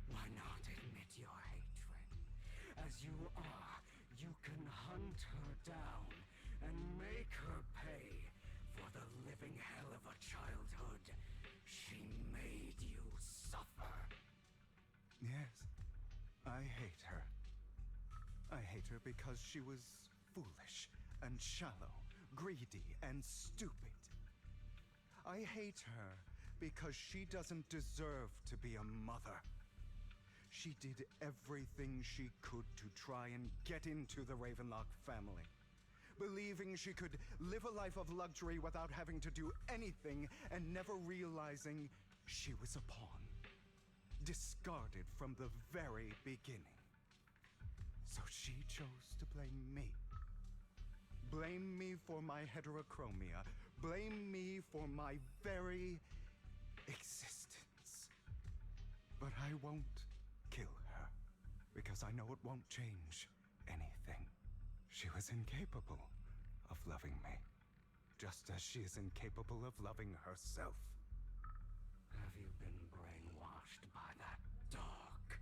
Why not admit your hatred? As you are, you can hunt her down and make her pay for the living hell of a childhood she made you suffer. Yes, I hate her. I hate her because she was foolish and shallow, greedy and stupid. I hate her because she doesn't deserve to be a mother. She did everything she could to try and get into the Ravenlock family, believing she could live a life of luxury without having to do anything and never realizing she was a pawn, discarded from the very beginning. So she chose to blame me. Blame me for my heterochromia. Blame me for my very existence. But I won't kill her, because I know it won't change anything. She was incapable of loving me, just as she is incapable of loving herself. Have you been brainwashed by that dog?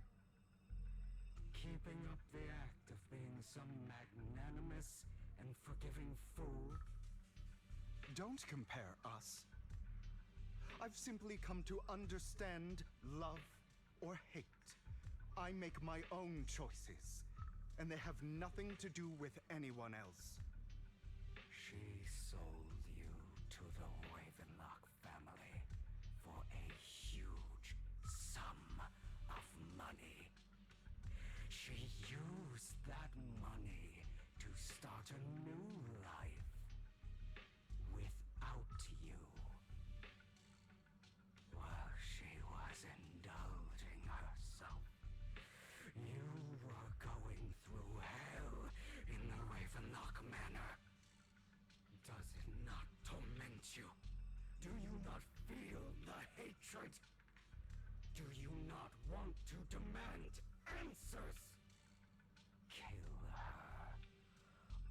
Keeping up the act of being some magnanimous and forgiving fool? Don't compare us. I've simply come to understand love or hate. I make my own choices, and they have nothing to do with anyone else. She sold you to the Ravenlock family for a huge sum of money. She used that money to start a new life without you. While she was indulging herself, you were going through hell in the Ravenlock hatred? Do you not want to demand answers? Kill her.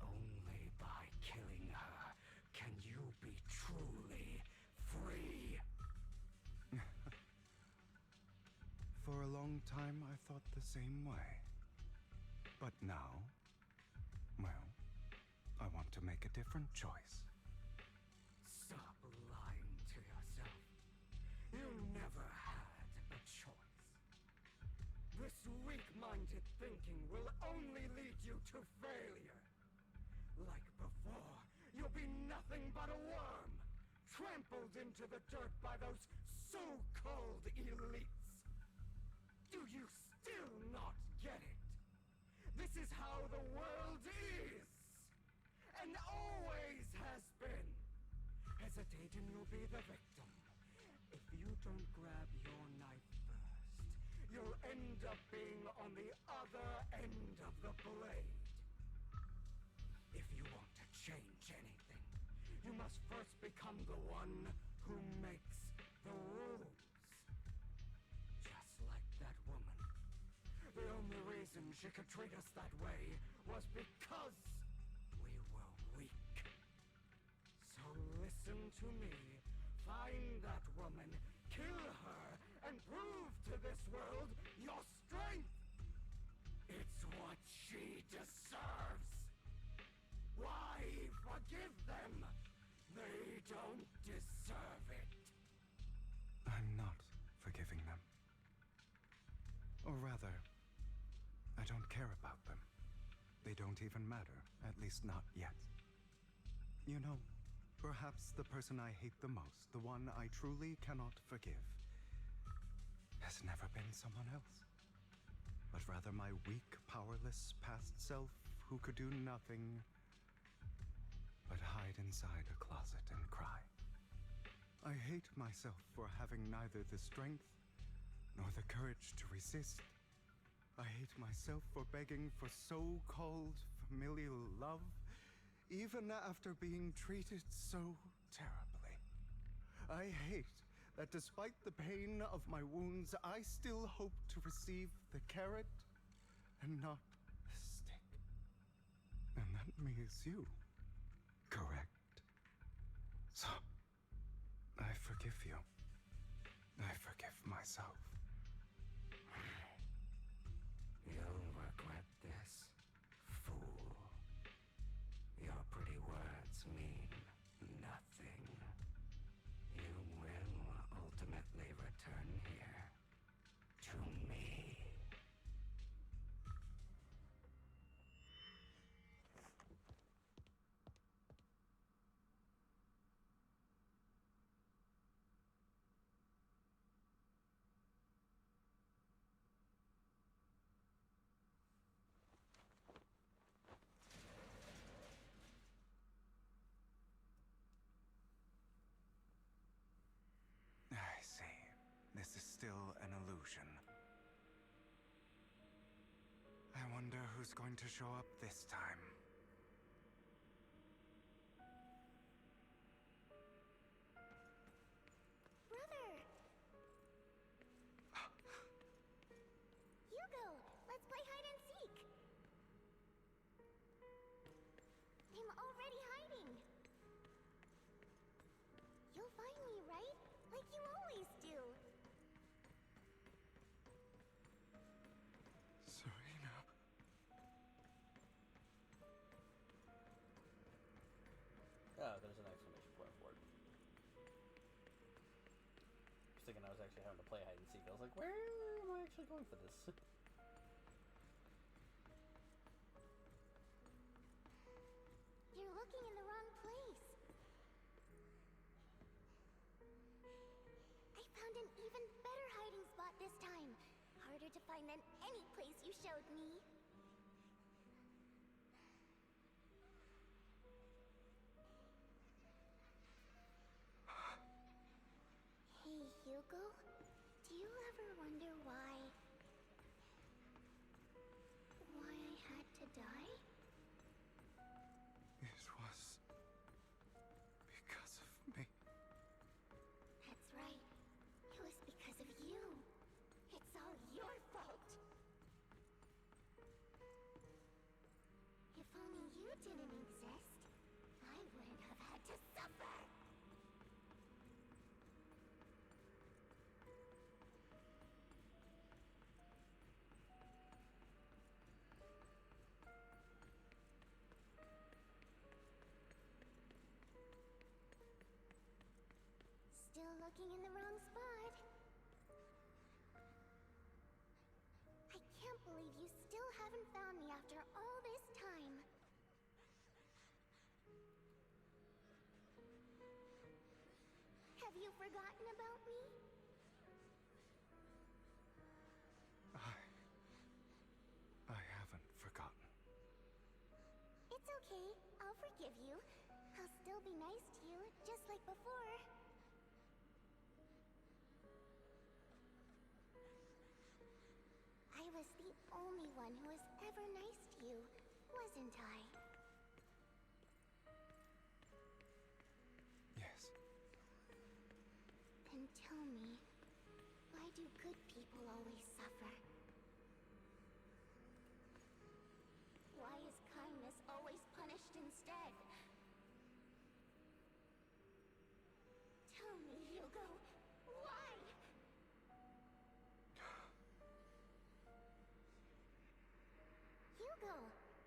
Only by killing her can you be truly free. For a long time, I thought the same way. But now, well, I want to make a different choice. Stop lying to yourself. You never had a choice. This weak-minded thinking will only lead you to failure. Like before, you'll be nothing but a worm, trampled into the dirt by those so-called elites. Do you still not get it? This is how the world is, and always has been. Hesitate and you'll be the victim. If you don't grab your knife first, you'll end up being on the other end of the blade. If you want to change anything, you must first become the one who makes the rules. Just like that woman. The only reason she could treat us that way was because we were weak. So listen to me. Find that woman, kill her, and prove to this world your strength. It's what she deserves. Why forgive them? They don't deserve it. I'm not forgiving them. Or rather, I don't care about them. They don't even matter, at least not yet. You know, perhaps the person I hate the most, the one I truly cannot forgive, has never been someone else, but rather my weak, powerless past self who could do nothing but hide inside a closet and cry. I hate myself for having neither the strength nor the courage to resist. I hate myself for begging for so-called familial love, even after being treated so terribly. I hate that despite the pain of my wounds, I still hope to receive the carrot and not the stick. And that means you, correct? So, I forgive you. I forgive myself. You'll regret this, fool. Your pretty words mean nothing. You will ultimately return here to me. I see. This is still an illusion. I wonder who's going to show up this time. Brother! Hugo, let's play hide and seek! I'm already hiding! You'll find me, right? Like you always do! Serena. Oh, there's an exclamation point for it. I was thinking I was actually having to play hide and seek. I was like, where am I actually going for this? You're looking in the wrong place. I found an even better hiding spot this time. Harder to find than any place you showed me. Hey, Hugo. Do you ever wonder why I had to die? It was because of me. That's right. It was looking in the wrong spot. I can't believe you still haven't found me after all this time. Have you forgotten about me? I haven't forgotten. It's okay. I'll forgive you. I'll still be nice to you, just like before. I was the only one who was ever nice to you, wasn't I? Yes. Then tell me, why do good people always suffer? Why is kindness always punished instead? Tell me, Hugo, why? Hugo,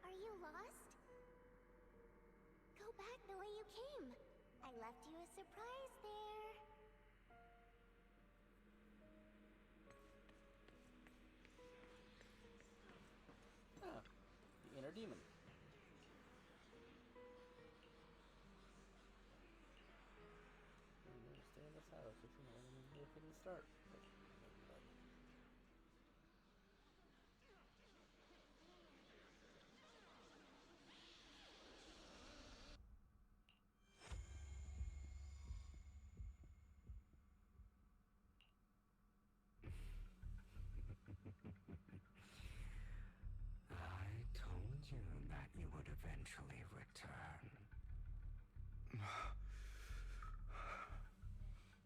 are you lost? Go back the way you came. I left you a surprise there. Ah, the inner demon. Stay in this house if you know what I mean. Here from the start. I told you that you would eventually return.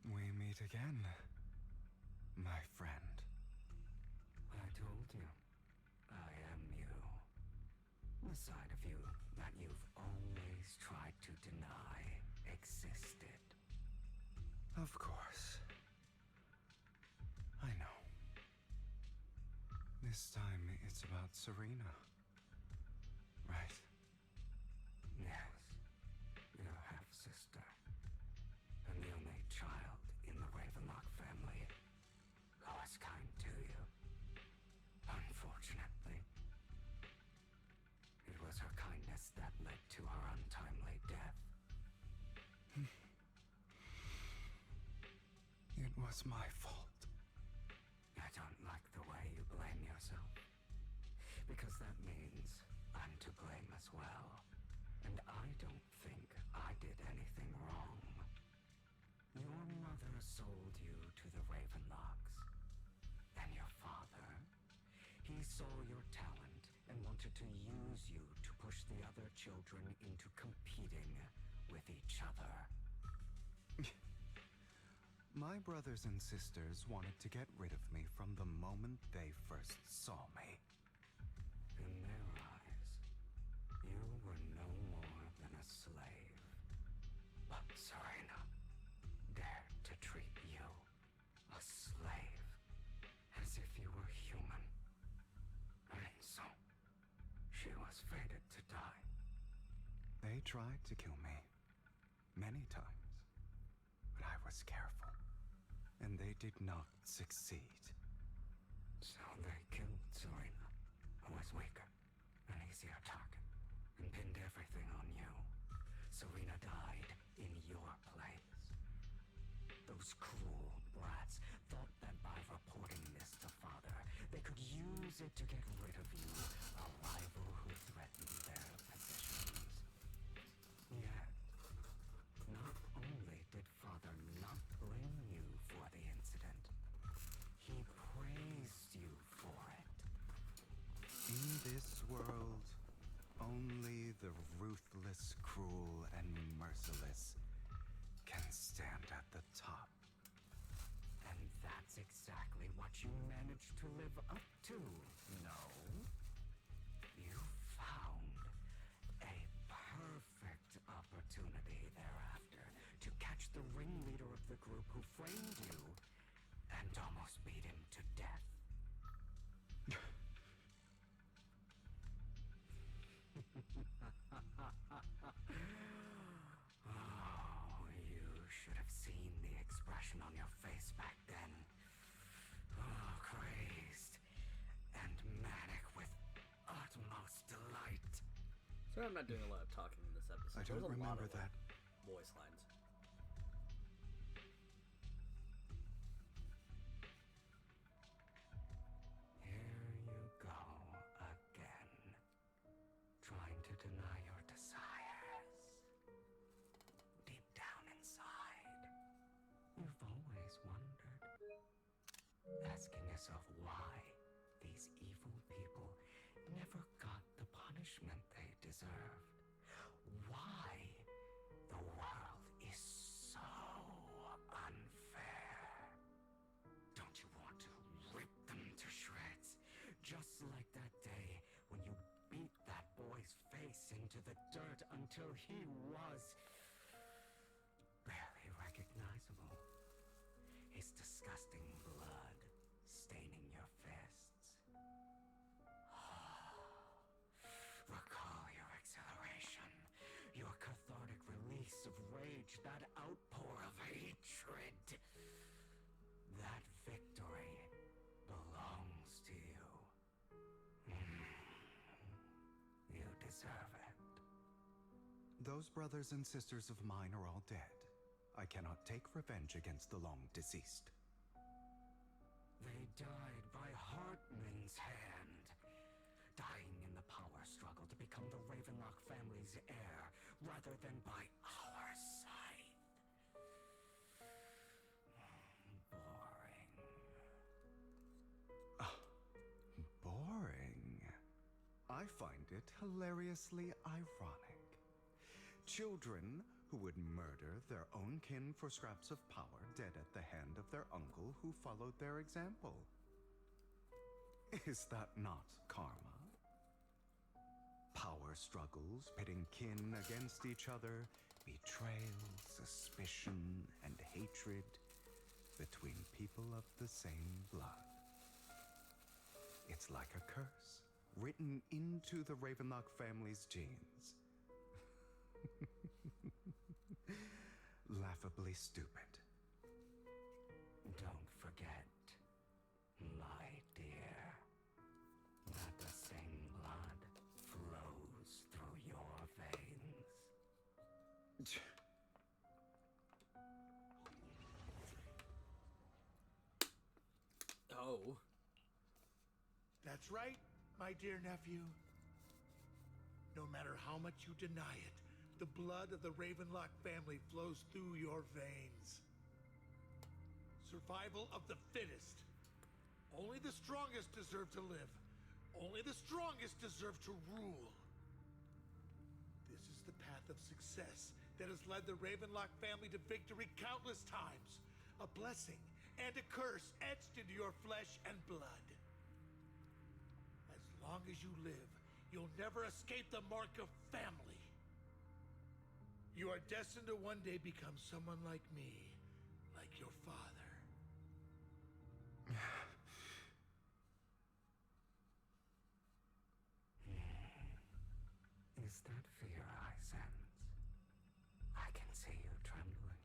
We meet again, my friend. I told you, I am you. The side of you that you've always tried to deny existed. Of course. I know. This time it's about Serena. Right? Yes, your half-sister. And the only child in the Ravenlock family who was kind to you. Unfortunately, it was her kindness that led to her untimely death. It was my fault. I don't like the way you blame yourself. Because that means I'm to blame as well. And I don't think I did anything wrong. Your mother sold you to the Ravenlocks. And your father, he saw your talent and wanted to use you to push the other children into competing with each other. My brothers and sisters wanted to get rid of me from the moment they first saw me. In their eyes, you were no more than a slave. But Serena dared to treat you, a slave, as if you were human. And so, she was fated to die. They tried to kill me many times, but I was careful, and they did not succeed. So they killed Serena, who was weaker, an easier target, and pinned everything on you. Serena died in your place. Those cruel brats thought that by reporting this to Father, they could use it to get rid of you, a rival who threatened their positions. Yet, not only did Father not blame you for the incident, he praised you for it. In this world, only the ruthless, cruel, and merciless can stand at the top. And that's exactly what you managed to live up to, no? You found a perfect opportunity thereafter to catch the ringleader of the group who framed you and almost beat him to death. Oh, you should have seen the expression on I'm not doing a lot of talking in this episode. I don't There's a lot remember of that. voice lines. Here you go again. Trying to deny your desires. Deep down inside, you've always wondered. Asking yourself why these evil people never got the punishment they deserved. Why the world is so unfair. Don't you want to rip them to shreds? Just like that day when you beat that boy's face into the dirt until he was barely recognizable. His disgusting blood staining your fists. Recall your exhilaration, your cathartic release of rage, that outpour of hatred. That victory belongs to you. You deserve it. Those brothers and sisters of mine are all dead. I cannot take revenge against the long deceased. They died by Hartman's hand. Dying in the power struggle to become the Ravenlock family's heir, rather than by our side. Boring. Boring. I find it hilariously ironic. Children who would murder their own kin for scraps of power, dead at the hand of their uncle who followed their example. Is that not karma? Power struggles, pitting kin against each other, betrayal, suspicion, and hatred between people of the same blood. It's like a curse, written into the Ravenlock family's genes. Laughably stupid. Don't forget, my dear, that the same blood flows through your veins. Oh. That's right, my dear nephew. No matter how much you deny it, the blood of the Ravenlock family flows through your veins. Survival of the fittest. Only the strongest deserve to live. Only the strongest deserve to rule. This is the path of success that has led the Ravenlock family to victory countless times. A blessing and a curse etched into your flesh and blood. As long as you live, you'll never escape the mark of family. You are destined to one day become someone like me, like your father. Is that fear I sense? I can see you trembling.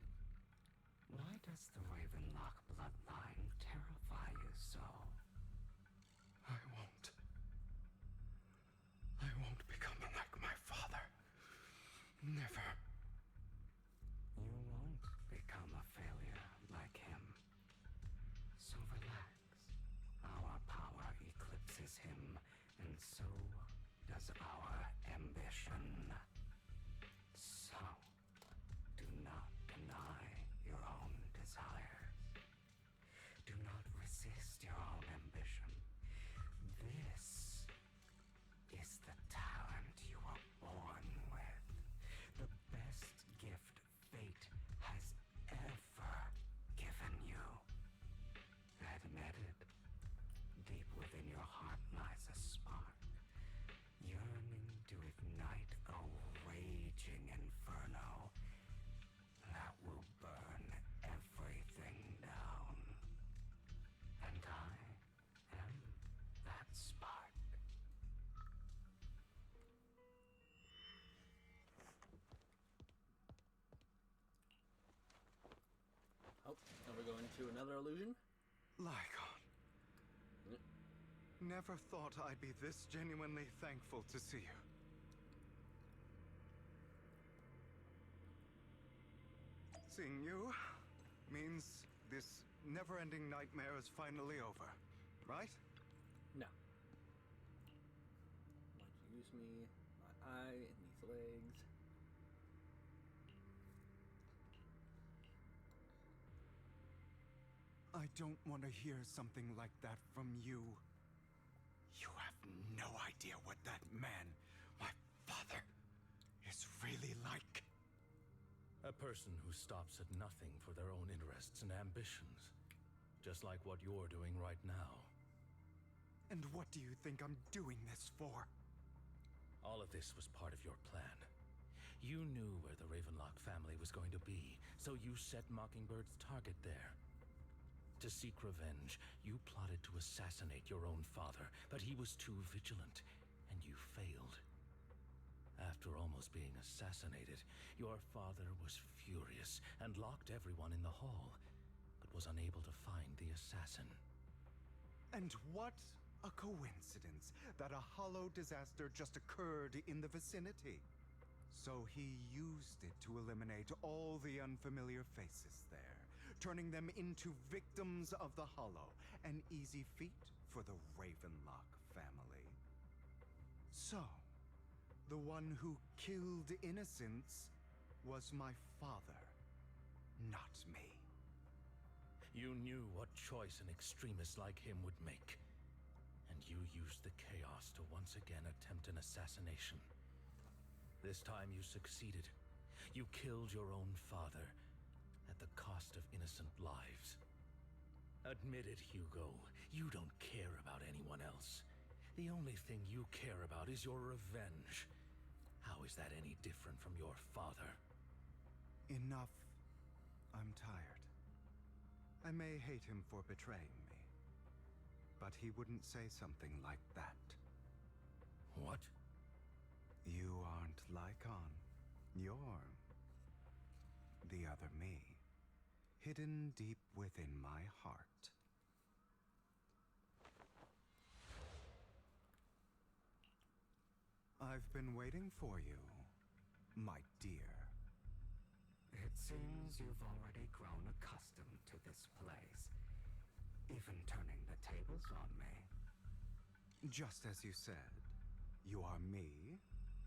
Why does the Ravenlock bloodline terrify you so? I won't become like my father. Never. You won't become a failure like him. So relax. Our power eclipses him, and so does our ambition. So, do not deny your own desires. Do not resist your own ambition. This is the talent you were born with. The best gift fate has ever given you. Admit it. Deep within your heart lies a spark, yearning to ignite a raging inferno that will burn everything down. And I am that spark. Oh, are we going to another illusion? Lycon. Never thought I'd be this genuinely thankful to see you. Seeing you means this never-ending nightmare is finally over, right? No. Like, use me, my eye, and these legs. I don't want to hear something like that from you. You have no idea what that man, my father, is really like. A person who stops at nothing for their own interests and ambitions. Just like what you're doing right now. And what do you think I'm doing this for? All of this was part of your plan. You knew where the Ravenlock family was going to be, so you set Mockingbird's target there. To seek revenge, you plotted to assassinate your own father, but he was too vigilant, and you failed. After almost being assassinated, your father was furious and locked everyone in the hall, but was unable to find the assassin. And what a coincidence that a hollow disaster just occurred in the vicinity. So he used it to eliminate all the unfamiliar faces there, turning them into victims of the hollow, an easy feat for the Ravenlock family. So, the one who killed innocents was my father, not me. You knew what choice an extremist like him would make. And you used the chaos to once again attempt an assassination. This time you succeeded. You killed your own father at the cost of innocent lives. Admit it, Hugo. You don't care about anyone else. The only thing you care about is your revenge. How is that any different from your father? Enough. I'm tired. I may hate him for betraying me, but he wouldn't say something like that. What? You aren't Lycon. You're the other me, hidden deep within my heart. I've been waiting for you, my dear. It seems you've already grown accustomed to this place, even turning the tables on me. Just as you said, you are me,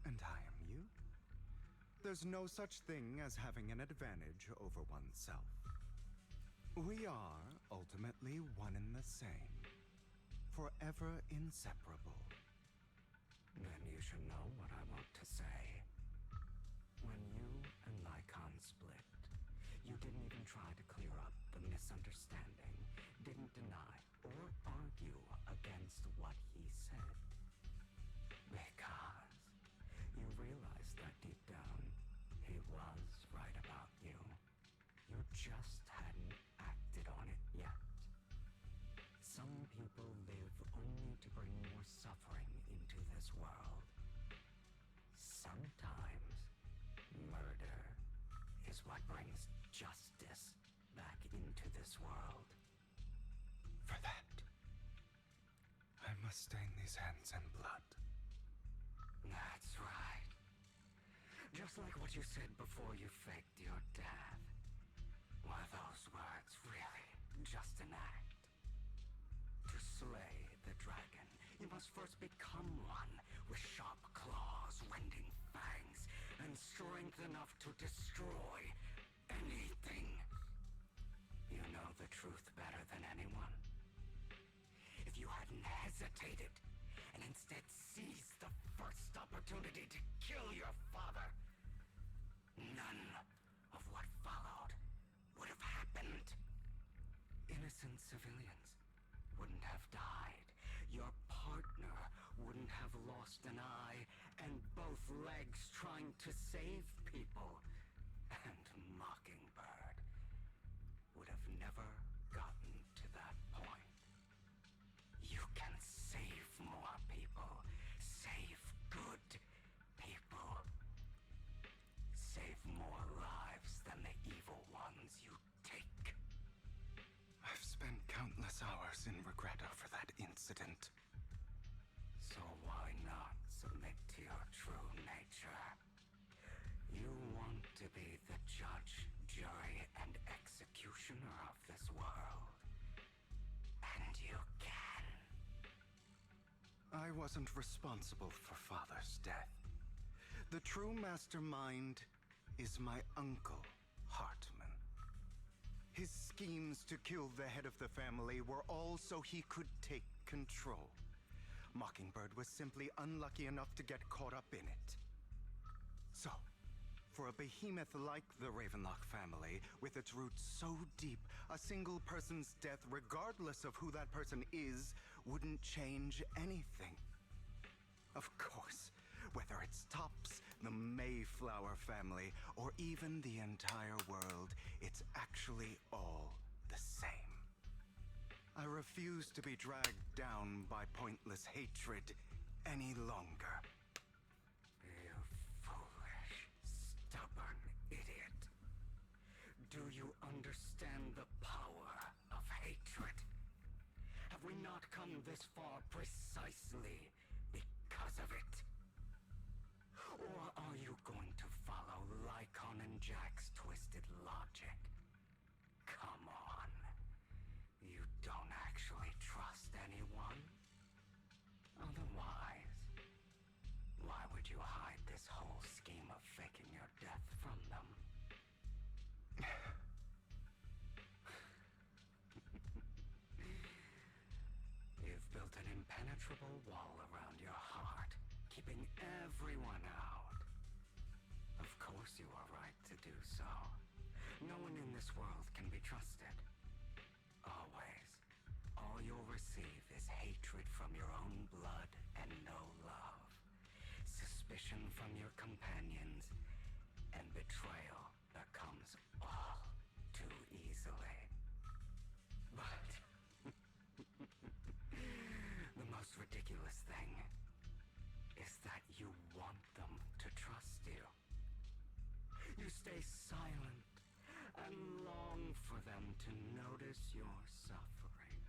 and I am you. There's no such thing as having an advantage over oneself. We are ultimately one and the same, forever inseparable. Then you should know what I want to say. When you and Lycon split, you didn't even try to clear up the misunderstanding, didn't deny or argue against what he said. Because you realized that deep down, he was right about you. You just hadn't acted on it yet. Some people live only to bring more suffering into this world. Sometimes, murder is what brings justice back into this world. For that, I must stain these hands in blood. That's right. Just like what you said before you faked your death. Were those words really just an act? To slay the dragon, you must first become one with sharp claws, wending fangs, and strength enough to destroy anything. You know the truth better than anyone. If you hadn't hesitated, and instead seized the first opportunity to kill your father, none of what followed would have happened. Innocent civilians wouldn't have died. Your partner wouldn't have lost an eye and both legs trying to save people. And Mockingbird would have never gotten to that point. You can save more people. Save good people. Save more lives than the evil ones you take. I've spent countless hours in regret over that incident. So why not submit to your true nature? You want to be the judge, jury, wasn't responsible for Father's death. The true mastermind is my uncle, Hartman. His schemes to kill the head of the family were all so he could take control. Mockingbird was simply unlucky enough to get caught up in it. So, for a behemoth like the Ravenlock family, with its roots so deep, a single person's death, regardless of who that person is, wouldn't change anything. Of course, whether it's Tops, the Mayflower family, or even the entire world, it's actually all the same. I refuse to be dragged down by pointless hatred any longer. You foolish, stubborn idiot. Do you understand the power of hatred? Have we not come this far precisely because of it? Or are you going to follow Lycon and Jack's twisted logic? Come on. You don't actually trust anyone? Otherwise, why would you hide this whole scheme of faking your death from them? You've built an impenetrable wall around your heart, keeping everyone out. Of course you are right to do so. No one in this world can be trusted. Always. All you'll receive is hatred from your own blood and no love. Suspicion from your companions, and betrayal that comes all too easily. But the most ridiculous thing is that you want them to trust you. You stay silent and long for them to notice your suffering.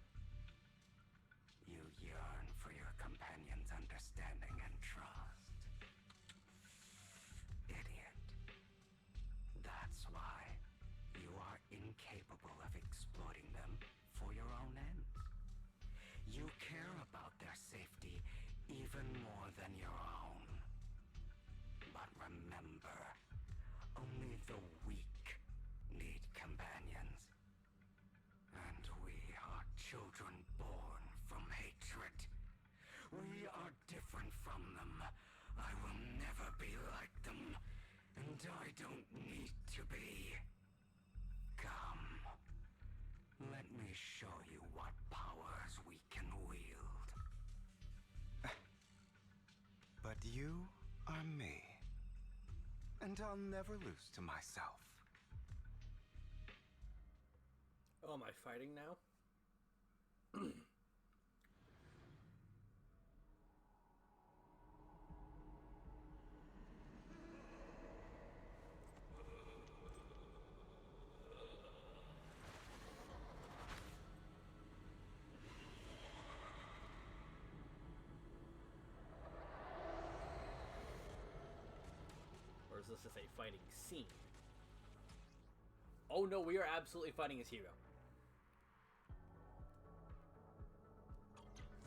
You yearn for your companion's understanding and trust. Idiot. That's why you are incapable of exploiting them for your own ends. You care about their safety even more than your own. But remember, only the weak need companions. And we are children born from hatred. We are different from them. I will never be like them. And I don't need to be. Come. Let me show you what powers we can wield. But you are me. And I'll never lose to myself. Oh, am I fighting now? Or is this just a fighting scene? Oh no, we are absolutely fighting as hero.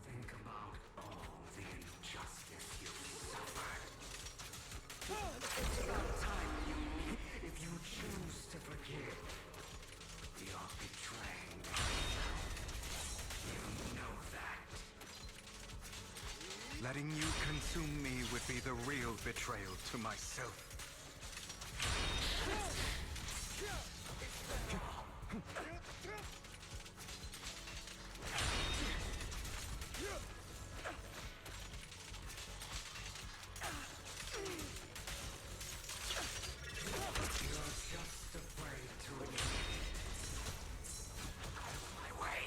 Think about all the injustice you've suffered. It's about time you meet. If you choose to forgive, you're betraying yourself. You know that. Letting you consume me would be the real betrayal to myself. You're just afraid to admit it. Out of my way.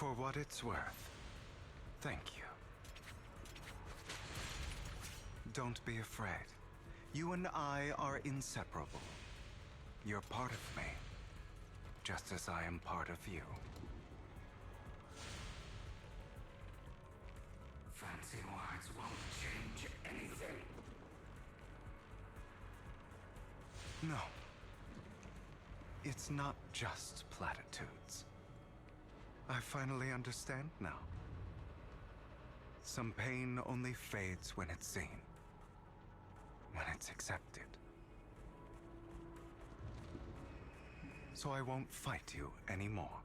For what it's worth, thank you. Don't be afraid. You and I are inseparable. You're part of me, just as I am part of you. Fancy words won't change anything. No. It's not just platitudes. I finally understand now. Some pain only fades when it's seen. When it's accepted. So I won't fight you anymore.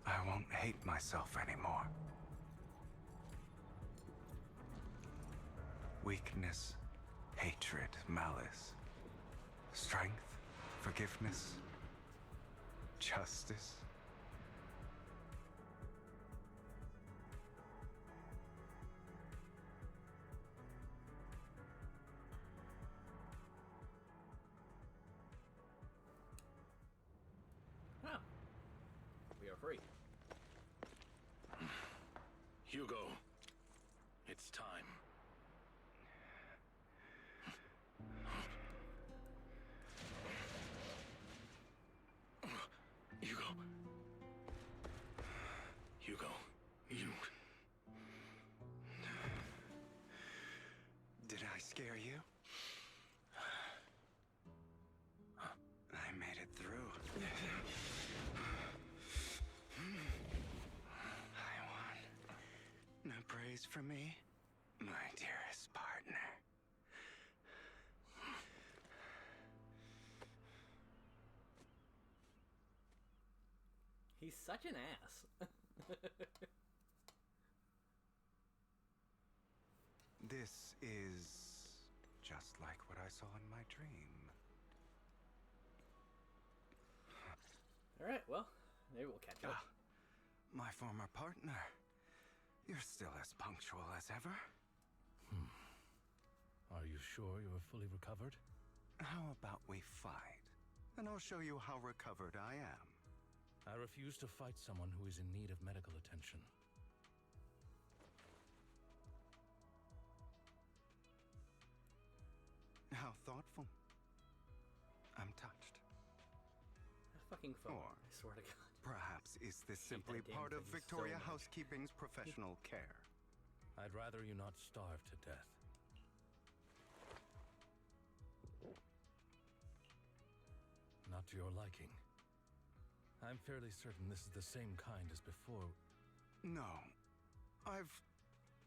I won't hate myself anymore. Weakness, hatred, malice, strength, forgiveness, justice. Oh. We are free. Hugo, it's time. Hugo, you... Did I scare you? I made it through. I won. No praise for me, my dearest partner. He's such an ass. This is just like what I saw in my dream. Alright, well, maybe we'll catch up. My former partner. You're still as punctual as ever. Are you sure you are fully recovered? How about we fight? And I'll show you how recovered I am. I refuse to fight someone who is in need of medical attention. How thoughtful. I'm touched. That fucking phone, Or I swear to God. perhaps is this hate simply that damn part of thing so Victoria much. Housekeeping's professional care? I'd rather you not starve to death. Not to your liking. I'm fairly certain this is the same kind as before. No. I've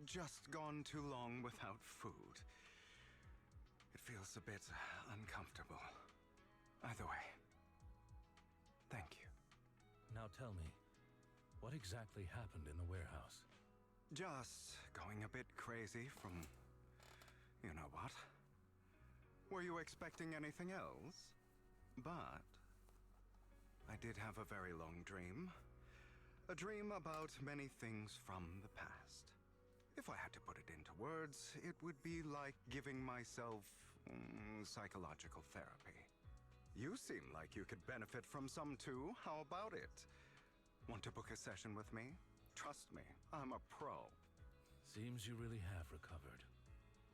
just gone too long without food. It feels a bit uncomfortable. Either way, thank you. Now tell me, what exactly happened in the warehouse? Just going a bit crazy from... you know what? Were you expecting anything else? But... I did have a very long dream. A dream about many things from the past. If I had to put it into words, it would be like giving myself psychological therapy. You seem like you could benefit from some too. How about it? Want to book a session with me? Trust me, I'm a pro. Seems you really have recovered.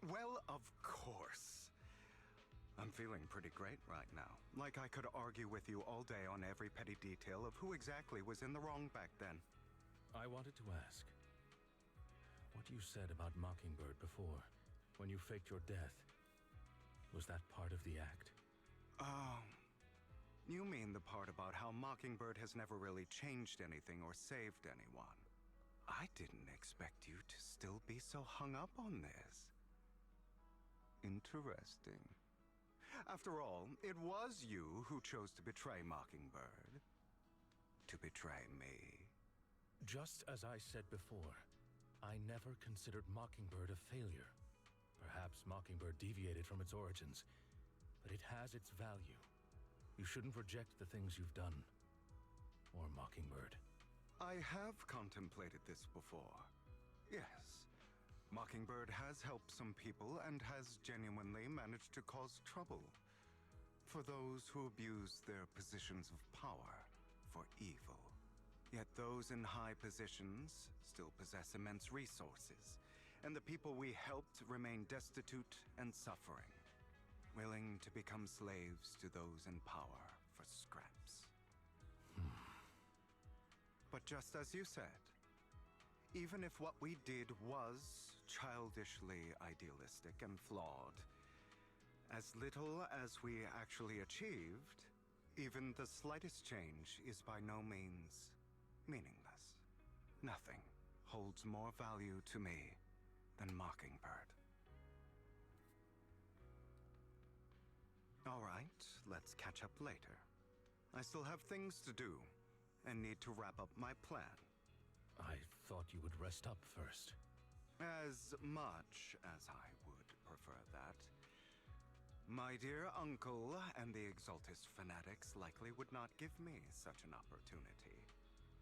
Well, of course. I'm feeling pretty great right now. Like I could argue with you all day on every petty detail of who exactly was in the wrong back then. I wanted to ask, what you said about Mockingbird before, when you faked your death, was that part of the act? Oh, you mean the part about how Mockingbird has never really changed anything or saved anyone. I didn't expect you to still be so hung up on this. Interesting. After all, it was you who chose to betray Mockingbird. To betray me. Just as I said before, I never considered Mockingbird a failure. Perhaps Mockingbird deviated from its origins, but it has its value. You shouldn't reject the things you've done. Or Mockingbird. I have contemplated this before. Yes. Mockingbird has helped some people and has genuinely managed to cause trouble for those who abuse their positions of power for evil. Yet those those in high positions still possess immense resources, and the people we helped remain destitute and suffering, willing to become slaves to those in power for scraps. But just as you said, even if what we did was childishly idealistic and flawed, as little as we actually achieved, even the slightest change is by no means meaningless. Nothing holds more value to me than Mockingbird. All right, let's catch up later. I still have things to do and need to wrap up my plan. I thought you would rest up first. As much as I would prefer that. My dear uncle and the Exaltis fanatics likely would not give me such an opportunity.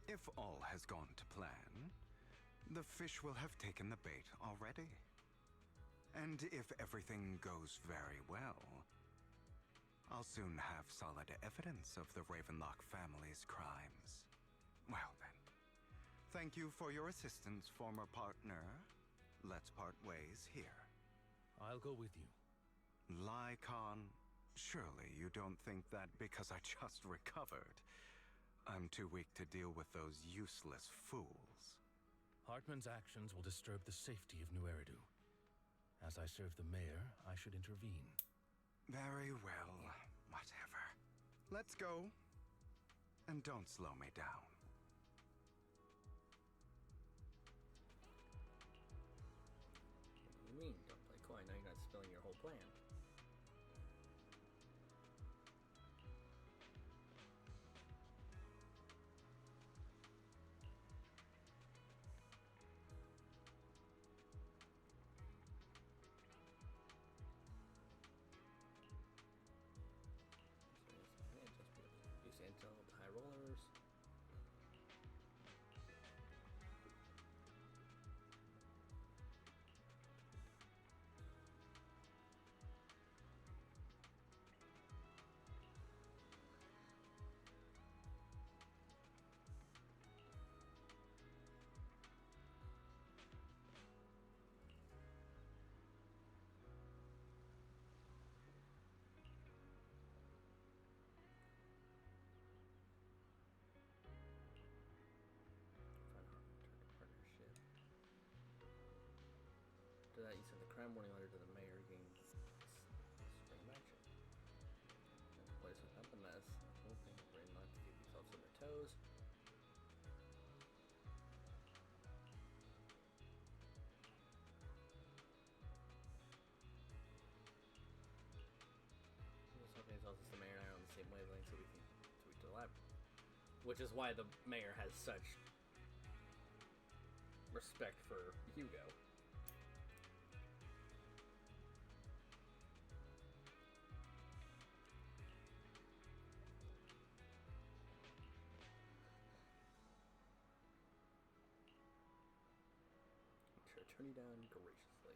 If all has gone to plan, the fish will have taken the bait already. And if everything goes very well, I'll soon have solid evidence of the Ravenlock family's crimes. Well then, thank you for your assistance, former partner. Let's part ways here. I'll go with you. Lycon, surely you don't think that because I just recovered, I'm too weak to deal with those useless fools. Hartman's actions will disturb the safety of New Eridu. As I serve the mayor, I should intervene. Very well, whatever. Let's go. And don't slow me down. What do you mean, don't play coy? Now you're not spilling your whole plan. Use intel with high rollers. To that, you sent the crime warning letter to the mayor, gained spring action. The place was up a mess. Hoping Ravenlock to keep themselves on their toes. Just hoping it's also the mayor and I are on the same wavelength so we can tweet to the lab. Which is why the mayor has such respect for Hugo. Turn you down graciously.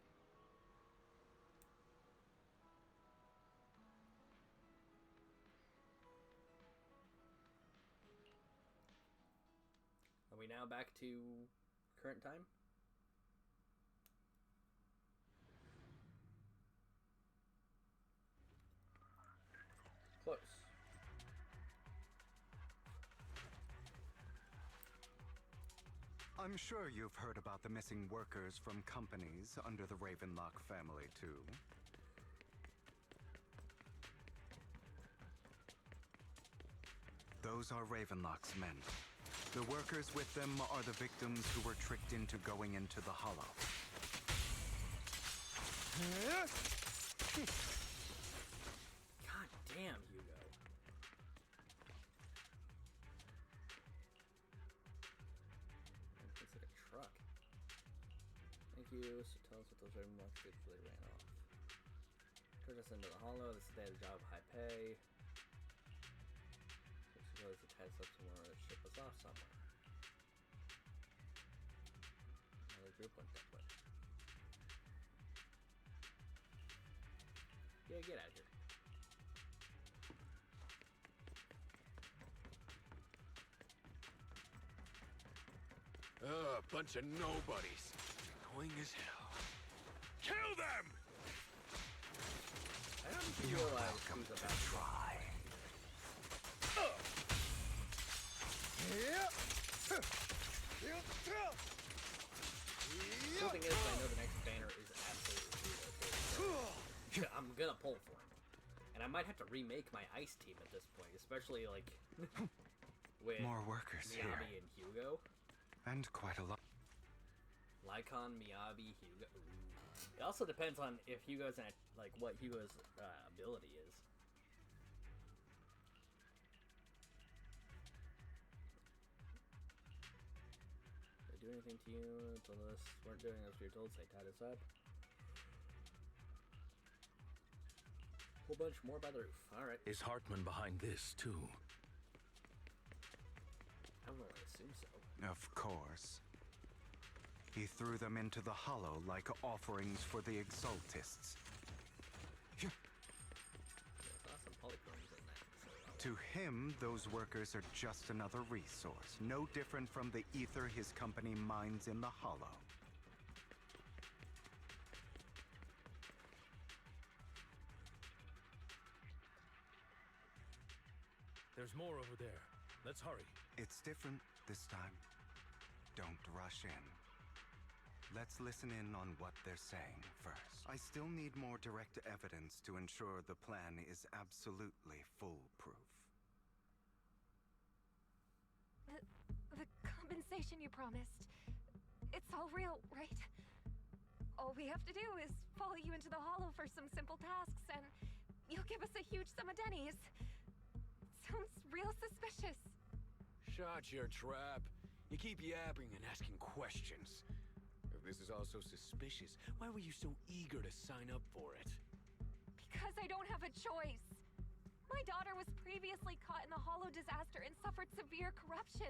Are we now back to current time? Close. I'm sure you've heard about the missing workers from companies under the Ravenlock family, too. Those are Ravenlock's men. The workers with them are the victims who were tricked into going into the Hollow. God damn, Hugo. It's like a truck. Thank you. So tell us what those Ravenlocks did before they ran off. Put us into the Hollow. This is the job of high pay. To tie us up somewhere or ship us off somewhere. Another group went that way. Yeah, get out of here. Bunch of nobodies. Annoying as hell. Kill them! I don't feel like he's about to try. The thing is, I know the next banner is absolutely so I'm gonna pull for him. And I might have to remake my ice team at this point, especially like with More workers Miyabi here. and Hugo. And quite a lot. Lycon, Miyabi, Hugo. Ooh. It also depends on if Hugo's at, like, what Hugo's ability is. Did they do anything to you until this? Weren't doing as we were told, so they tied us up. Whole bunch more by the roof. Alright. Is Hartman behind this, too? I would assume so. Of course. He threw them into the hollow like offerings for the Exaltists. Yeah, I saw some polychromes in that. So To him, those workers are just another resource, no different from the ether his company mines in the hollow. There's more over there. Let's hurry. It's different this time. Don't rush in. Let's listen in on what they're saying first. I still need more direct evidence to ensure the plan is absolutely foolproof. The compensation you promised. It's all real, right? All we have to do is follow you into the hollow for some simple tasks, and you'll give us a huge sum of dennies. Sounds real suspicious. Shut your trap. You keep yapping and asking questions. If this is all so suspicious, why were you so eager to sign up for it? Because I don't have a choice. My daughter was previously caught in the hollow disaster and suffered severe corruption.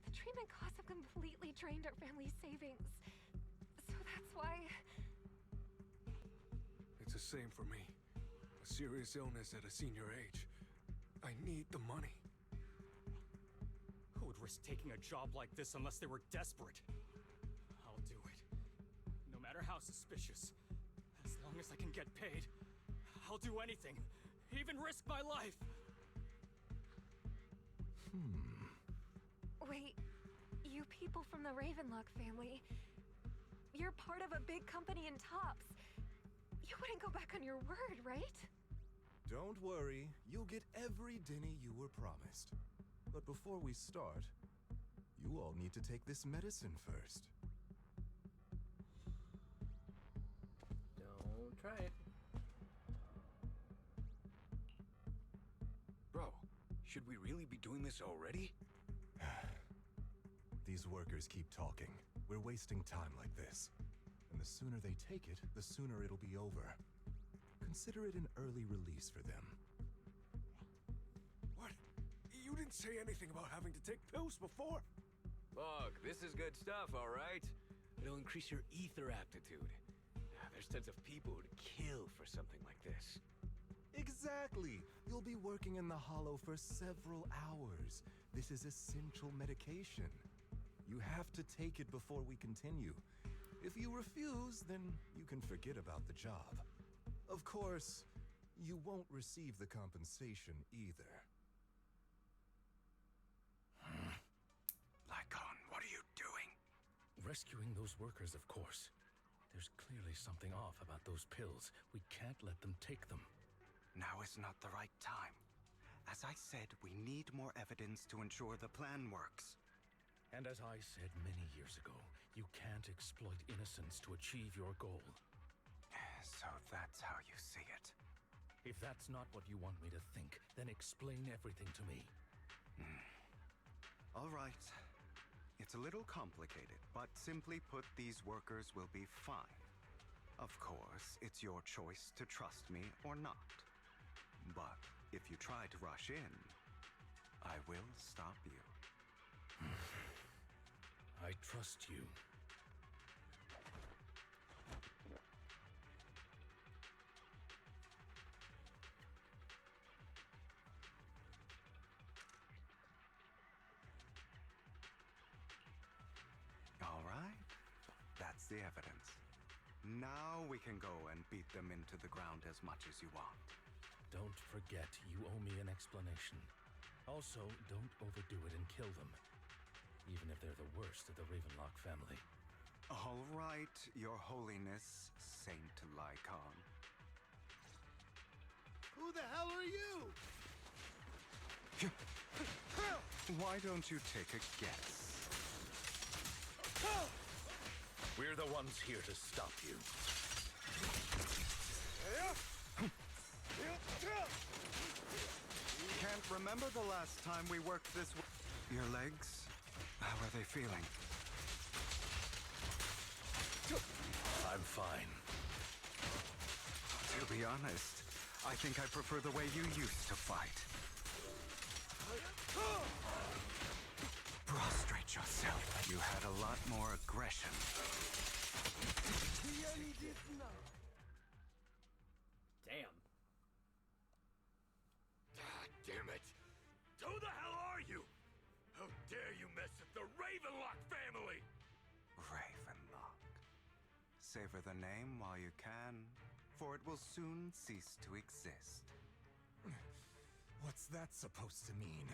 The treatment costs have completely drained our family's savings. So that's why... It's the same for me. A serious illness at a senior age. I need the money. Who would risk taking a job like this unless they were desperate? I'll do it. No matter how suspicious. As long as I can get paid, I'll do anything. Even risk my life. Wait, you people from the Ravenlock family, you're part of a big company in Tops. You wouldn't go back on your word, right? Don't worry, you'll get every denny you were promised. But before we start, you all need to take this medicine first. don't try it. Bro, should we really be doing this already? These workers keep talking. We're wasting time like this. And the sooner they take it, the sooner it'll be over. Consider it an early release for them. What? You didn't say anything about having to take pills before. Look, this is good stuff, all right? It'll increase your ether aptitude. There's tons of people who'd kill for something like this. Exactly! You'll be working in the hollow for several hours. This is essential medication. You have to take it before we continue. If you refuse, then you can forget about the job. Of course, you won't receive the compensation either. Lycon, what are you doing? Rescuing those workers, of course. There's clearly something off about those pills. We can't let them take them. Now is not the right time. As I said, we need more evidence to ensure the plan works. And as I said many years ago, you can't exploit innocence to achieve your goal. So that's how you see it. If that's not what you want me to think, then explain everything to me. All right. It's a little complicated, but simply put, these workers will be fine. Of course, it's your choice to trust me or not. But if you try to rush in, I will stop you. I trust you. the evidence. Now we can go and beat them into the ground as much as you want. Don't forget, you owe me an explanation. Also, don't overdo it and kill them. Even if they're the worst of the Ravenlock family. All right, Your Holiness, Saint Lycon. Who the hell are you? Why don't you take a guess? We're the ones here to stop you. Can't remember the last time we worked this way. Your legs? How are they feeling? I'm fine. To be honest, I think I prefer the way you used to fight. Prostrate yourself. You had a lot more aggression. Damn. Damn it! Who the hell are you? How dare you mess with the Ravenlock family? Ravenlock. Savor the name while you can, for it will soon cease to exist. What's that supposed to mean?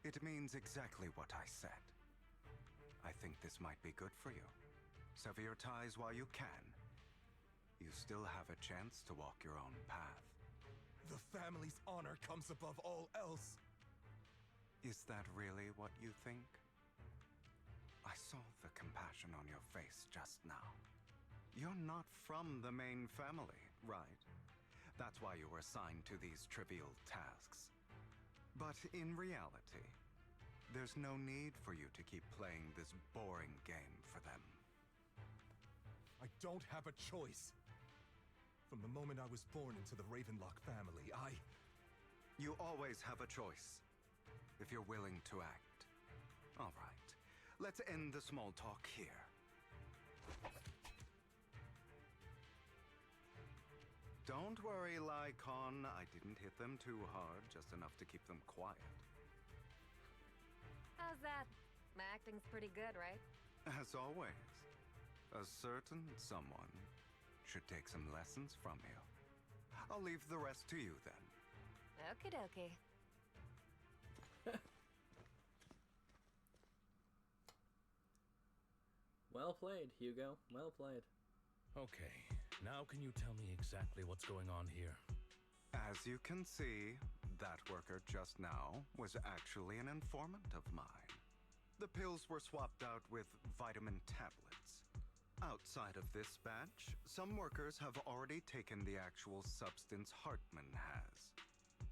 It means exactly what I said. I think this might be good for you. Sever your ties while you can. You still have a chance to walk your own path. The family's honor comes above all else. Is that really what you think? I saw the compassion on your face just now. You're not from the main family, right? That's why you were assigned to these trivial tasks. But in reality, there's no need for you to keep playing this boring game for them. I don't have a choice. From the moment I was born into the Ravenlock family, You always have a choice, if you're willing to act. All right, let's end the small talk here. Don't worry, Lycon. I didn't hit them too hard, just enough to keep them quiet. How's that? My acting's pretty good, right? As always, a certain someone should take some lessons from you. I'll leave the rest to you then. Okie dokie. Well played, Hugo. Well played. Okay, now can you tell me exactly what's going on here? As you can see, that worker just now was actually an informant of mine. The pills were swapped out with vitamin tablets. Outside of this batch, some workers have already taken the actual substance Hartman has.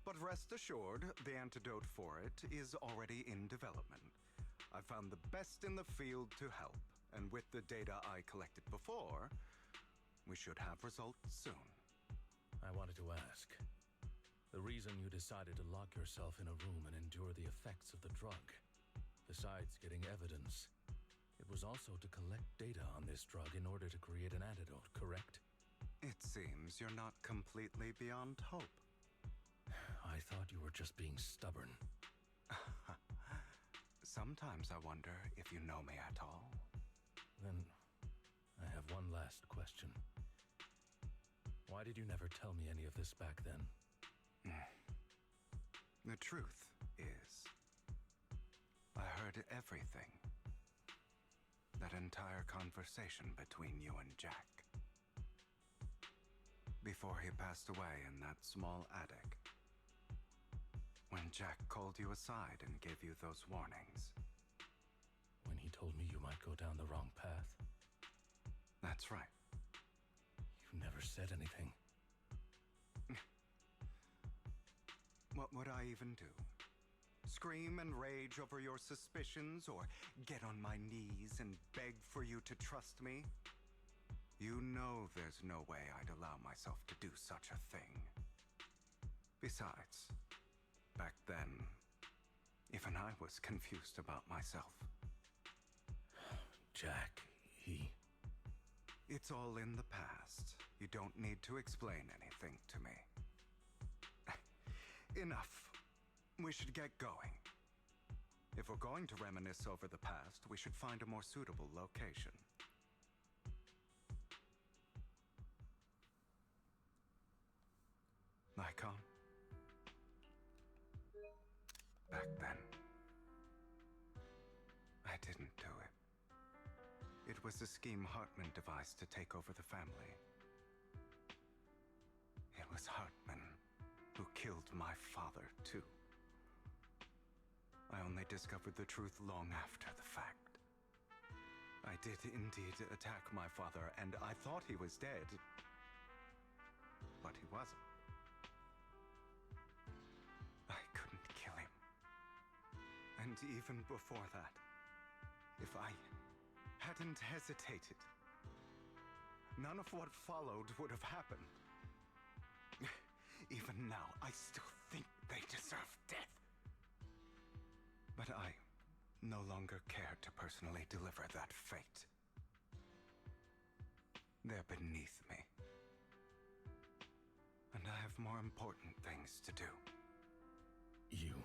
But rest assured, the antidote for it is already in development. I found the best in the field to help, and with the data I collected before, we should have results soon. I wanted to ask. The reason you decided to lock yourself in a room and endure the effects of the drug, besides getting evidence, it was also to collect data on this drug in order to create an antidote, correct? It seems you're not completely beyond hope. I thought you were just being stubborn. Sometimes I wonder if you know me at all. Then, I have one last question. Why did you never tell me any of this back then? The truth is, I heard everything. That entire conversation between you and Jack. Before he passed away in that small attic. When Jack called you aside and gave you those warnings. When he told me you might go down the wrong path? That's right. You never said anything. What would I even do? Scream and rage over your suspicions, or get on my knees and beg for you to trust me? You know there's no way I'd allow myself to do such a thing. Besides, back then, even I was confused about myself. Jack, It's all in the past. You don't need to explain anything to me. Enough. We should get going. If we're going to reminisce over the past, we should find a more suitable location. Lycon? Back then, I didn't do it. It was a scheme Hartman devised to take over the family. It was Hartman who killed my father, too. I only discovered the truth long after the fact. I did indeed attack my father, and I thought he was dead. But he wasn't. I couldn't kill him. And even before that, if I hadn't hesitated, none of what followed would have happened. Even now, I still think they deserve death. But I no longer care to personally deliver that fate. They're beneath me. And I have more important things to do. You?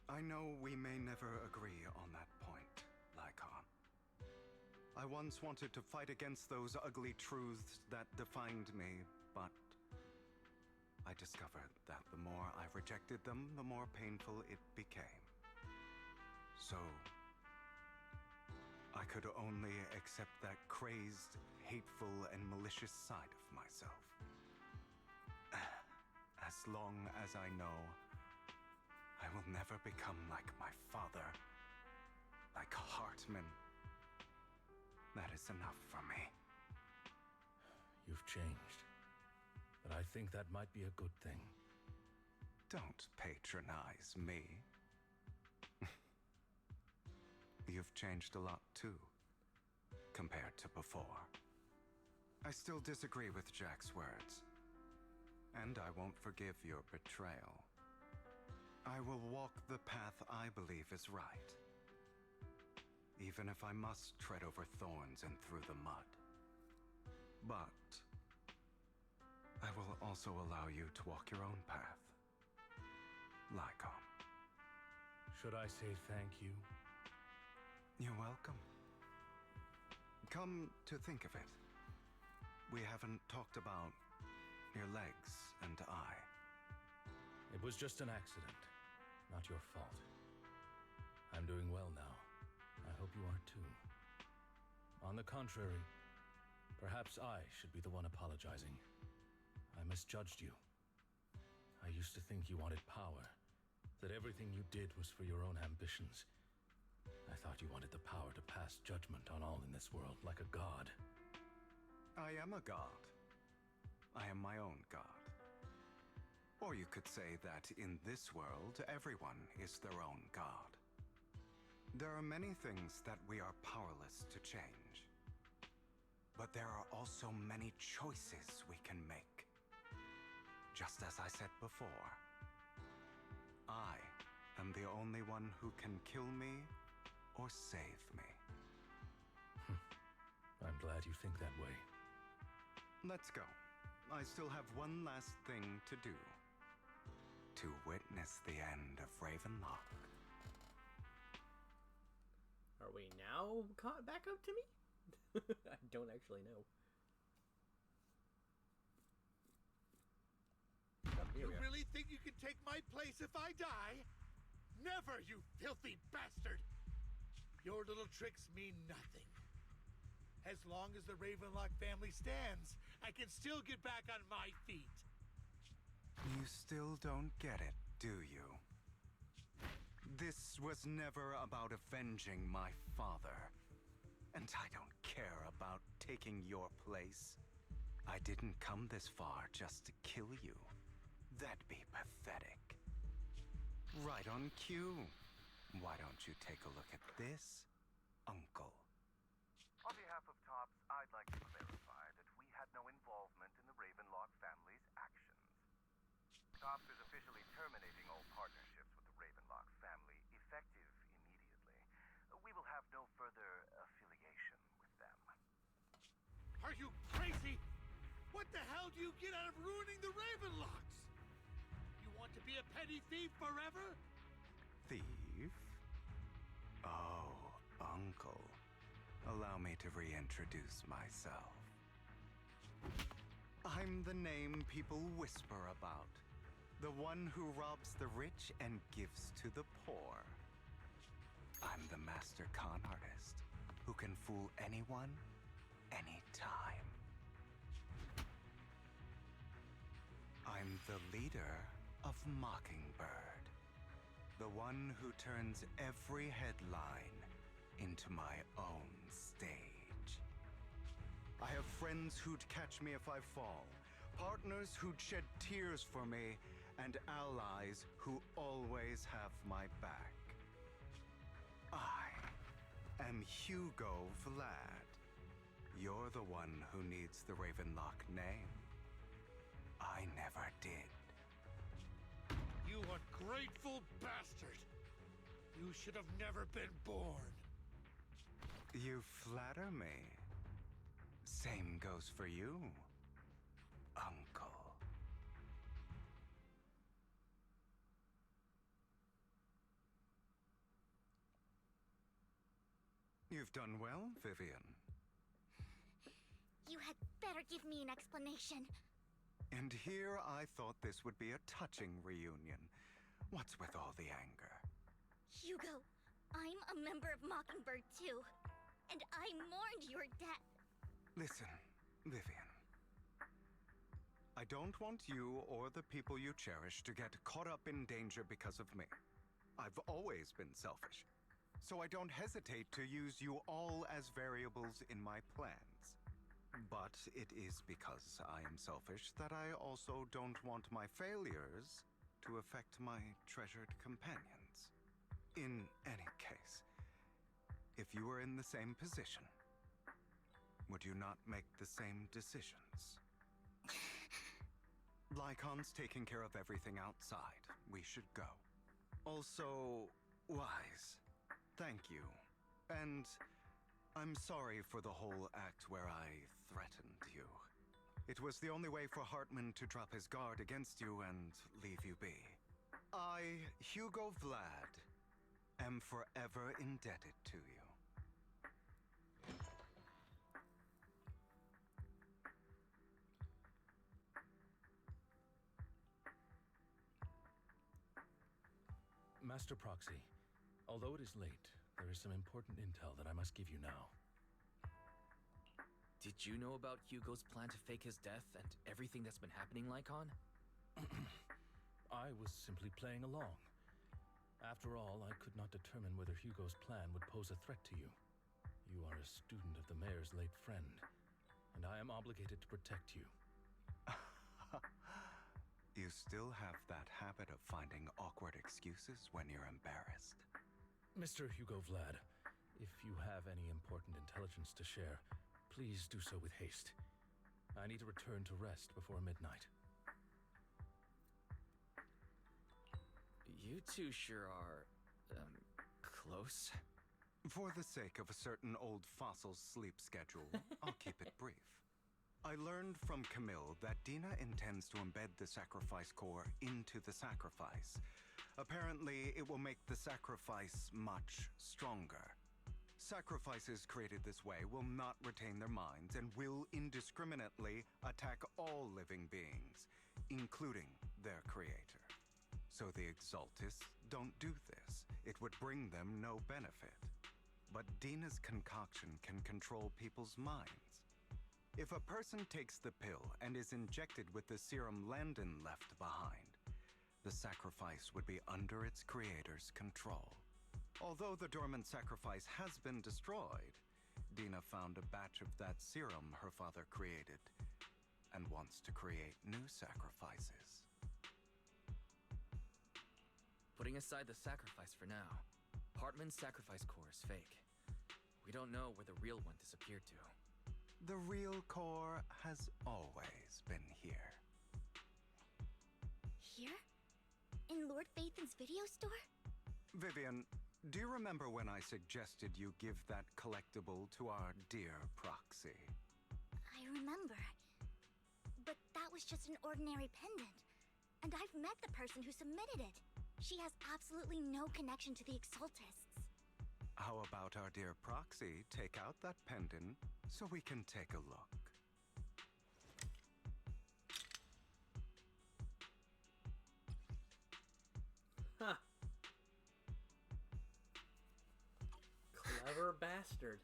I know we may never agree on that point, Lycon. I once wanted to fight against those ugly truths that defined me, but I discovered that the more I rejected them, the more painful it became. So, I could only accept that crazed, hateful, and malicious side of myself. As long as I know I will never become like my father, like Hartman, that is enough for me. You've changed, but I think that might be a good thing. Don't patronize me. You've changed a lot too, compared to before. I still disagree with Jack's words, and I won't forgive your betrayal. I will walk the path I believe is right, even if I must tread over thorns and through the mud. But I will also allow you to walk your own path, Lycon. Should I say thank you? You're welcome. Come to think of it, we haven't talked about your legs and eye. It was just an accident, not your fault. I'm doing well now. I hope you are too. On the contrary, perhaps I should be the one apologizing. I misjudged you. I used to think you wanted power, that everything you did was for your own ambitions. I thought you wanted the power to pass judgment on all in this world like a god. I am a god. I am my own god. Or you could say that in this world, everyone is their own god. There are many things that we are powerless to change. But there are also many choices we can make. Just as I said before, I am the only one who can kill me or save me. I'm glad you think that way. Let's go. I still have one last thing to do. To witness the end of Ravenlock. Are we now caught back up to me? I don't actually know. You really think you can take my place if I die? Never, you filthy bastard! Your little tricks mean nothing. As long as the Ravenlock family stands, I can still get back on my feet. You still don't get it, do you? This was never about avenging my father. And I don't care about taking your place. I didn't come this far just to kill you. That'd be pathetic. Right on cue. Why don't you take a look at this, Uncle? On behalf of TOPS, I'd like to clarify that we had no involvement in the Ravenlock family's actions. TOPS is officially terminating all partnerships with the Ravenlock family, effective immediately. We will have no further affiliation with them. Are you crazy? What the hell do you get out of ruining the Ravenlocks? You want to be a petty thief forever? Thief? Oh, Uncle. Allow me to reintroduce myself. I'm the name people whisper about. The one who robs the rich and gives to the poor. I'm the master con artist who can fool anyone, anytime. I'm the leader of Mockingbird. The one who turns every headline into my own stage. I have friends who'd catch me if I fall, partners who'd shed tears for me, and allies who always have my back. I am Hugo Vlad. You're the one who needs the Ravenlock name. I never did. You ungrateful bastard! You should have never been born. You flatter me. Same goes for you, Uncle. You've done well, Vivian. You had better give me an explanation. And here I thought this would be a touching reunion. What's with all the anger? Hugo, I'm a member of Mockingbird too, and I mourned your death. Listen, Vivian. I don't want you or the people you cherish to get caught up in danger because of me. I've always been selfish, so I don't hesitate to use you all as variables in my plans. But it is because I am selfish that I also don't want my failures to affect my treasured companions. In any case, if you were in the same position, would you not make the same decisions? Lycon's taking care of everything outside. We should go. Also, Wise, thank you. And I'm sorry for the whole act where I threatened you. It was the only way for Hartman to drop his guard against you and leave you be. I, Hugo Vlad, am forever indebted to you. Master Proxy, although it is late, there is some important intel that I must give you now. Did you know about Hugo's plan to fake his death and everything that's been happening, Lycon? I was simply playing along. After all, I could not determine whether Hugo's plan would pose a threat to you. You are a student of the mayor's late friend, and I am obligated to protect you. You still have that habit of finding awkward excuses when you're embarrassed. Mr. Hugo Vlad, if you have any important intelligence to share, please do so with haste. I need to return to rest before midnight. You two sure are, close. For the sake of a certain old fossil's sleep schedule, I'll keep it brief. I learned from Camille that Dina intends to embed the sacrifice core into the sacrifice. Apparently, it will make the sacrifice much stronger. Sacrifices created this way will not retain their minds and will indiscriminately attack all living beings, including their creator. So the Exaltists don't do this. It would bring them no benefit. But Dina's concoction can control people's minds. If a person takes the pill and is injected with the serum Landon left behind, the sacrifice would be under its creator's control. Although the dormant sacrifice has been destroyed, Dina found a batch of that serum her father created and wants to create new sacrifices. Putting aside the sacrifice for now, Hartman's sacrifice core is fake. We don't know where the real one disappeared to. The real core has always been here. Here? In Lord Phaethon's video store? Vivian, do you remember when I suggested you give that collectible to our dear Proxy? I remember. But that was just an ordinary pendant. And I've met the person who submitted it. She has absolutely no connection to the Exaltists. How about our dear Proxy take out that pendant so we can take a look? you're a bastard.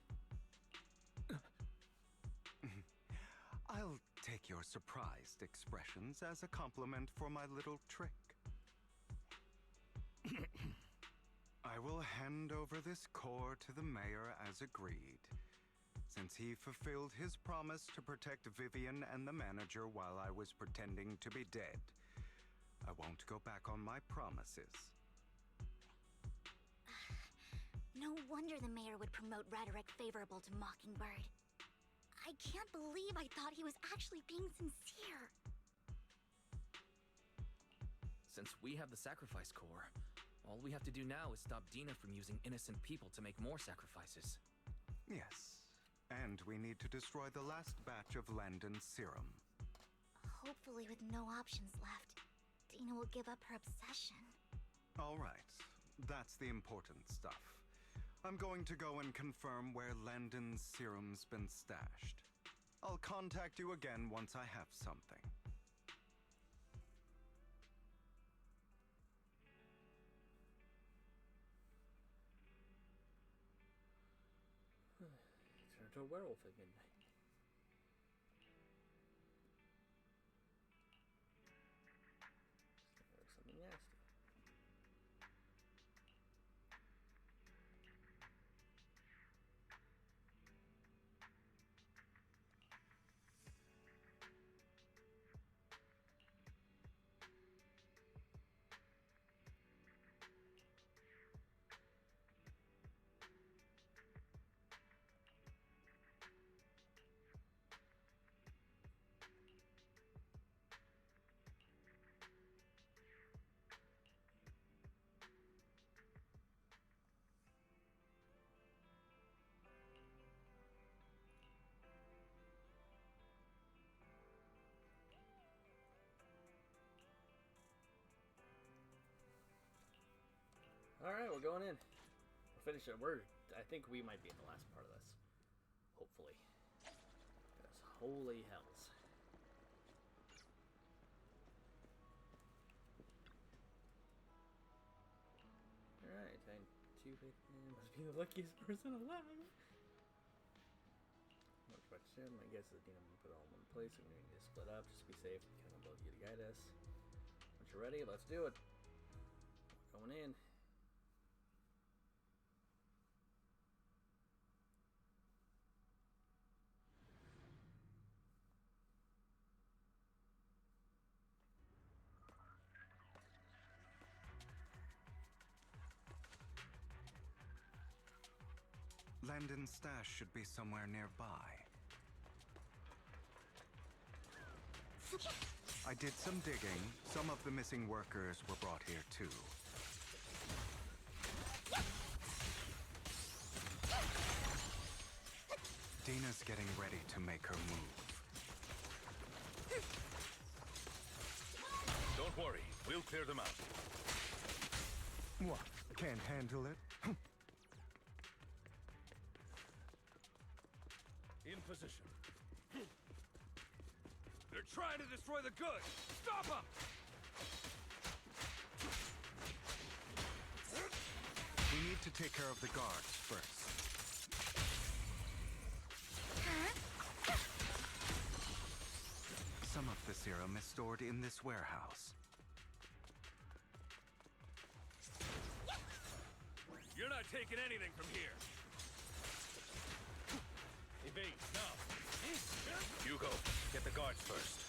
I'll take your surprised expressions as a compliment for my little trick. I will hand over this core to the mayor as agreed. Since he fulfilled his promise to protect Vivian and the manager while I was pretending to be dead, I won't go back on my promises. No wonder the mayor would promote rhetoric favorable to Mockingbird. I can't believe I thought he was actually being sincere. Since we have the sacrifice core, all we have to do now is stop Dina from using innocent people to make more sacrifices. Yes, and we need to destroy the last batch of Landon's serum. Hopefully with no options left, Dina will give up her obsession. All right, that's the important stuff. I'm going to go and confirm where Landon's serum's been stashed. I'll contact you again once I have something. Turn into a werewolf again. Something nasty. Alright, we're going in. We'll finish it. I think we might be in the last part of this. Hopefully. Because holy hells. Alright, time to pick him. Must be the luckiest person alive. Much about him. My guess is Dina will put it all in one place. We're going to need to split up. Just be safe. We can both you to guide us. Once you're ready, let's do it. We're going in. Landon's stash should be somewhere nearby. I did some digging. Some of the missing workers were brought here too. Dina's getting ready to make her move. Don't worry, we'll clear them out. What? Can't handle it? In position. They're trying to destroy the goods! Stop them! We need to take care of the guards first. Some of the serum is stored in this warehouse. You're not taking anything from here! Evade, now! Hugo, get the guards first.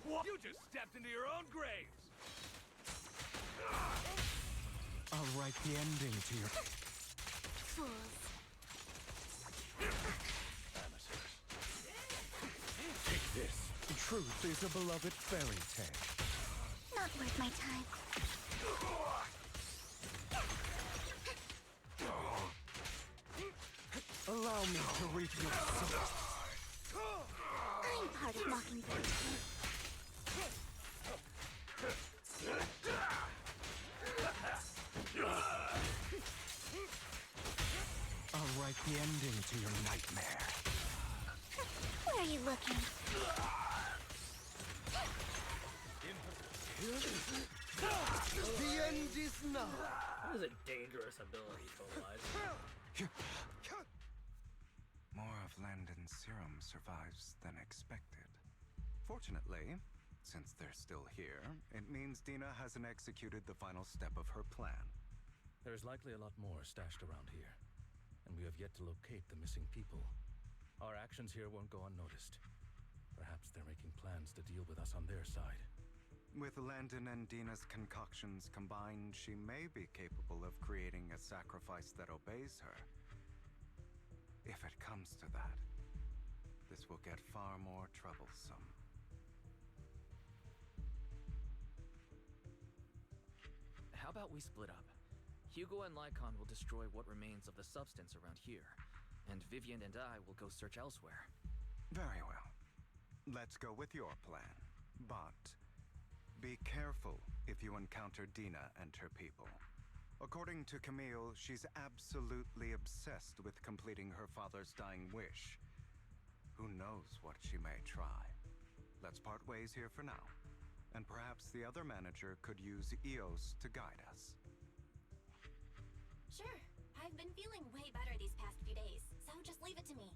What? You just stepped into your own graves! I'll write the ending to your... Fools. Take this. Truth is a beloved fairy tale. Not worth my time. Allow me to reap your soul. I'm part of Mockingbird. I'll write write the ending to your nightmare. Where are you looking? The end is now. That is a dangerous ability, Total Eyes. More of Landon's serum survives than expected. Fortunately, since they're still here, it means Dina hasn't executed the final step of her plan. There's likely a lot more stashed around here, and we have yet to locate the missing people. Our actions here won't go unnoticed. Perhaps they're making plans to deal with us on their side. With Landon and Dina's concoctions combined, she may be capable of creating a sacrifice that obeys her. If it comes to that, this will get far more troublesome. How about we split up? Hugo and Lycon will destroy what remains of the substance around here, and Vivian and I will go search elsewhere. Very well. Let's go with your plan. But be careful if you encounter Dina and her people. According to Camille, she's absolutely obsessed with completing her father's dying wish. Who knows what she may try? Let's part ways here for now. And perhaps the other manager could use EOS to guide us. Sure. I've been feeling way better these past few days, so just leave it to me.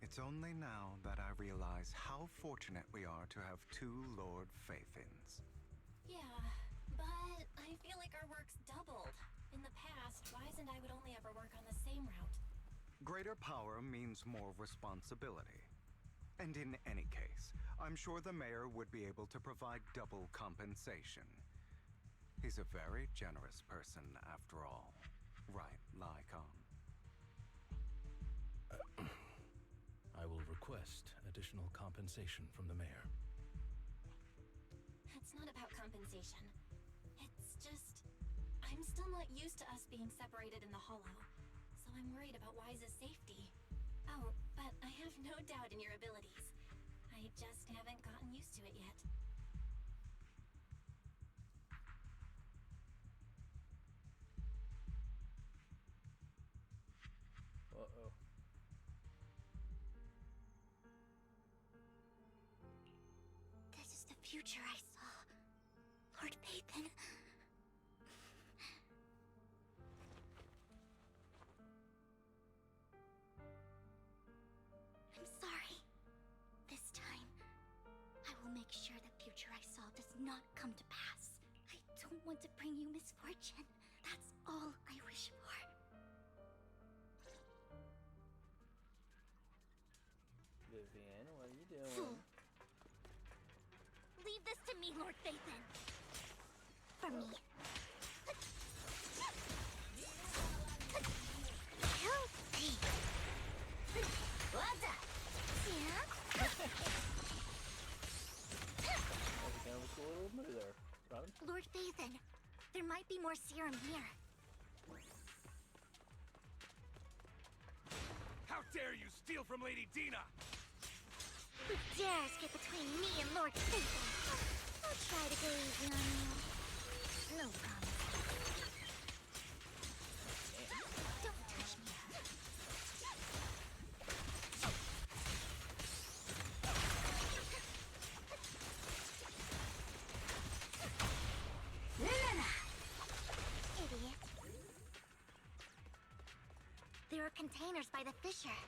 It's only now that I realize how fortunate we are to have two Lord Faithins. Yeah, but I feel like our work's doubled. In the past, Wise and I would only ever work on the same route. Greater power means more responsibility. And in any case, I'm sure the mayor would be able to provide double compensation. He's a very generous person, after all. Right, Lycon? I will request additional compensation from the mayor. It's not about compensation. It's just... I'm still not used to us being separated in the Hollow, so I'm worried about Wise's safety. Oh, but I have no doubt in your abilities. I just haven't gotten used to it yet. Uh-oh. This is the future I saw. Lord Pathan. I'm sorry. This time, I will make sure the future I saw does not come to pass. I don't want to bring you misfortune. That's all I wish for. Vivian, what are you doing? Leave this to me, Lord Phaethon. For me. Healthy. What's up? Yeah? That was kind of a cool little move there. Robin? Lord Phaethon, there might be more serum here. How dare you steal from Lady Dina! Who dares get between me and Lord Phaethon? I'll try to go easy on you. No promise. Don't touch me. Idiot. There are containers by the fissure.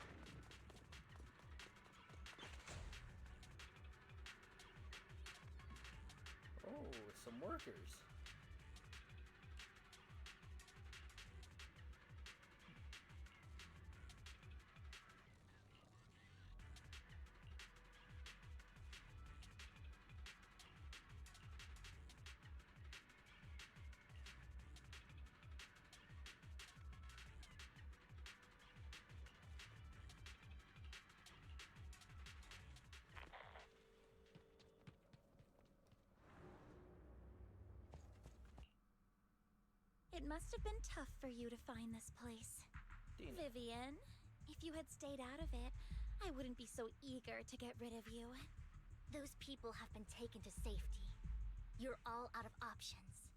Oh, some workers. It must have been tough for you to find this place. Dina. Vivian, if you had stayed out of it, I wouldn't be so eager to get rid of you. Those people have been taken to safety. You're all out of options.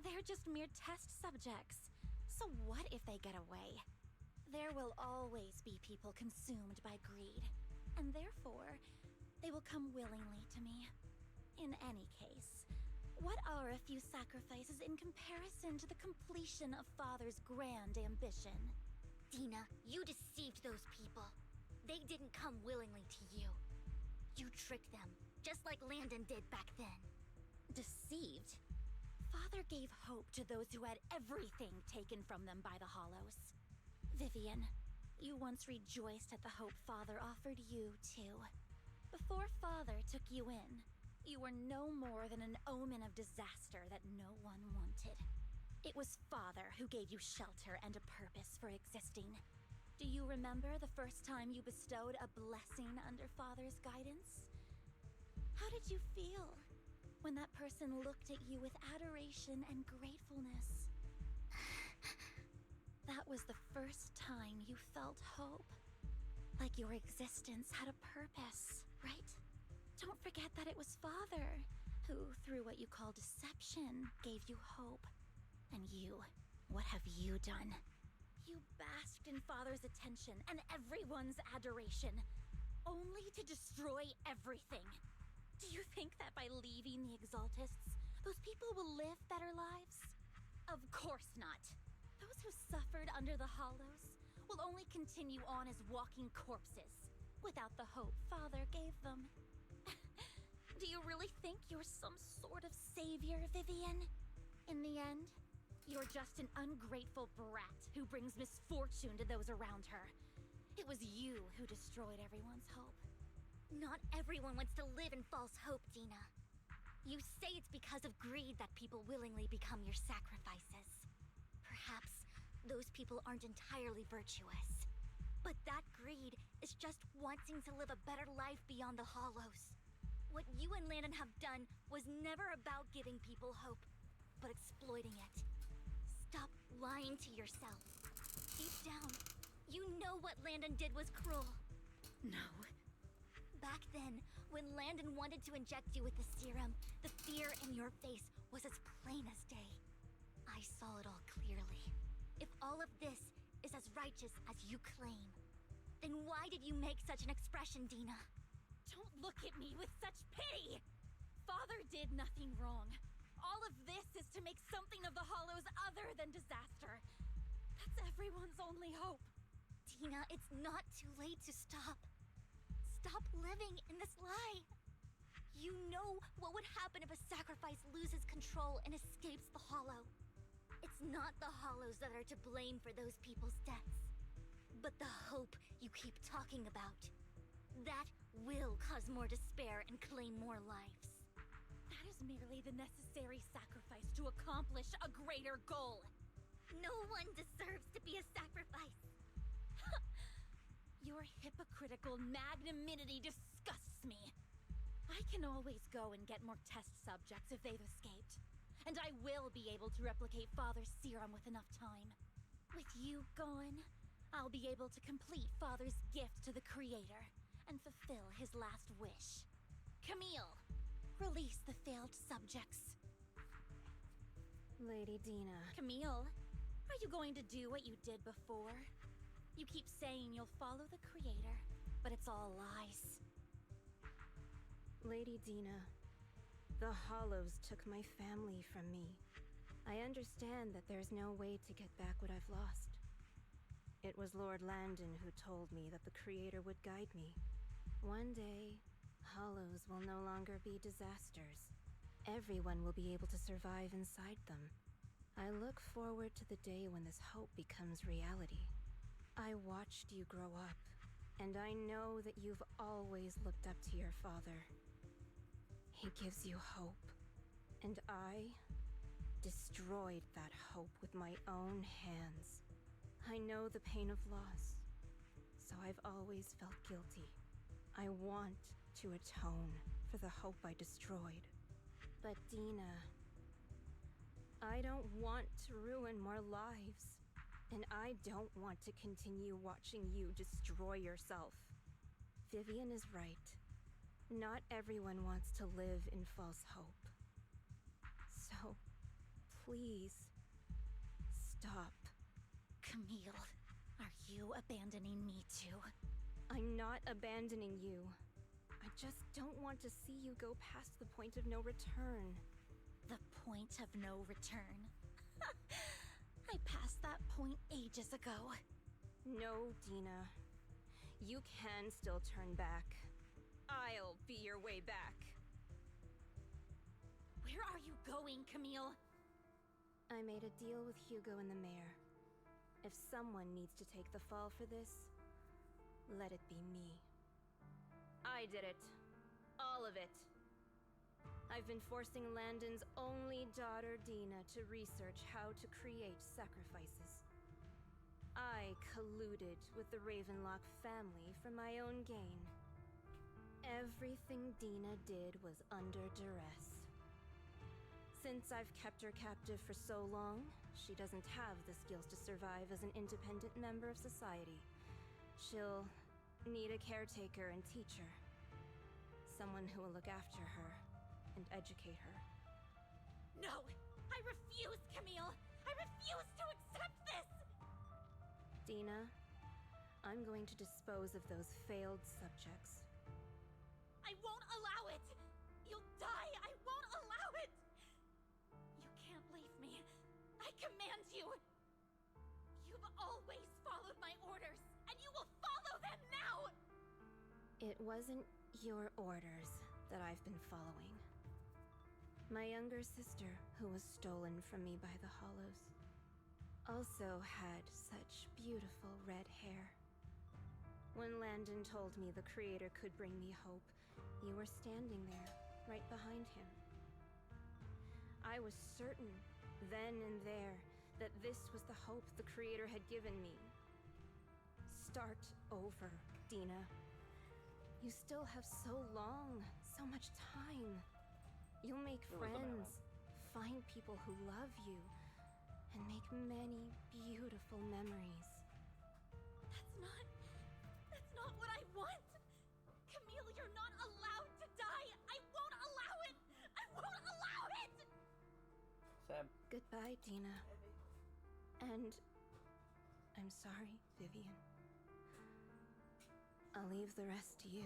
They're just mere test subjects. So what if they get away? There will always be people consumed by greed, and therefore, they will come willingly to me. In any case, what are a few sacrifices in comparison to the completion of Father's grand ambition? Dina, you deceived those people. They didn't come willingly to you. You tricked them, just like Landon did back then. Deceived? Father gave hope to those who had everything taken from them by the Hollows. Vivian, you once rejoiced at the hope Father offered you, too. Before Father took you in, you were no more than an omen of disaster that no one wanted. It was Father who gave you shelter and a purpose for existing. Do you remember the first time you bestowed a blessing under Father's guidance? How did you feel when that person looked at you with adoration and gratefulness? That was the first time you felt hope. Like your existence had a purpose, right? Don't forget that it was Father who, through what you call deception, gave you hope. And you, what have you done? You basked in Father's attention and everyone's adoration, only to destroy everything. Do you think that by leaving the Exaltists, those people will live better lives? Of course not. Those who suffered under the Hollows will only continue on as walking corpses, without the hope Father gave them. Do you really think you're some sort of savior, Vivian? In the end, you're just an ungrateful brat who brings misfortune to those around her. It was you who destroyed everyone's hope. Not everyone wants to live in false hope, Dina. You say it's because of greed that people willingly become your sacrifices. Perhaps those people aren't entirely virtuous. But that greed is just wanting to live a better life beyond the Hollows. What you and Landon have done was never about giving people hope, but exploiting it. Stop lying to yourself. Deep down, you know what Landon did was cruel. No. Back then, when Landon wanted to inject you with the serum, the fear in your face was as plain as day. I saw it all clearly. If all of this is as righteous as you claim, then why did you make such an expression, Dina? Don't look at me with such pity! Father did nothing wrong. All of this is to make something of the Hollows other than disaster. That's everyone's only hope. Dina, it's not too late to stop. Stop living in this lie. You know what would happen if a sacrifice loses control and escapes the Hollow. It's not the Hollows that are to blame for those people's deaths, but the hope you keep talking about. That will cause more despair and claim more lives. That is merely the necessary sacrifice to accomplish a greater goal. No one deserves to be a sacrifice. Your hypocritical magnanimity disgusts me. I can always go and get more test subjects if they've escaped. And I will be able to replicate Father's serum with enough time. With you gone, I'll be able to complete Father's gift to the Creator and fulfill his last wish. Camille, release the failed subjects. Lady Dina. Camille, are you going to do what you did before? You keep saying you'll follow the Creator, but it's all lies. Lady Dina, the Hollows took my family from me. I understand that there's no way to get back what I've lost. It was Lord Landon who told me that the Creator would guide me. One day, Hollows will no longer be disasters. Everyone will be able to survive inside them. I look forward to the day when this hope becomes reality. I watched you grow up, and I know that you've always looked up to your father. He gives you hope, and I destroyed that hope with my own hands. I know the pain of loss, so I've always felt guilty. I want to atone for the hope I destroyed. But Dina, I don't want to ruin more lives. And I don't want to continue watching you destroy yourself. Vivian is right. Not everyone wants to live in false hope. So, please, stop Camille, are you abandoning me too? I'm not abandoning you. I just don't want to see you go past the point of no return. The point of no return? I passed that point ages ago. No, Dina. You can still turn back. I'll be your way back. Where are you going, Camille? I made a deal with Hugo and the mayor. If someone needs to take the fall for this, let it be me. I did it. All of it. I've been forcing Landon's only daughter, Dina, to research how to create sacrifices. I colluded with the Ravenlock family for my own gain. Everything Dina did was under duress. Since I've kept her captive for so long, she doesn't have the skills to survive as an independent member of society. She'll need a caretaker and teacher. Someone who will look after her and educate her. No! I refuse, Camille! I refuse to accept this! Dina, I'm going to dispose of those failed subjects. I won't allow it! You'll die! I won't allow it! You can't leave me. I command you! You've always followed my orders, and you will follow them now! It wasn't your orders that I've been following. My younger sister, who was stolen from me by the Hollows, also had such beautiful red hair. When Landon told me the Creator could bring me hope, you were standing there, right behind him. I was certain, then and there, that this was the hope the Creator had given me. Start over, Dina. You still have so long, so much time. You'll make friends, find people who love you, and make many beautiful memories. That's not what I want! Camille, you're not allowed to die! I won't allow it! I won't allow it! Sam. Goodbye, Dina. And I'm sorry, Vivian. I'll leave the rest to you.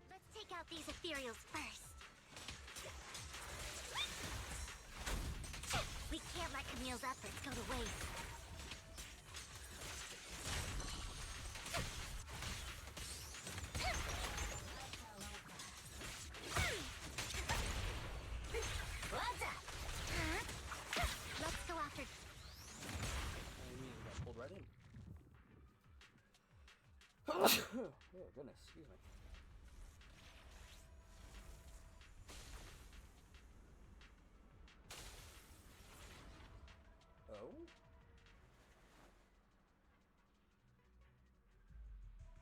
Let's take out these ethereals first. We can't let Camille's efforts go to waste. What's up? Let's go after... I mean, got pulled right in. Oh, goodness, excuse me. Oh?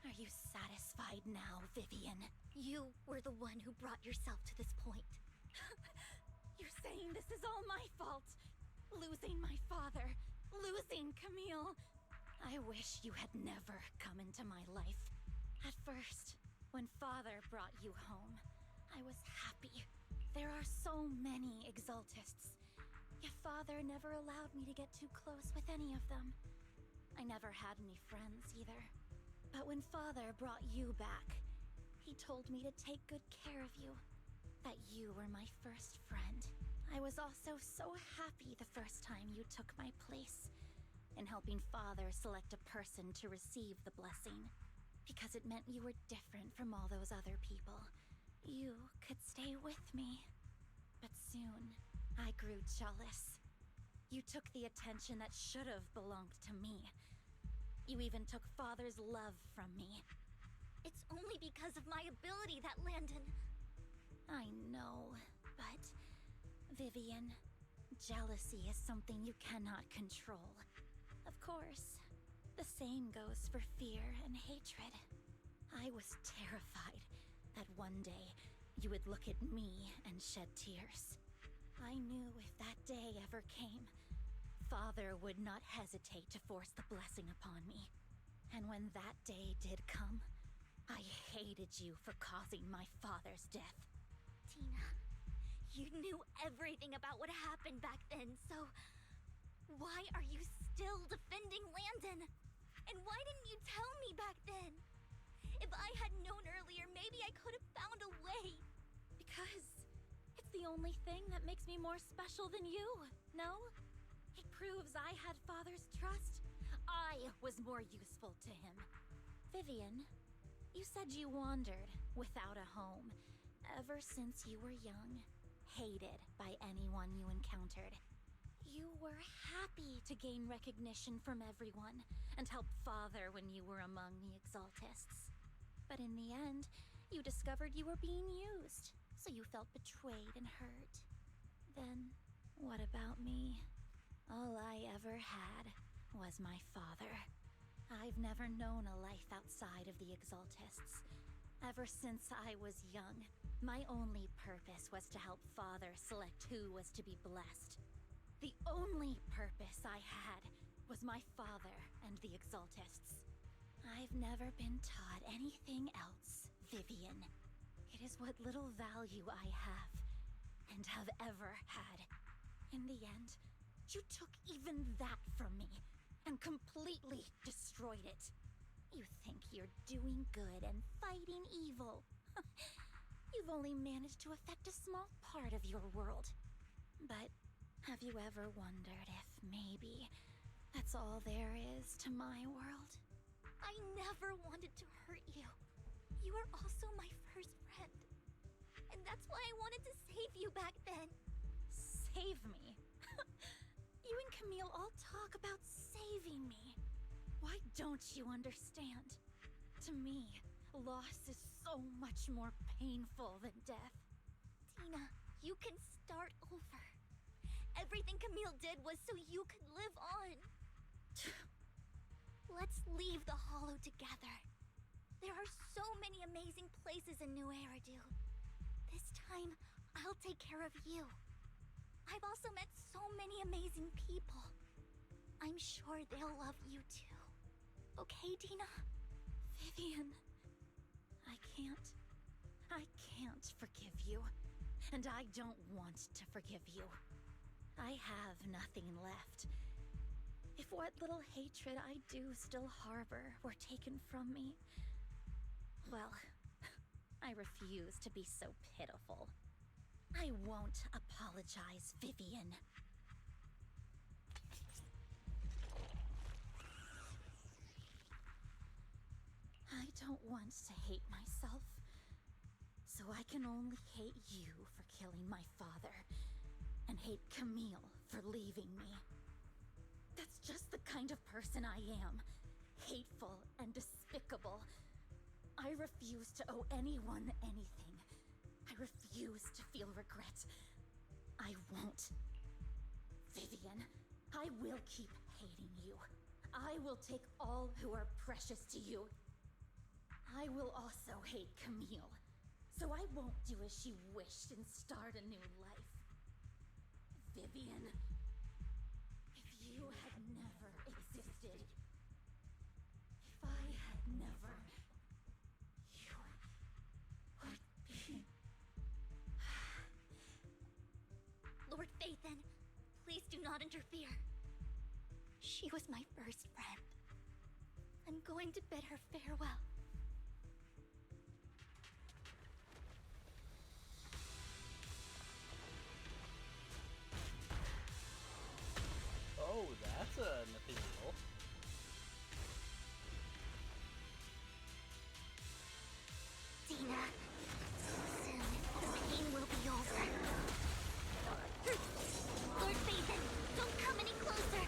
Are you satisfied now, Vivian? You were the one who brought yourself to this point. You're saying this is all my fault. Losing my father, losing Camille. I wish you had never come into my life. At first, when Father brought you home, I was happy. There are so many Exaltists. Yet Father never allowed me to get too close with any of them. I never had any friends either. But when Father brought you back, he told me to take good care of you. That you were my first friend. I was also so happy the first time you took my place in helping Father select a person to receive the blessing. Because it meant you were different from all those other people. You could stay with me. But soon, I grew jealous. You took the attention that should have belonged to me. You even took Father's love from me. It's only because of my ability that Landon... I know, but... Vivian, jealousy is something you cannot control. Of course, the same goes for fear and hatred. I was terrified that one day you would look at me and shed tears. I knew if that day ever came, Father would not hesitate to force the blessing upon me. And when that day did come, I hated you for causing my father's death. Tina, you knew everything about what happened back then, so why are you still defending Landon? And why didn't you tell me back then? If I had known earlier, maybe I could have found a way. Because it's the only thing that makes me more special than you, no? It proves I had Father's trust. I was more useful to him. Vivian, you said you wandered without a home ever since you were young, hated by anyone you encountered. You were happy to gain recognition from everyone and help Father when you were among the Exaltists. But in the end, you discovered you were being used, so you felt betrayed and hurt. Then, what about me? All I ever had was my father. I've never known a life outside of the Exaltists. Ever since I was young, my only purpose was to help Father select who was to be blessed. The only purpose I had was my father and the Exaltists. I've never been taught anything else, Vivian. It is what little value I have, and have ever had. In the end, you took even that from me, and completely destroyed it. You think you're doing good and fighting evil. You've only managed to affect a small part of your world. But have you ever wondered if maybe that's all there is to my world? I never wanted to hurt you. You were also my first friend. And that's why I wanted to save you back then. Save me? You and Camille all talk about saving me. Why don't you understand? To me, loss is so much more painful than death. Tina, you can start over. Everything Camille did was so you could live on. Let's leave the Hollow together. There are so many amazing places in New Eridu. This time, I'll take care of you. I've also met so many amazing people. I'm sure they'll love you too. Okay, Tina? Vivian, I can't forgive you. And I don't want to forgive you. I have nothing left. If what little hatred I do still harbor were taken from me, well, I refuse to be so pitiful. I won't apologize, Vivian. I don't want to hate myself, so I can only hate you for killing my father, and hate Camille for leaving me. That's just the kind of person I am. Hateful and despicable. I refuse to owe anyone anything. I refuse to feel regret. I won't. Vivian, I will keep hating you. I will take all who are precious to you. I will also hate Camille, so I won't do as she wished and start a new life. Vivian, if you had never existed, if I had never, you would be... Lord Phaethon, please do not interfere. She was my first friend. I'm going to bid her farewell. Oh, that's an ethereal. Dina, soon the pain will be over. Lord Phaethon, don't come any closer.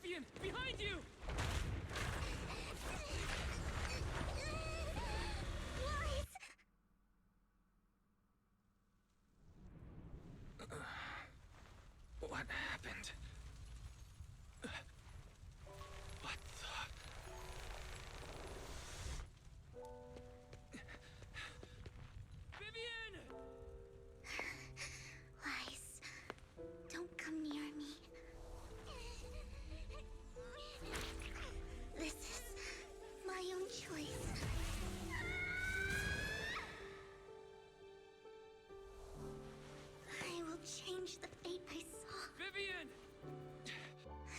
Vivian, behind you! What happened? What the... Vivian! Lies. Don't come near me. This is my own choice. I will change the fate I saw. Vivian!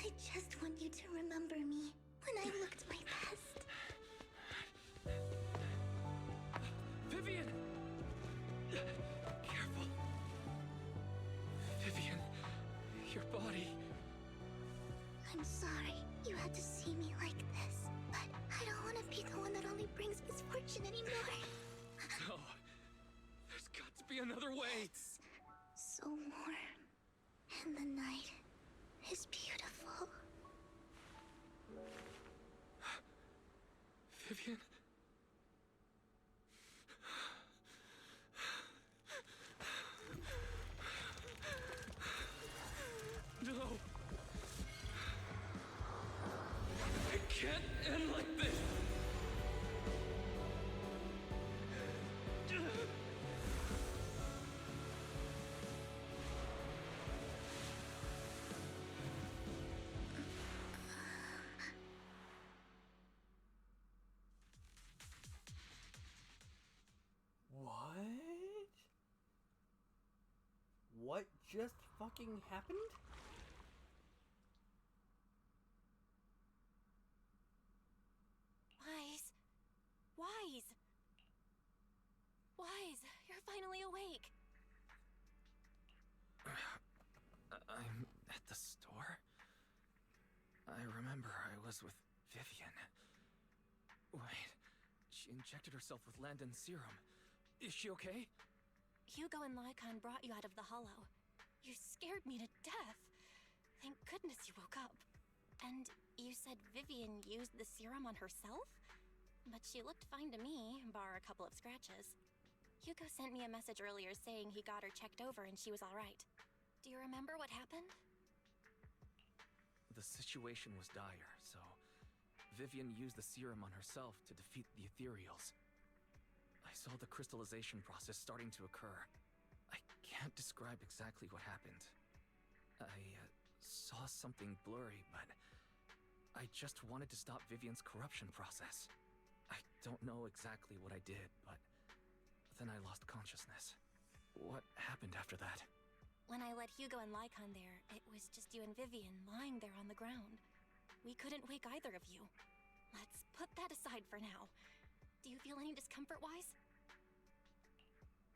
I just want you to remember me when I looked my best. Vivian! Careful. Vivian, your body. I'm sorry you had to see me like this, but I don't want to be the one that only brings misfortune anymore. No. There's got to be another way. It's so warm, and the night is beautiful. Vivian? No. It can't end like this. What? What just fucking happened? Wise. Wise. Wise, you're finally awake. I'm at the store? I remember I was with Vivian. Wait, she injected herself with Landon's serum. Is she okay? Hugo and Lycon brought you out of the hollow. You scared me to death. Thank goodness you woke up. And you said Vivian used the serum on herself? But she looked fine to me, bar a couple of scratches. Hugo sent me a message earlier saying he got her checked over and she was alright. Do you remember what happened? The situation was dire, so Vivian used the serum on herself to defeat the ethereals. I saw the crystallization process starting to occur. I can't describe exactly what happened. I saw something blurry, but I just wanted to stop Vivian's corruption process. I don't know exactly what I did, but then I lost consciousness. What happened after that? When I led Hugo and Lycon there, it was just you and Vivian lying there on the ground. We couldn't wake either of you. Let's put that aside for now. Do you feel any discomfort-wise?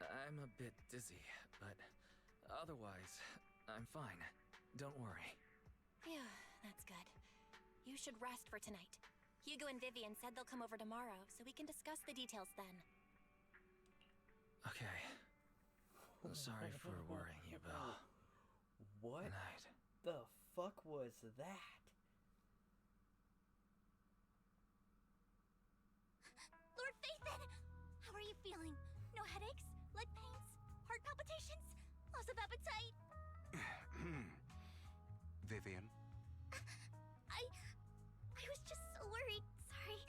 I'm a bit dizzy, but otherwise, I'm fine. Don't worry. Phew, that's good. You should rest for tonight. Hugo and Vivian said they'll come over tomorrow, so we can discuss the details then. Okay. Sorry for worrying you, Belle. What Good night. the fuck was that? Lord Phaethon! How are you feeling? No headaches? Leg pains? Heart palpitations? Loss of appetite? Vivian? I was just so worried. Sorry.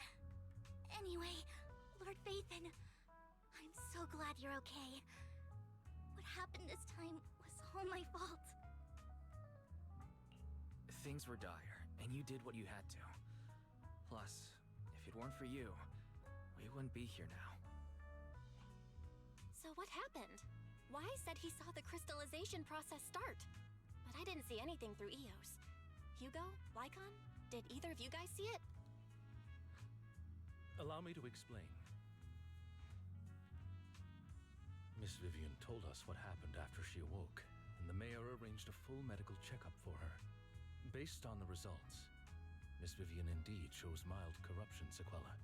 Anyway, Lord Phaethon, I'm so glad you're okay. What happened this time was all my fault. Things were dire, and you did what you had to. Plus, if it weren't for you, we wouldn't be here now. So what happened? Wise said he saw the crystallization process start, but I didn't see anything through Eos. Hugo? Lycon? Did either of you guys see it? Allow me to explain. Miss Vivian told us what happened after she awoke, and the mayor arranged a full medical checkup for her. Based on the results, Miss Vivian indeed shows mild corruption sequelae.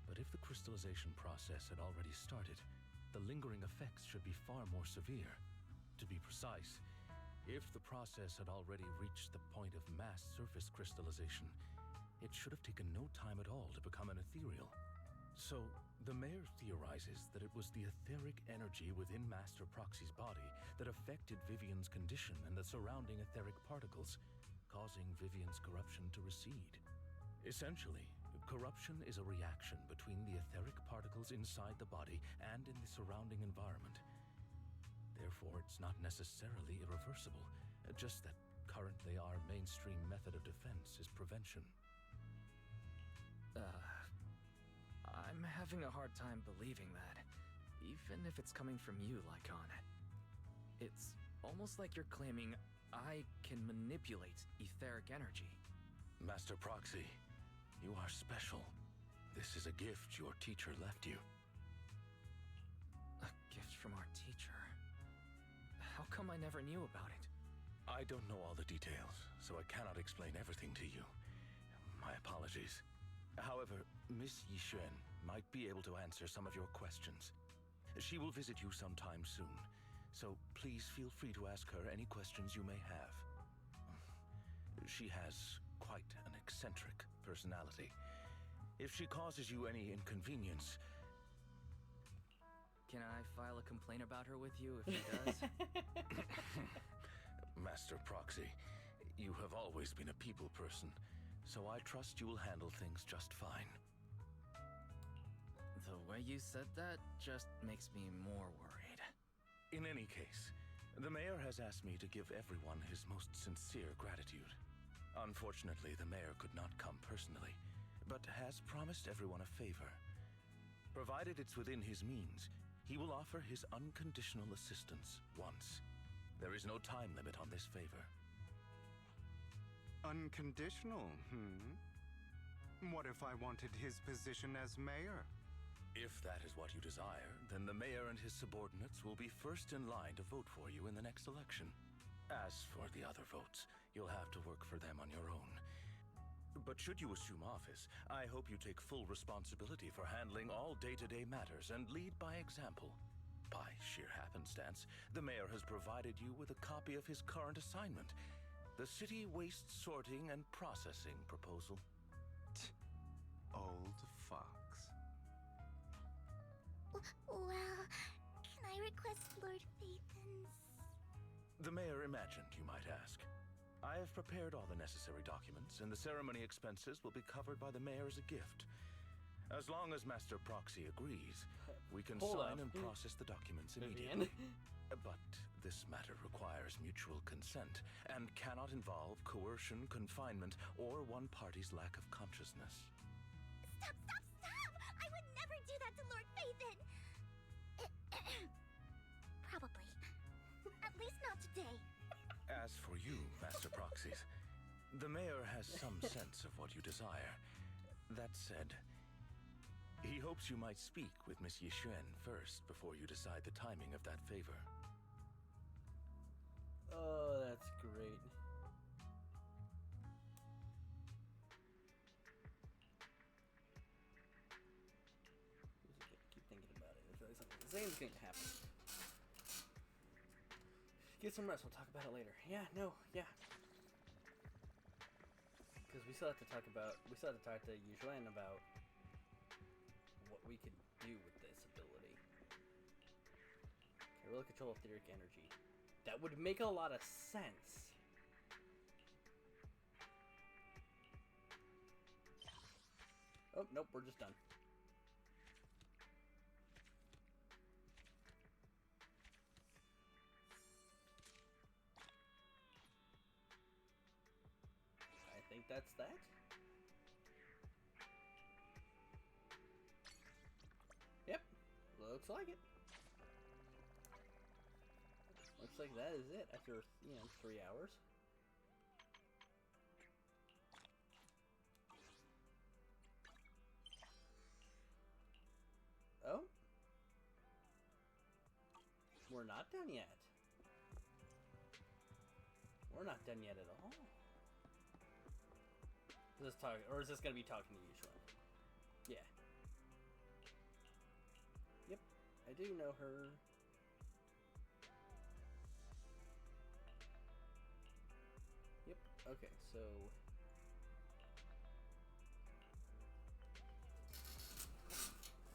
But if the crystallization process had already started, the lingering effects should be far more severe. To be precise, If the process had already reached the point of mass surface crystallization, it should have taken no time at all to become an ethereal. So, the mayor theorizes that it was the etheric energy within Master Proxy's body that affected Vivian's condition and the surrounding etheric particles, causing Vivian's corruption to recede. Essentially, corruption is a reaction between the etheric particles inside the body and in the surrounding environment. Therefore, it's not necessarily irreversible, just that currently our mainstream method of defense is prevention. I'm having a hard time believing that, even if it's coming from you, Lycon. It's almost like you're claiming I can manipulate etheric energy. Master Proxy, you are special. This is a gift your teacher left you. A gift from our teacher? How come I never knew about it? I don't know all the details, so I cannot explain everything to you. My apologies. However, Miss Yixuan might be able to answer some of your questions. She will visit you sometime soon, so please feel free to ask her any questions you may have. She has quite an eccentric personality. If she causes you any inconvenience... Can I file a complaint about her with you if she does? Master Proxy, you have always been a people person, so I trust you will handle things just fine. The way you said that just makes me more worried. In any case, the mayor has asked me to give everyone his most sincere gratitude. Unfortunately, the mayor could not come personally, but has promised everyone a favor. Provided it's within his means, he will offer his unconditional assistance once. There is no time limit on this favor. Unconditional, What if I wanted his position as mayor? If that is what you desire, then the mayor and his subordinates will be first in line to vote for you in the next election. As for the other votes, you'll have to work for them on your own. But should you assume office, I hope you take full responsibility for handling all day-to-day matters and lead by example. By sheer happenstance, the mayor has provided you with a copy of his current assignment, the City Waste Sorting and Processing proposal. Old fox. Well, can I request Lord Phaethon's? The mayor imagined, you might ask. I have prepared all the necessary documents, and the ceremony expenses will be covered by the mayor as a gift. As long as Master Proxy agrees, we can sign and process the documents immediately. But this matter requires mutual consent, and cannot involve coercion, confinement, or one party's lack of consciousness. Stop! I would never do that to Lord Phaethon! Probably. At least not today. As for you, Master Proxies, the mayor has some sense of what you desire. That said, he hopes you might speak with Miss Yixuan first before you decide the timing of that favor. Oh, that's great. Keep thinking about it. I feel like something insane's going to happen. Get some rest. We'll talk about it later. Yeah. Because we still have to talk to Yixuan about what we could do with this ability. Okay, we'll control etheric energy. That would make a lot of sense. Oh, nope, we're just done. I think that's that. Yep, looks like it. Looks like that is it after, 3 hours. Oh. We're not done yet. We're not done yet at all. Is this gonna be talking to you, Sean? Yeah. Yep, I do know her. Okay, so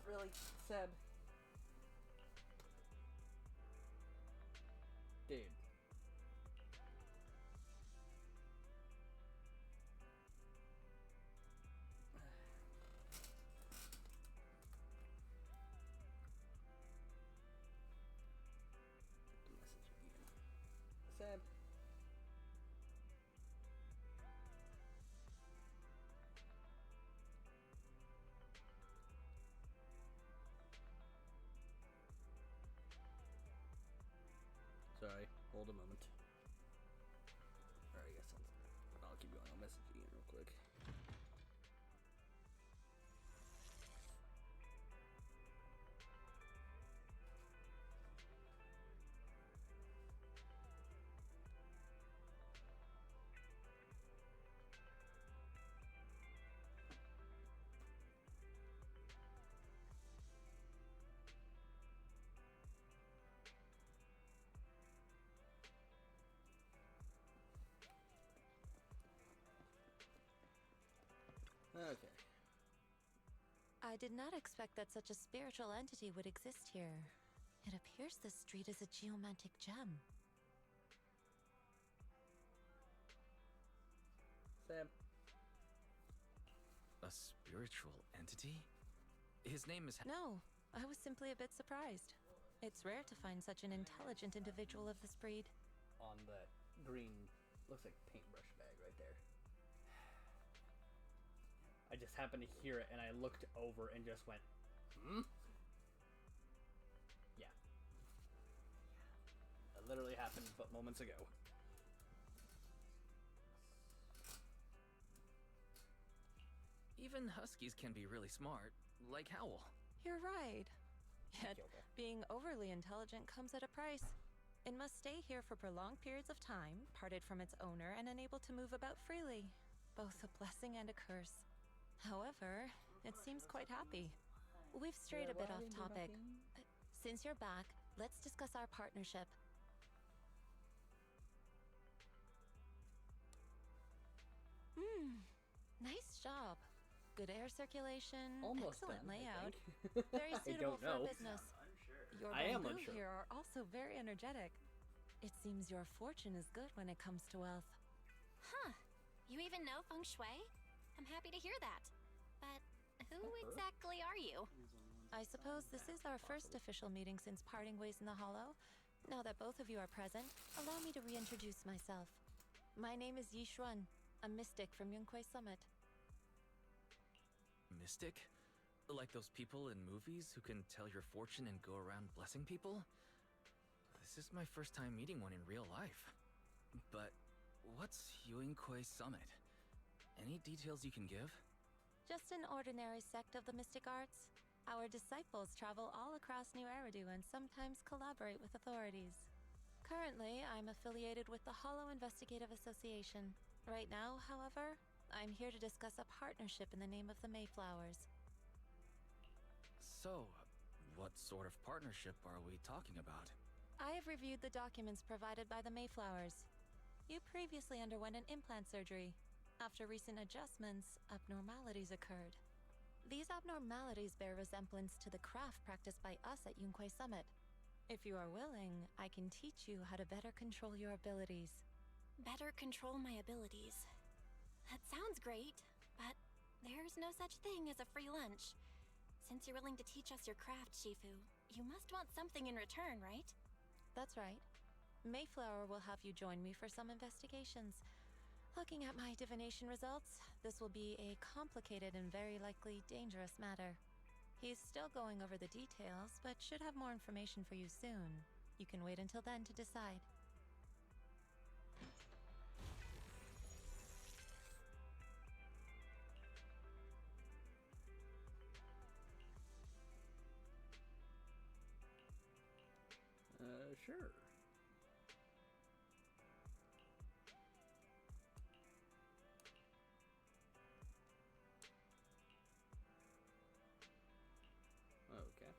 really, Seb? Dude. The message again. Seb. Sorry, hold a moment. Or I guess I'll keep going. I'll message you again real quick. Okay. I did not expect that such a spiritual entity would exist here. It appears this street is a geomantic gem. Sam. A spiritual entity? His name is... No, I was simply a bit surprised. It's rare to find such an intelligent individual of this breed. On that green, looks like paintbrush bag right there. I just happened to hear it and I looked over and just went, hmm? Yeah. That literally happened but moments ago. Even huskies can be really smart, like Howl. You're right. Yet, being overly intelligent comes at a price. It must stay here for prolonged periods of time, parted from its owner and unable to move about freely. Both a blessing and a curse. However, it seems quite happy. We've strayed a bit off topic. Since you're back, let's discuss our partnership. Nice job. Good air circulation, Almost excellent done, layout. I think. Very suitable for a business. Your bamboo unsure. here are also very energetic. It seems your fortune is good when it comes to wealth. Huh. You even know feng shui? I'm happy to hear that. But who exactly are you? I suppose this is our first official meeting since parting ways in the Hollow. Now that both of you are present, allow me to reintroduce myself. My name is Yi Xuan, a mystic from Yunquei Summit. Mystic? Like those people in movies who can tell your fortune and go around blessing people? This is my first time meeting one in real life. But what's Yunquei Summit? Any details you can give? Just an ordinary sect of the mystic arts. Our disciples travel all across New Eridu and sometimes collaborate with authorities. Currently, I'm affiliated with the Hollow Investigative Association. Right now, however, I'm here to discuss a partnership in the name of the Mayflowers. So, what sort of partnership are we talking about? I have reviewed the documents provided by the Mayflowers. You previously underwent an implant surgery. After recent adjustments, abnormalities occurred. These abnormalities bear resemblance to the craft practiced by us at Yunquei Summit. If you are willing, I can teach you how to better control your abilities. Better control my abilities. That sounds great, but there's no such thing as a free lunch. Since you're willing to teach us your craft, Shifu, you must want something in return, right? That's right. Mayflower will have you join me for some investigations. Looking at my divination results, this will be a complicated and very likely dangerous matter. He's still going over the details, but should have more information for you soon. You can wait until then to decide. Sure. Okay.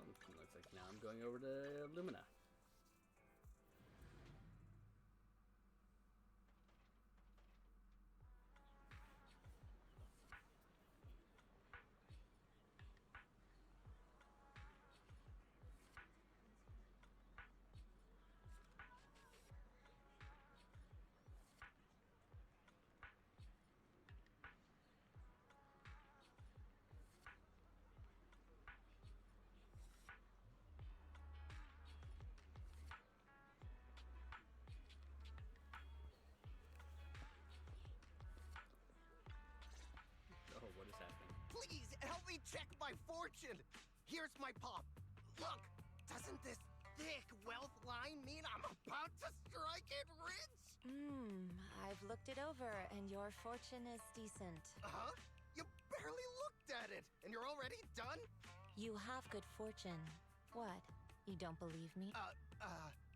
Looks like now I'm going over to Lumina. me check my fortune. Here's my pop. Look, doesn't this thick wealth line mean I'm about to strike it rich? I've looked it over, and your fortune is decent. Huh? You barely looked at it, and you're already done? You have good fortune. What? You don't believe me?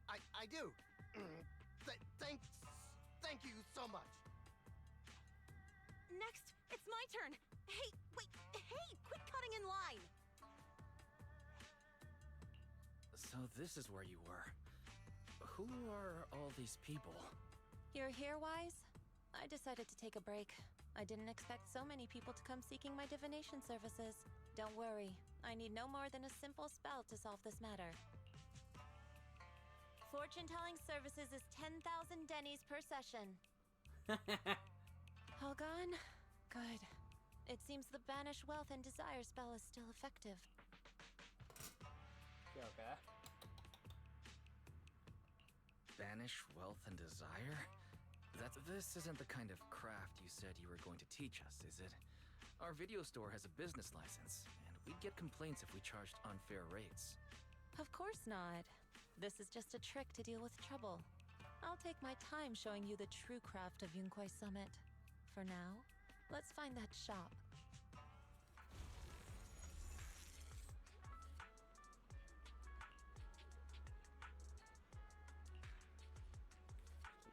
I do. Thank you so much. Next, it's my turn. Hey, wait, hey, quit cutting in line. So this is where you were. Who are all these people? You're here, Wise? I decided to take a break. I didn't expect so many people to come seeking my divination services. Don't worry, I need no more than a simple spell to solve this matter. Fortune-telling services is 10,000 dennies per session. All gone? Good. It seems the Banish Wealth and Desire spell is still effective. Okay. Banish wealth and desire? This isn't the kind of craft you said you were going to teach us, is it? Our video store has a business license, and we'd get complaints if we charged unfair rates. Of course not. This is just a trick to deal with trouble. I'll take my time showing you the true craft of Yunquai Summit. For now, let's find that shop.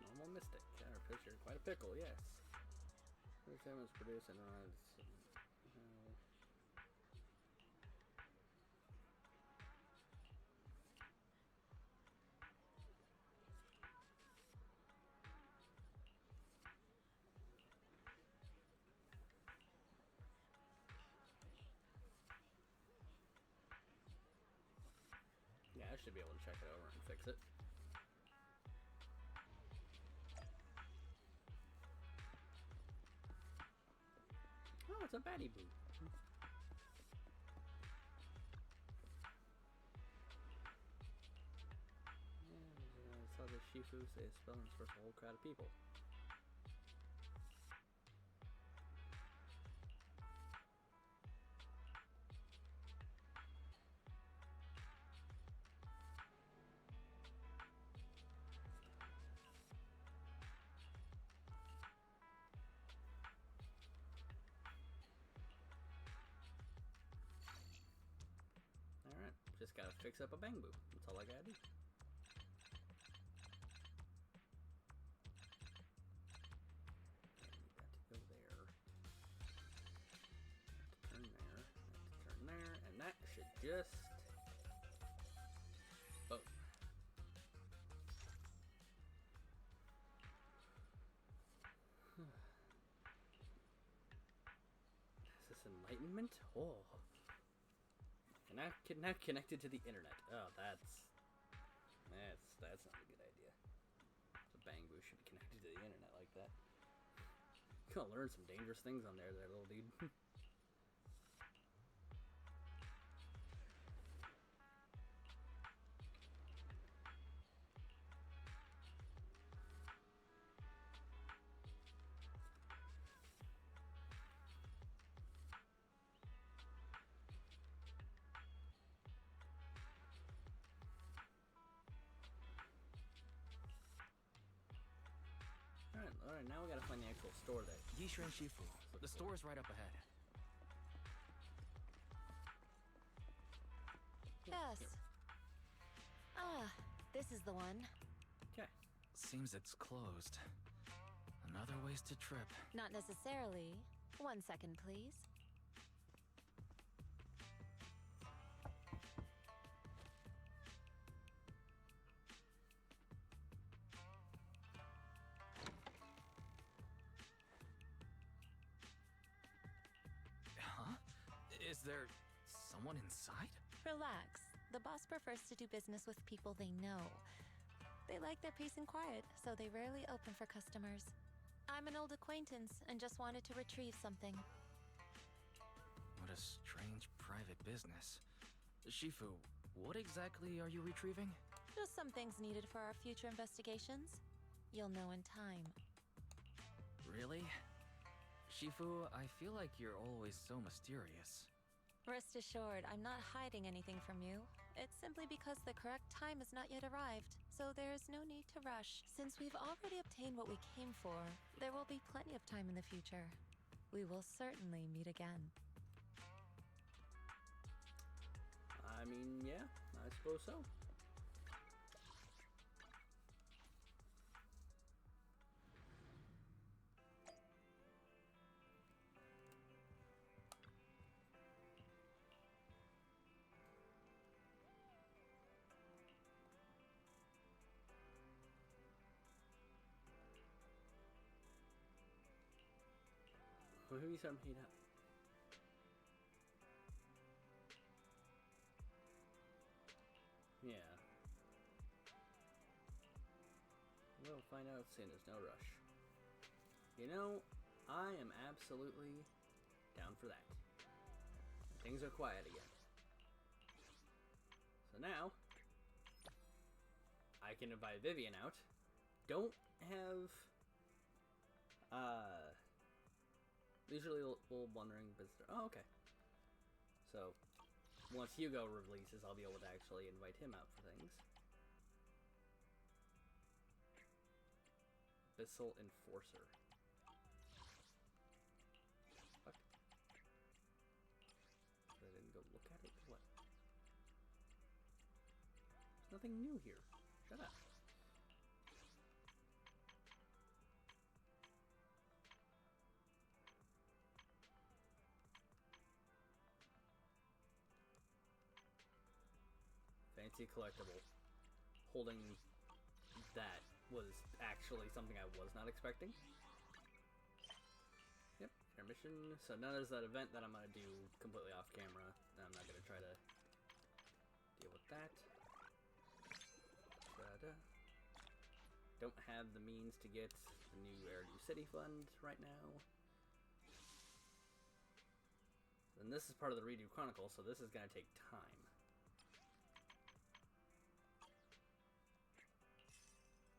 Normal mystic. Counterpicture. Quite a pickle, yes. This time is produced and yeah, I should be able to check it over and fix it. Oh, it's a baddie boo. Yeah, I saw this Shifu say a spell and disperse a whole crowd of people. Alright, just gotta fix up a bang boo. That's all I gotta do. And we got to go there. Turn there. Turn there. And that should just... Oh. Is this enlightenment? Oh. Now connected to the internet. Oh, that's not a good idea. The bang boo should be connected to the internet like that. You're gonna learn some dangerous things on there, little dude. Alright, now we gotta find the actual store that... Yishuan Shifu. The store is right up ahead. Yes. Ah, this is the one. Okay. Seems it's closed. Another wasted trip. Not necessarily. 1 second, please. Huh? Is there someone inside? Relax. The boss prefers to do business with people they know. They like their peace and quiet, so they rarely open for customers. I'm an old acquaintance and just wanted to retrieve something. What a strange private business. Shifu, what exactly are you retrieving? Just some things needed for our future investigations. You'll know in time. Really? Shifu, I feel like you're always so mysterious. Rest assured, I'm not hiding anything from you. It's simply because the correct time has not yet arrived, so there is no need to rush. Since we've already obtained what we came for, there will be plenty of time in the future. We will certainly meet again. I mean, yeah, I suppose so. Maybe some heat up. Yeah. We'll find out soon. There's no rush. You know, I am absolutely down for that. Things are quiet again. So now, I can invite Vivian out. Don't have, usually we'll wandering visitor. Oh, okay. So, once Hugo releases, I'll be able to actually invite him out for things. Abyssal Enforcer. Fuck. I didn't go look at it? What? There's nothing new here. Shut up. Fancy collectible. Holding that was actually something I was not expecting. Yep, fair mission. So now there's that event that I'm gonna do completely off camera. I'm not gonna try to deal with that. Ta-da. Don't have the means to get the new Eridu City Fund right now. And this is part of the Redo Chronicle, so this is gonna take time.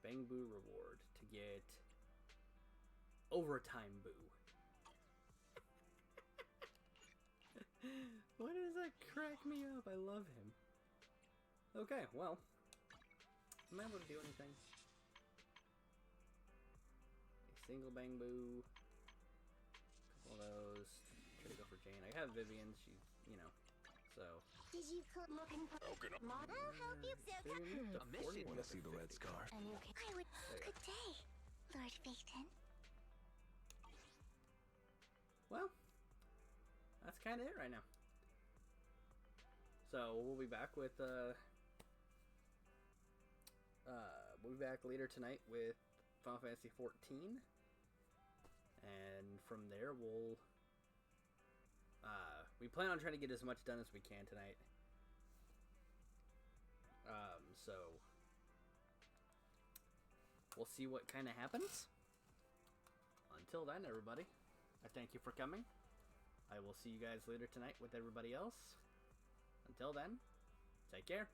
Bang Boo reward to get Overtime Boo. Why does that crack me up? I love him. Okay, well. Am I able to do anything? A single Bang Boo. Couple of those. Try to go for Jane. I have Vivian, she's, you know, so. Did you looking for How can I? I'll help you, Zuka. A mission. Want to see the red scar? A new I would. Good day, Lord Phaethon. Well, that's kind of it right now. So we'll be back with we'll be back later tonight with Final Fantasy 14, and from there we'll we plan on trying to get as much done as we can tonight. So we'll see what kind of happens. Until then, everybody, I thank you for coming. I will see you guys later tonight with everybody else. Until then, take care.